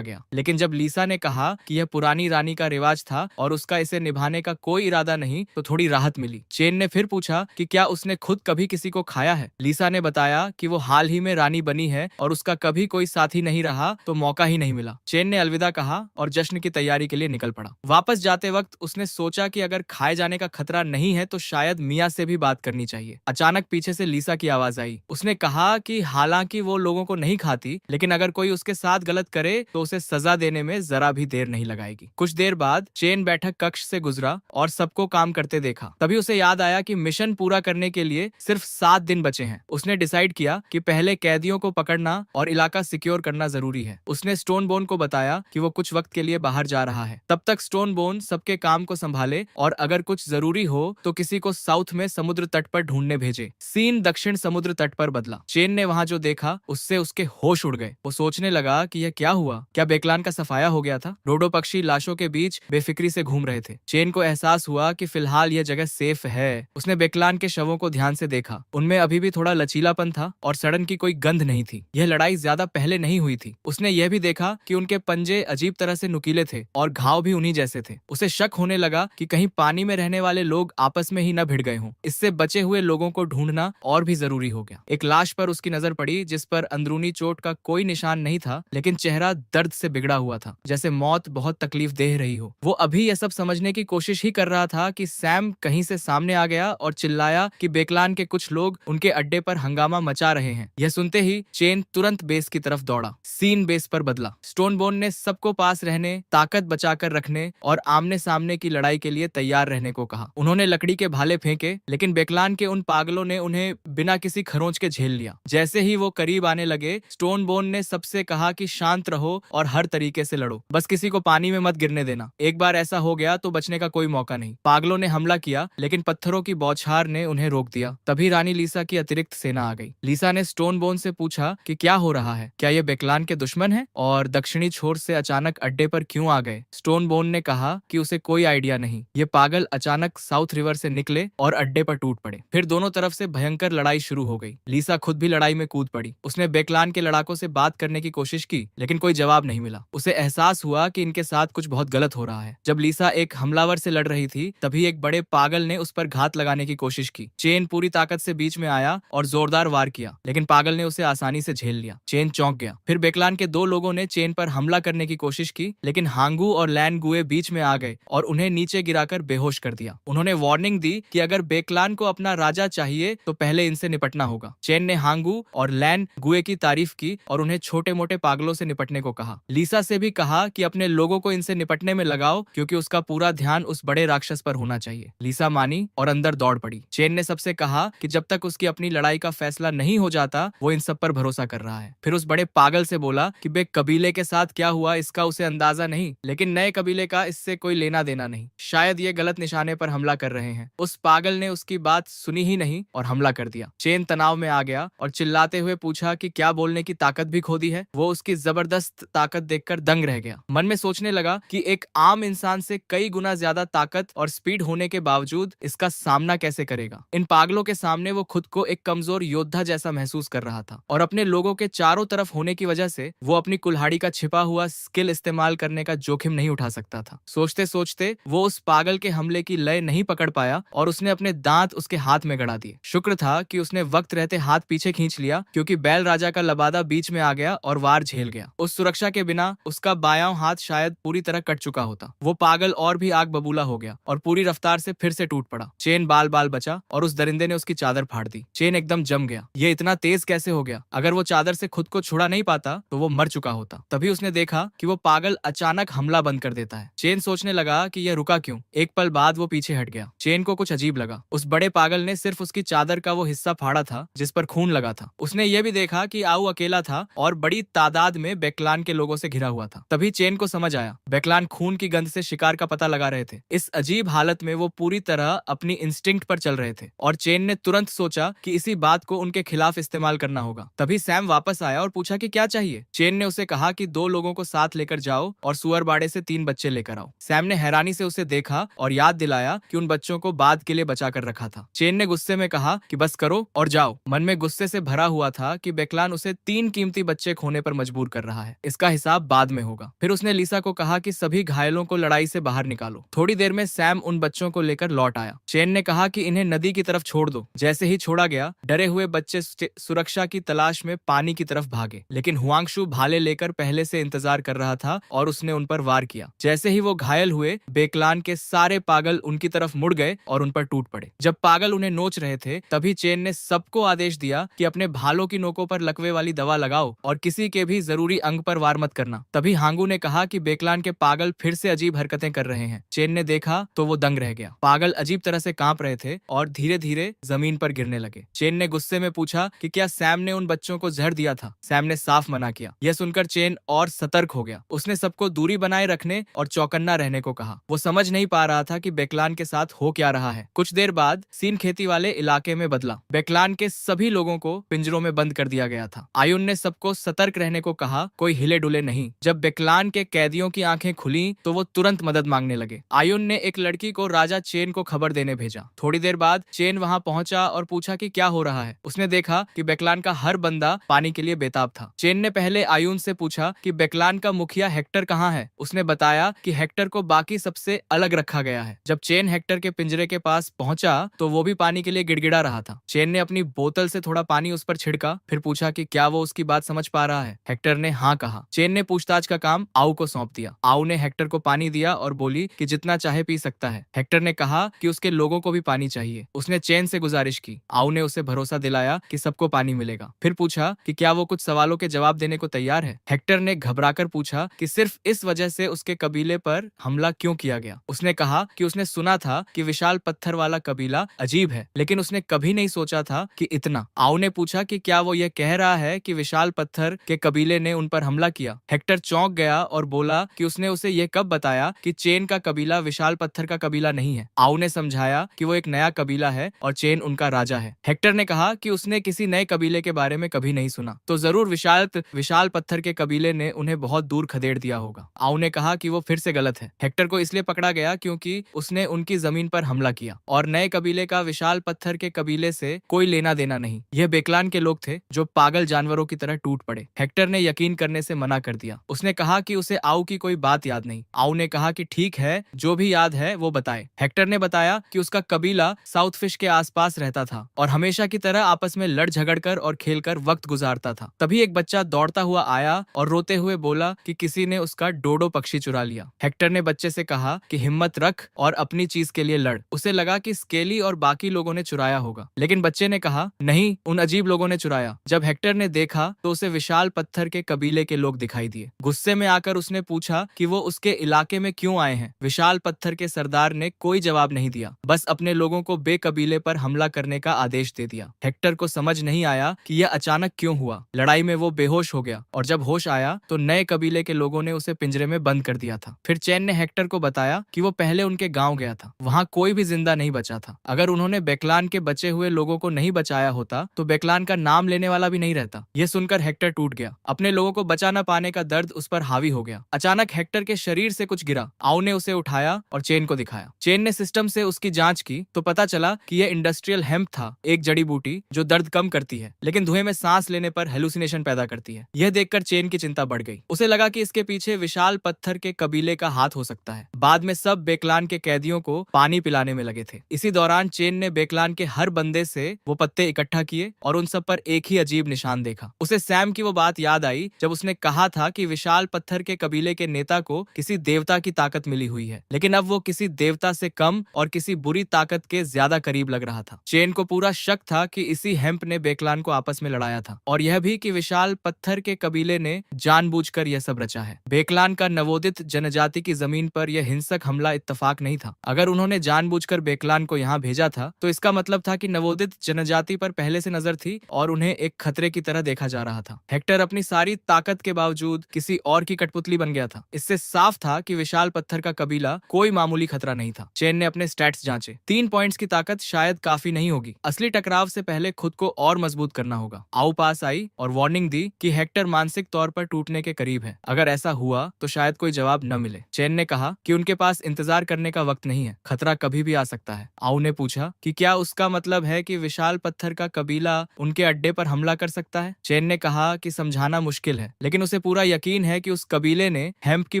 गया, लेकिन जब लीसा ने कहा कि यह पुरानी रानी का रिवाज था और उसका इसे निभाने का कोई इरादा नहीं, तो थोड़ी राहत मिली। चेन ने फिर पूछा कि क्या उसने खुद कभी किसी को खाया है। लीसा ने बताया कि वो हाल ही में रानी बनी है और उसका कभी कोई साथी नहीं रहा तो मौका ही नहीं मिला। चेन ने अलविदा कहा और जश्न की तैयारी के लिए निकल पड़ा। वापस जाते वक्त उसने सोचा कि अगर खाए जाने का खतरा नहीं है तो शायद मिया से भी बात करनी चाहिए। अचानक पीछे से लीसा की आवाज आई। उसने कहा कि हालांकि वो लोगों को नहीं खाती, लेकिन अगर कोई उसके साथ गलत करे तो उसे सजा देने में जरा भी देर नहीं लगाएगी। कुछ देर बाद चेन बैठक कक्ष से गुजरा और सबको काम करते देखा। तभी उसे याद आया कि मिशन पूरा करने के लिए सिर्फ 7 दिन बचे हैं। उसने डिसाइड किया कि पहले कैदियों को पकड़ना और इलाका सिक्योर करना जरूरी है। उसने स्टोन बोन को बताया कि वो कुछ वक्त के लिए बाहर जा रहा है। तब तक स्टोन बोन सबके काम को संभाले और अगर कुछ जरूरी हो तो किसी को साउथ में समुद्र तट पर ढूंढने भेजे। सीन दक्षिण समुद्र तट पर बदला। चेन ने वहां जो देखा उससे उसके होश उड़ गए। वो सोचने लगा कि यह क्या हुआ। क्या बेकलान का सफाया हो गया था। डोडो पक्षी लाशों के बीच बेफिक्री से घूम रहे थे। चेन को एहसास हुआ कि फिलहाल यह जगह सेफ है। उसने बेकलान के शवों को ध्यान से देखा। उनमें अभी भी थोड़ा लचीलापन था और सड़न की कोई गंध नहीं थी। यह लड़ाई ज्यादा पहले नहीं हुई थी। उसने यह भी देखा कि उनके पंजे अजीब तरह से नुकीले थे और घाव भी उन्हीं जैसे थे। उसे शक होने लगा कि कहीं पानी में रहने वाले लोग आपस में ही न भिड़ गए हों। इससे बचे हुए लोगों को ढूंढना और भी जरूरी हो गया। एक लाश पर उसकी नजर पड़ी जिस पर अंदरूनी चोट का कोई निशान नहीं था, लेकिन चेहरा दर्द से बिगड़ा हुआ था, जैसे मौत बहुत तकलीफ दे रही हो। वो अभी यह सब समझने की कोशिश ही कर रहा था कि सैम कहीं से सामने आ गया और चिल्लाया कि बेकलान के कुछ लोग उनके अड्डे पर हंगामा मचा रहे हैं। यह सुनते ही चेन तुरंत बेस की तरफ दौड़ा। सीन बेस पर बदला। स्टोन बोन ने सबको पास रहने, ताकत बचाकर रखने और आमने सामने की लड़ाई के लिए तैयार रहने को कहा। उन्होंने लकड़ी के भाले फेंके, लेकिन बेकलान के उन पागलों ने उन्हें बिना किसी खरोंच के झेल लिया। जैसे ही वो करीब आने लगे, स्टोन बोन ने सबसे कहा कि शांत रहो और हर तरीके से लड़ो, बस किसी को पानी में मत गिरने देना। एक बार ऐसा हो गया तो बचने का कोई मौका नहीं। पागलों ने हमला किया, लेकिन पत्थरों की बौछार ने उन्हें रोक दिया। तभी रानी लीसा की अतिरिक्त सेना आ गई। लीसा ने स्टोन बोन से पूछा कि क्या हो रहा है, क्या ये बेकलान के दुश्मन है और दक्षिणी छोर से अचानक अड्डे पर क्यों आ गए। स्टोन बोन ने कहा कि उसे कोई आइडिया नहीं। ये पागल अचानक साउथ रिवर से निकले और अड्डे पर टूट पड़े। फिर दोनों तरफ से भयंकर लड़ाई शुरू हो गई। लीसा खुद भी लड़ाई में कूद पड़ी। उसने बेकलान के लड़ाकों से बात करने की कोशिश की, लेकिन कोई जवाब नहीं मिला। उसे एहसास हुआ कि इनके साथ कुछ बहुत गलत हो रहा है। जब लीसा एक हमलावर से लड़ रही थी, तभी एक बड़े पागल ने उस पर घात लगाने की कोशिश की। चेन पूरी ताकत से बीच में आया और जोरदार वार किया, लेकिन पागल ने उसे आसानी से झेल लिया। चेन चौंक गया। फिर बेकलान के 2 लोगों ने चेन पर हमला करने की कोशिश की, लेकिन हांगू और लैन गुए बीच में आ गए और उन्हें नीचे गिराकर बेहोश कर दिया। उन्होंने वार्निंग दी कि अगर बेकलान को अपना राजा चाहिए तो पहले पहले इनसे निपटना होगा। चेन ने हांगू और लैन गुए की तारीफ की और उन्हें छोटे मोटे पागलों से निपटने को कहा। लीसा से भी कहा कि अपने लोगों को इनसे निपटने में लगाओ क्योंकि उसका पूरा ध्यान उस बड़े राक्षस पर होना चाहिए। लीसा मानी और अंदर दौड़ पड़ी। चेन ने सबसे कहा कि जब तक उसकी अपनी लड़ाई का फैसला नहीं हो जाता वो इन सब पर भरोसा कर रहा है। फिर उस बड़े पागल से बोला कि बे कबीले के साथ क्या हुआ इसका उसे अंदाजा नहीं, लेकिन नए कबीले का इससे कोई लेना देना नहीं। शायद ये गलत निशाने पर हमला कर रहे हैं। उस पागल ने उसकी बात सुनी ही नहीं और हमला कर दिया। चेन तनाव में आ गया और चिल्लाते हुए पूछा कि क्या बोलने की ताकत भी खो दी है। वो उसकी जबरदस्त ताकत देखकर दंग रह गया। मन में सोचने लगा कि एक आम इंसान से कई गुना ज्यादा ताकत और स्पीड होने के बावजूद इसका सामना कैसे करेगा। इन पागलों के सामने वो खुद को एक कमजोर योद्धा जैसा महसूस कर रहा था और अपने लोगों के चारों तरफ होने की वजह से वो अपनी कुल्हाड़ी का छिपा हुआ स्किल इस्तेमाल करने का जोखिम नहीं उठा सकता था। सोचते सोचते वो उस पागल के हमले की लय नहीं पकड़ पाया और उसने अपने दांत उसके हाथ में गड़ा दिए। शुक्र था कि उसने वक्त रहते हाथ पीछे खींच लिया क्योंकि बैल राजा का लबादा बीच में आ गया और वार झेल गया। उस सुरक्षा के बिना उसका बायां हाथ शायद पूरी तरह कट चुका होता। वो पागल और भी आग बबूला हो गया और पूरी रफ्तार से फिर से टूट पड़ा। चेन बाल बाल बचा और उस दरिंदे ने उसकी चादर फाड़ दी। चेन एकदम जम गया। ये इतना तेज कैसे हो गया? अगर वो चादर से खुद को छुड़ा नहीं पाता तो वो मर चुका होता। तभी उसने देखा कि वो पागल अचानक हमला बंद कर देता है। चेन सोचने लगा कि यह रुका क्यों। एक पल बाद वो पीछे हट गया। चेन को कुछ अजीब लगा। उस बड़े पागल ने सिर्फ उसकी चादर का वो हिस्सा फाड़ा था जिस पर खून लगा था। उसने ये भी देखा कि आऊ अकेला था और बड़ी तादाद में बेकलान के लोगों से घिरा हुआ था। तभी चेन को समझ आया बेकलान खून की गंध से शिकार का पता लगा रहे थे। इस अजीब हालत में वो पूरी तरह अपनी इंस्टिंक्ट पर चल रहे थे और चेन ने तुरंत सोचा कि इसी बात को उनके खिलाफ इस्तेमाल करना होगा। तभी सैम वापस आया और पूछा कि क्या चाहिए। चेन ने उसे कहा कि 2 लोगों को साथ लेकर जाओ और सुअरबाड़े से 3 बच्चे लेकर आओ। सैम ने हैरानी से उसे देखा और याद दिलाया कि उन बच्चों को बाद के लिए बचा कर रखा था। चेन ने गुस्से में कहा कि बस करो और जाओ। मन में गुस्से से भरा हुआ था कि बेकलान उसे 3 कीमती बच्चे खोने पर मजबूर कर रहा है। इसका हिसाब बाद में होगा। फिर उसने लीसा को कहा कि सभी घायलों को लड़ाई से बाहर निकालो। थोड़ी देर में सैम उन बच्चों को लेकर लौट आया। चेन ने कहा कि इन्हें नदी की तरफ छोड़ दो। जैसे ही छोड़ा गया डरे हुए बच्चे सुरक्षा की तलाश में पानी की तरफ भागे, लेकिन हुआंगशु भाले लेकर पहले से इंतजार कर रहा था और उसने उन पर वार किया। जैसे ही वो घायल हुए बेकलान के सारे पागल उनकी तरफ मुड़ गए और उन पर टूट पड़े। जब पागल उन्हें नोच रहे थे तभी चेन ने सबको आदेश दिया कि अपने भालों की नोकों पर लकवे वाली दवा लगाओ और किसी के भी जरूरी अंग पर वार मत करना। तभी हांगू ने कहा कि बेकलान के पागल फिर से अजीब हरकतें कर रहे हैं। चेन ने देखा तो वो दंग रह गया। पागल अजीब तरह से कांप रहे थे और धीरे धीरे जमीन पर गिरने लगे। चेन ने गुस्से में पूछा कि क्या सैम ने उन बच्चों को जहर दिया था। सैम ने साफ मना किया। यह सुनकर चेन और सतर्क हो गया। उसने सबको दूरी बनाए रखने और चौकन्ना रहने को कहा। वो समझ नहीं पा रहा था कि बेकलान के साथ हो क्या रहा है। कुछ देर बाद सीन खेती वाले इलाके में बदला। बेकलान के सभी लोगों को पिंजरों में बंद कर दिया गया था। आयुन ने सबको सतर्क रहने को कहा, कोई हिले डुले नहीं। जब बेकलान के कैदियों की आंखें खुली तो वो तुरंत मदद मांगने लगे। आयुन ने एक लड़की को राजा चेन को खबर देने भेजा। थोड़ी देर बाद चेन वहां पहुंचा और पूछा कि क्या हो रहा है। उसने देखा कि बेकलान का हर बंदा पानी के लिए बेताब था। चेन ने पहले आयुन से पूछा कि बेकलान का मुखिया हेक्टर कहाँ है। उसने बताया कि हेक्टर को बाकी सबसे अलग रखा गया है। जब चेन हेक्टर के पिंजरे के पास पहुंचा तो वो भी पानी के लिए गिड़गिड़ा रहा था। चेन ने अपनी बोतल से थोड़ा पानी उस पर छिड़का, फिर पूछा कि क्या वो उसकी बात समझ पा रहा है। हेक्टर ने हाँ कहा। चेन ने पूछताछ का काम आऊ को सौंप दिया। आऊ ने हेक्टर को पानी दिया और बोली कि जितना चाहे पी सकता है। हेक्टर ने कहा कि उसके लोगों को भी पानी चाहिए। उसने चेन से गुजारिश की। आऊ ने उसे भरोसा दिलाया कि सबको पानी मिलेगा। फिर पूछा कि क्या वो कुछ सवालों के जवाब देने को तैयार है। हेक्टर ने घबराकर पूछा कि सिर्फ इस वजह से उसके कबीले पर हमला क्यों किया गया। उसने कहा कि उसने सुना था कि विशाल पत्थर वाला कबीला अजीब है, लेकिन उसने कभी नहीं सोचा था कि इतना। आऊ ने पूछा कि क्या वो ये कह रहा है कि विशाल पत्थर के कबीले ने उन पर हमला किया। हेक्टर चौंक गया और बोला कि उसने उसे ये कब बताया कि चेन का कबीला विशाल पत्थर का कबीला नहीं है। आऊ ने समझाया कि वो एक नया कबीला है और चेन उनका राजा है। हेक्टर ने कहा कि उसने किसी नए कबीले के बारे में कभी नहीं सुना, तो जरूर विशाल पत्थर के कबीले ने उन्हें बहुत दूर खदेड़ दिया होगा। आऊ ने कहा कि वो फिर से गलत है। हेक्टर को इसलिए पकड़ा गया क्योंकि उसने उनकी जमीन पर हमला किया और नए कबीले का विशाल पत्थर के कबीले से कोई लेना देना नहीं। यह बेकलान के लोग थे जो पागल जानवरों की तरह टूट पड़े। हेक्टर ने यकीन करने से मना कर दिया। उसने कहा कि उसे आऊ की कोई बात याद नहीं। आऊ ने कहा कि ठीक है, जो भी याद है वो बताए। हेक्टर ने बताया कि उसका कबीला साउथ फिश के आसपास रहता था और हमेशा की तरह आपस में लड़ झगड़ कर और खेलकर वक्त गुजारता था। तभी एक बच्चा दौड़ता हुआ आया और रोते हुए बोला कि किसी ने उसका डोडो पक्षी चुरा लिया। हेक्टर ने बच्चे से कहा कि हिम्मत रख और अपनी चीज के लिए लड़। उसे लगा कि स्केली और बाकी लोगों ने चुराया होगा, लेकिन बच्चे ने कहा, नहीं, उन अजीब लोगों ने चुराया। जब हेक्टर ने देखा तो उसे विशाल पत्थर के कबीले के लोग दिखाई दिए। गुस्से में आकर उसने पूछा कि वो उसके इलाके में क्यों आए हैं। विशाल पत्थर के सरदार ने कोई जवाब नहीं दिया, बस अपने लोगों को बेकबीले पर हमला करने का आदेश दे दिया। हेक्टर को समझ नहीं आया कि यह अचानक क्यों हुआ। लड़ाई में वो बेहोश हो गया और जब होश आया तो नए कबीले के लोगों ने उसे पिंजरे में बंद कर दिया था। फिर चैन ने हेक्टर को बताया कि वो पहले उनके गांव गया था, वहां कोई भी जिंदा नहीं बचा था। अगर उन्होंने बेकलान के बचे हुए लोगों को नहीं बचाया होता तो बेकलान का नाम लेने वाला भी नहीं रहता। यह सुनकर हेक्टर टूट गया। अपने लोगों को बचा न पाने का दर्द उस पर हावी हो गया। अचानक हेक्टर के शरीर से कुछ गिरा। आउ ने उसे उठाया और चेन को दिखाया। चेन ने सिस्टम से उसकी जांच की तो पता चला कि यह इंडस्ट्रियल हेम्प था, एक जड़ी बूटी जो दर्द कम करती है लेकिन धुएं में सांस लेने पर हेलुसिनेशन पैदा करती है। यह देखकर चेन की चिंता बढ़ गई। उसे लगा कि इसके पीछे विशाल पत्थर के कबीले का हाथ हो सकता है। बाद में सब बेकलान के कैदियों को पानी पिलाने में लगे थे। इसी दौरान चेन ने बेकलान के हर बंदे से वो पत्ते इकट्ठा किए और उन सब पर एक ही अजीब निशान देखा। उसे सैम की वो बात याद आई जब उसने कहा था कि विशाल पत्थर के कबीले के नेता को किसी देवता की ताकत मिली हुई है, लेकिन अब वो किसी देवता से कम और किसी बुरी ताकत के ज्यादा करीब लग रहा था। चेन को पूरा शक था कि इसी हेम्प ने बेकलान को आपस में लड़ाया था और यह भी कि विशाल पत्थर के कबीले ने जानबूझकर यह सब रचा है। बेकलान का नवोदित जनजाति की जमीन पर यह हिंसक हमला इत्तेफाक नहीं था। अगर उन्होंने जानबूझकर बेकलान को यहाँ भेजा था तो इसका मतलब था कि नवोदित जनजाति पर पहले से नजर थी और उन्हें एक खतरे की तरह देखा जा रहा था। हेक्टर अपनी सारी ताकत के बावजूद किसी और की कठपुतली बन गया था। इससे साफ था कि विशाल पत्थर का कबीला कोई मामूली खतरा नहीं था। चेन ने अपने स्टैट्स जांचे। 3 पॉइंट्स की ताकत शायद काफी नहीं होगी। असली टकराव से पहले खुद को और मजबूत करना होगा। आउ पास आई और वार्निंग दी कि हेक्टर मानसिक तौर पर टूटने के करीब है। अगर ऐसा हुआ तो शायद कोई जवाब न मिले। चेन ने कहा कि उनके पास इंतजार करने का वक्त नहीं है, खतरा कभी भी आ सकता है। आउ ने पूछा कि क्या उसका मतलब है कि विशाल पत्थर का कबीला उनके अड्डे पर हमला कर सकता है। चेन ने कहा कि समझाना मुश्किल है, लेकिन उसे पूरा यकीन है कि उस कबीले ने हेम्प की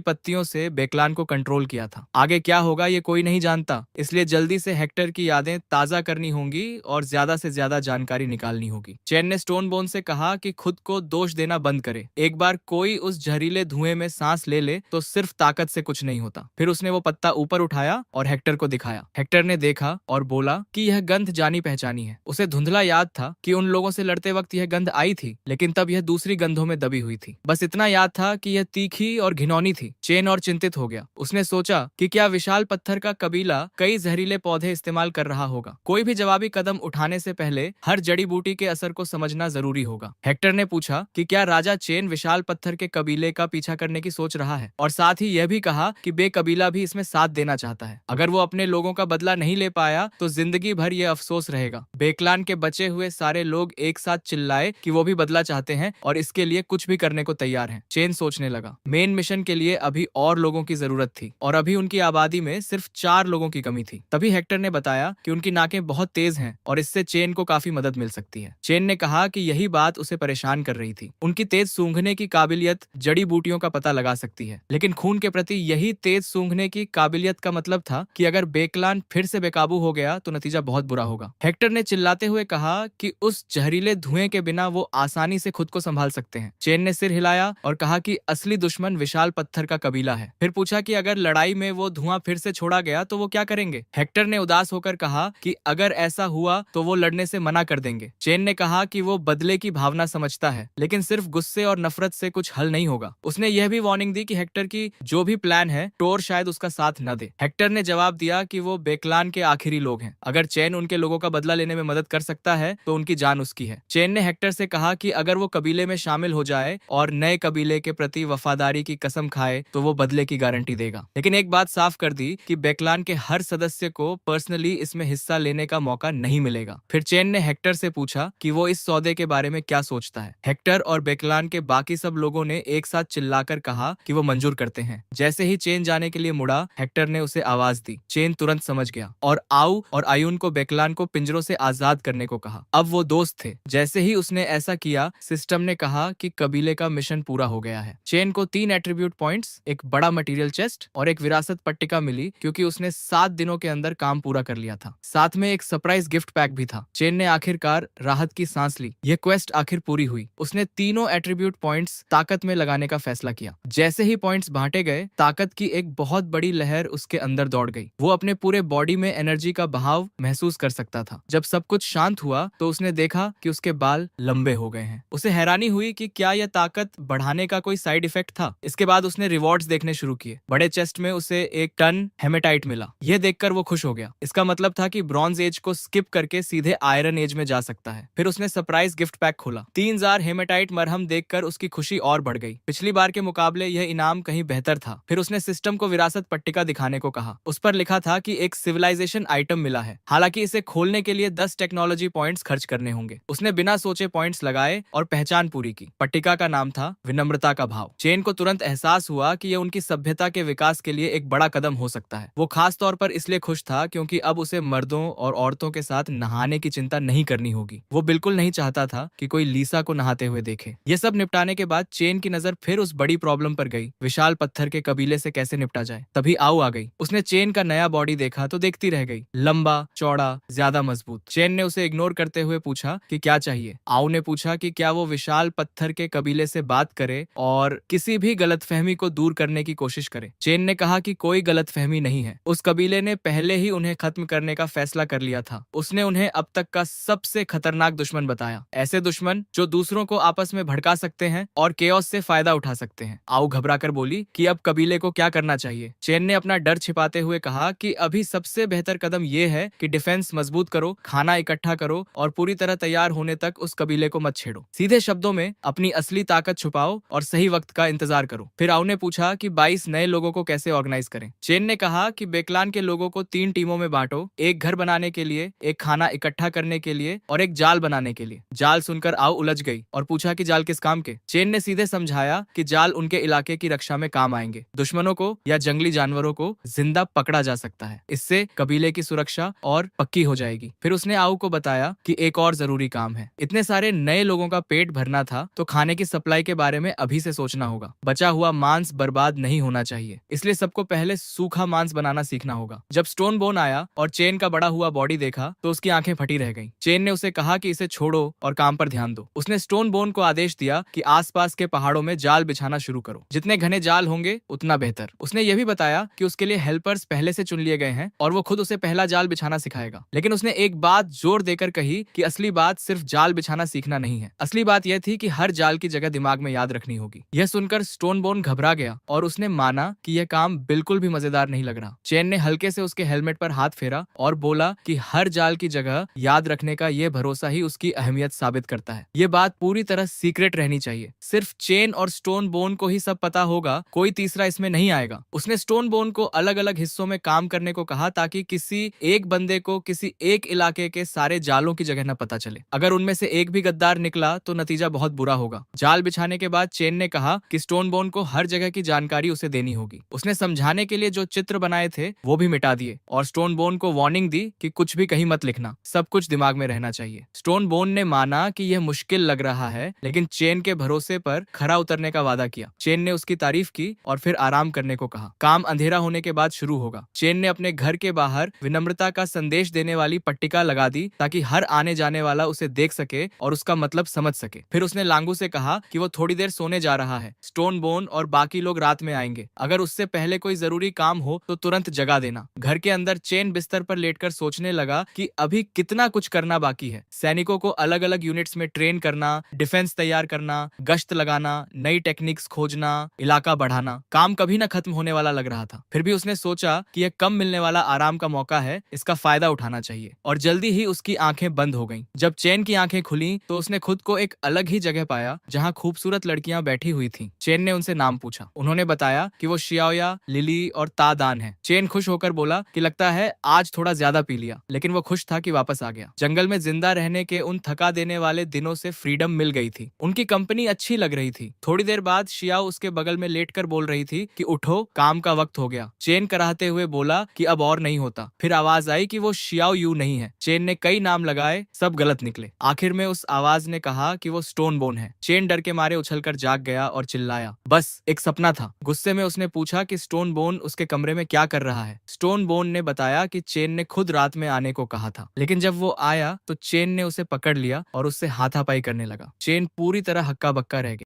पत्तियों से बेकलान को कंट्रोल किया था। आगे क्या होगा ये कोई नहीं जानता, इसलिए जल्दी से हेक्टर की यादें ताजा करनी होंगी और ज्यादा से ज्यादा जानकारी निकालनी होगी। चेन ने स्टोन बोन से कहा कि खुद को दोष देना बंद करे। एक बार कोई उस जहरीले धुएं में सांस ले ले तो सिर्फ ताकत से कुछ नहीं होता। फिर उसने वो पत्ता ऊपर उठाया और हेक्टर को दिखाया। हेक्टर ने देखा और बोला कि यह गंध जानी पहचानी है। उसे धुंधला याद था कि उन लोगों से लड़ते वक्त यह गंध आई थी, लेकिन तब यह दूसरी गंधों में दबी हुई थी। बस इतना याद था कि यह तीखी और घिनौनी थी। चेन और चिंतित हो गया। उसने सोचा कि क्या विशाल पत्थर का कबीला कई जहरीले पौधे इस्तेमाल कर रहा होगा। कोई भी जवाबी कदम उठाने से पहले हर जड़ी बूटी के असर को समझना जरूरी होगा। हेक्टर ने पूछा कि क्या राजा चेन विशाल पत्थर के कबीले का पीछा करने की सोच रहा है, और साथ ही यह भी कहा कि बेकबीला भी इसमें साथ देना चाहता है। अगर वो अपने लोगों का बदला नहीं ले पाया तो जिंदगी भर ये अफसोस रहेगा। बेकलान के बचे हुए सारे लोग एक साथ चिल्लाए कि वो भी बदला चाहते हैं और इसके लिए कुछ भी करने को तैयार हैं। चेन सोचने लगा, मेन मिशन के लिए अभी और लोगों की जरूरत थी और अभी उनकी आबादी में सिर्फ 4 लोगों की कमी थी। तभी हेक्टर ने बताया कि उनकी नाकें बहुत तेज हैं और इससे चेन को काफी मदद मिल सकती है। चेन ने कहा कि यही बात उसे परेशान कर रही थी। उनकी तेज सूंघने की काबिलियत जड़ी बूटियों का पता लगा सकती है, लेकिन खून के प्रति यही तेज सूंघने की काबिलियत का मतलब था कि अगर बेकलान फिर से बेकाबू हो गया तो नतीजा बहुत बुरा होगा। हेक्टर ने चिल्लाते हुए कहा कि उस जहरीले धुएं के बिना वो आसानी से खुद को संभाल सकते हैं। चेन ने सिर हिलाया और कहा कि असली दुश्मन विशाल पत्थर का कबीला है। फिर पूछा कि अगर लड़ाई में वो धुआं फिर से छोड़ा गया तो वो क्या करेंगे। हेक्टर ने उदास होकर कहा कि अगर ऐसा हुआ तो वो लड़ने से मना कर देंगे। चेन ने कहा कि वो बदले की भावना समझता है, लेकिन सिर्फ गुस्से और नफरत से कुछ हल नहीं होगा। उसने यह भी वार्निंग दी कि हेक्टर की जो भी प्लान है टोर शायद उसका साथ न दे। हेक्टर ने जवाब दिया कि वो बेकलान के आखिरी लोग हैं। अगर चेन उनके लोगों का बदला लेने में मदद कर सकता है तो उनकी जान उसकी है। चेन ने हेक्टर से कहा कि अगर वो कबीले में शामिल हो जाए और नए कबीले के प्रति वफादारी की कसम खाए तो वो बदले की गारंटी देगा। लेकिन एक बात साफ कर दी कि बेकलान के हर सदस्य को पर्सनली इसमें हिस्सा लेने का मौका नहीं मिलेगा। फिर चेन ने हेक्टर से पूछा कि वो इस सौदे के बारे में क्या सोचता है। हेक्टर और बेकलान के बाकी सब लोगों ने एक साथ चिल्लाकर कहा कि वो मंजूर करते हैं। जैसे ही चेन जाने के लिए मुड़ा, हेक्टर ने उसे आवाज दी। चेन तुरंत समझ गया और आउ और आयुन को बेकलान को पिंजरों से आजाद करने को कहा। अब वो दोस्त थे। जैसे ही उसने ऐसा किया, सिस्टम ने कहा कि कबीले का मिशन पूरा हो गया है। चेन को 3 एट्रीब्यूट पॉइंट्स, एक बड़ा मटेरियल चेस्ट और एक विरासत पट्टिका मिली क्योंकि उसने 7 दिनों के अंदर काम पूरा कर लिया था। साथ में एक सरप्राइज गिफ्ट पैक भी था। चेन ने आखिरकार राहत की सांस ली। यह क्वेस्ट आखिर पूरी हुई। उसने तीनों एट्रीब्यूट पॉइंट्स ताकत में लगाने का फैसला किया। जैसे ही पॉइंट्स बांटे गए, ताकत की एक बहुत बड़ी लहर उसके अंदर दौड़ गई। वो अपने पूरे बॉडी में एनर्जी का बहाव महसूस कर सकता था। जब सब कुछ शांत हुआ तो उसने देखा कि उसके बाल लंबे हो गए हैं। उसे हैरानी हुई कि क्या यह ताकत बढ़ाने का कोई साइड इफेक्ट था। इसके बाद उसने रिवॉर्ड्स देखने शुरू किए। बड़े चेस्ट में उसे 1 टन हेमेटाइट मिला। यह देखकर वो खुश हो गया। इसका मतलब था कि ब्रॉन्ज एज को स्किप करके सीधे आयरन एज में जा सकता है। फिर उसने सरप्राइज गिफ्ट पैक खोला। 3 जार हेमेटाइट मरहम देखकर उसकी खुशी और बढ़ गई। पिछली बार के मुकाबले यह इनाम कहीं बेहतर था। फिर उसने सिस्टम को विरासत पट्टिका दिखाने को कहा। उस पर लिखा था कि एक सिविलाइजेशन आइटम मिला है, हालांकि इसे खोलने के लिए 10 टेक्नोलॉजी पॉइंट्स खर्च करने होंगे। उसने बिना सोचे पॉइंट्स लगाए और पहचान पूरी की। पट्टिका का नाम था विनम्रता का भाव। चेन को तुरंत एहसास हुआ कि यह उनकी सभ्यता के विकास के लिए एक बड़ा कदम हो सकता है। वो खास तौर पर इसलिए खुश था क्योंकि अब उसे मर्दों और औरतों के साथ नहाने की चिंता नहीं करनी होगी। वो बिल्कुल नहीं चाहता था कि कोई लीसा को नहाते हुए देखे। ये सब निपटाने के बाद चेन की नजर फिर उस बड़ी प्रॉब्लम पर गई, विशाल पत्थर के कबीले से कैसे निपटा जाए। तभी आओ आ गई। उसने चेन का नया बॉडी देखा तो देखती रह गई। लंबा, चौड़ा, ज्यादा मजबूत। चेन ने उसे इग्नोर करते हुए पूछा कि क्या चाहिए। आओ ने पूछा कि क्या वो विशाल पत्थर के कबीले से बात करे और किसी भी गलतफहमी को दूर करने की कोशिश करे। चेन ने कहा कि कोई गलतफहमी नहीं है। उस कबीले ने पहले ही उन्हें खत्म करने का फैसला कर लिया था। उसने उन्हें अब तक का सबसे खतरनाक दुश्मन बताया। ऐसे दुश्मन जो दूसरों को आपस में भड़का सकते हैं और केओस से फायदा उठा सकते हैं। आओ घबराकर बोली कि अब कबीले को क्या करना चाहिए। चेन ने अपना डर छिपाते हुए कहा कि अभी सबसे बेहतर कदम यह है कि डिफेंस मजबूत करो, खाना इकट्ठा करो और पूरी तरह तैयार होने तक उस कबीले को मत छेड़ो। सीधे शब्दों में अपनी असली ताकत छुपाओ और सही वक्त का इंतजार करो। फिर आओ ने पूछा कि 22 नए लोगों को कैसे ऑर्गेनाइज करें। चेन ने कहा कि बेकलान के लोगों को 3 टीमों में बांटो, एक घर बनाने के लिए, एक खाना इकट्ठा करने के लिए और एक जाल बनाने के लिए। जाल सुनकर आओ उलझ गई और पूछा कि जाल किस काम के। चेन ने सीधे समझाया कि जाल उनके इलाके की रक्षा में काम आएंगे। दुश्मनों को या जंगली जानवरों को जिंदा पकड़ा जा सकता है। इससे कबीले की सुरक्षा और पक्की हो जाएगी। फिर उसने आओ को बताया कि एक और जरूरी काम है। इतने सारे नए लोगों का पेट भरना था तो खाने की सप्लाई के बारे में अभी से सोचना होगा। बचा हुआ मांस बर्बाद नहीं होना चाहिए, इसलिए सबको पहले सूखा मांस बनाना सीखना होगा। जब स्टोन बोन आया और चेन का बड़ा हुआ बॉडी देखा तो उसकी आंखें फटी रह गईं। चेन ने उसे कहा कि इसे छोड़ो और काम पर ध्यान दो। उसने स्टोन बोन को आदेश दिया कि आसपास के पहाड़ों में जाल बिछाना शुरू करो। जितने घने जाल होंगे उतना बेहतर। उसने यह भी बताया कि उसके लिए हेल्पर्स पहले से चुन लिए गए हैं और वो खुद उसे पहला जाल बिछाना सिखाएगा। लेकिन उसने एक बात जोर देकर कही कि असली बात सिर्फ जाल बिछाना सीखना नहीं है। असली बात यह थी कि हर जाल की जगह दिमाग में याद रखनी होगी। यह सुनकर स्टोन बोन घबरा गया और उसने माना कि यह काम बिल्कुल भी मजेदार नहीं लग रहा। चेन ने हल्के से उसके हेलमेट पर हाथ फेरा और बोला कि हर जाल की जगह याद रखने का यह भरोसा ही उसकी अहमियत साबित करता है। यह बात पूरी तरह सीक्रेट रहनी चाहिए। सिर्फ चेन और स्टोन बोन को ही सब पता होगा, कोई तीसरा इसमें नहीं आएगा। उसने स्टोन बोन को अलग अलग हिस्सों में काम करने को कहा ताकि किसी एक बंदे को किसी एक इलाके के सारे जालों की जगह न पता चले। अगर उनमें से एक भी गद्दार निकला तो नतीजा बहुत बुरा होगा। जाल बिछाने के बाद चेन ने कहा कि स्टोन बोन को हर जगह की जानकारी उसे देनी होगी। उसने समझाने के लिए जो चित्र बनाए थे वो भी मिटा दिए और स्टोन बोन को वार्निंग दी कि कुछ भी कहीं मत लिखना, सब कुछ दिमाग में रहना चाहिए। स्टोन बोन ने माना कि यह मुश्किल लग रहा है, लेकिन चेन के भरोसे पर खरा उतरने का वादा किया। चेन ने उसकी तारीफ की और फिर आराम करने को कहा। काम अंधेरा होने के बाद शुरू होगा। चेन ने अपने घर के बाहर विनम्रता का संदेश देने वाली पट्टिका लगा दी ताकि हर आने जाने वाला उसे देख सके और उसका मतलब समझ सके। फिर उसने लांगू से कहा कि वो थोड़ी देर सोने जा रहा है। स्टोन बोन और बाकी लोग रात में आएंगे। अगर उससे पहले कोई जरूरी काम हो तो तुरंत जगा देना। घर के अंदर चेन बिस्तर पर लेटकर सोचने लगा कि अभी कितना कुछ करना बाकी है। सैनिकों को अलग अलग यूनिट्स में ट्रेन करना, डिफेंस तैयार करना, गश्त लगाना, नई टेक्निक्स खोजना, इलाका बढ़ाना। काम कभी न खत्म होने वाला लग रहा था। फिर भी उसने सोचा कि यह कम मिलने वाला आराम का मौका है, इसका फायदा उठाना चाहिए। और जल्दी ही उसकी आंखें बंद हो गईं। जब चेन की आंखें खुली तो उसने खुद को एक अलग ही जगह पाया जहां खूबसूरत लड़कियां बैठी हुई थीं। चेन ने उनसे नाम पूछा। उन्होंने बताया कि वो शियाओया, लिली और तादान है। चेन खुश होकर बोला कि लगता है आज थोड़ा ज्यादा पी लिया, लेकिन वो खुश था कि वापस आ गया। जंगल में जिंदा रहने के उन थका देने वाले दिनों से फ्रीडम मिल गई थी। उनकी कंपनी अच्छी लग रही थी। थोड़ी देर बाद शियाओ उसके बगल में लेटकर बोल रही थी कि उठो, काम का वक्त हो गया। चेन कराहते हुए बोला कि अब और नहीं होता। फिर आवाज आई कि वो शियाओ यू नहीं है। चेन ने कई नाम लगाए, सब गलत निकले। आखिर में उस आवाज ने कहा कि वो स्टोन बोन है। चेन डर के मारे उछलकर जाग गया और चिल्लाया, बस एक सपना था। गुस्से में उसने पूछा कि स्टोन बोन उसके कमरे में क्या कर रहा है। स्टोन बोन ने बताया कि चेन ने खुद रात में आने को कहा था, लेकिन जब वो आया तो चेन ने उसे पकड़ लिया और उससे हाथापाई करने लगा। चेन पूरी तरह हक्का बक्का रह गया।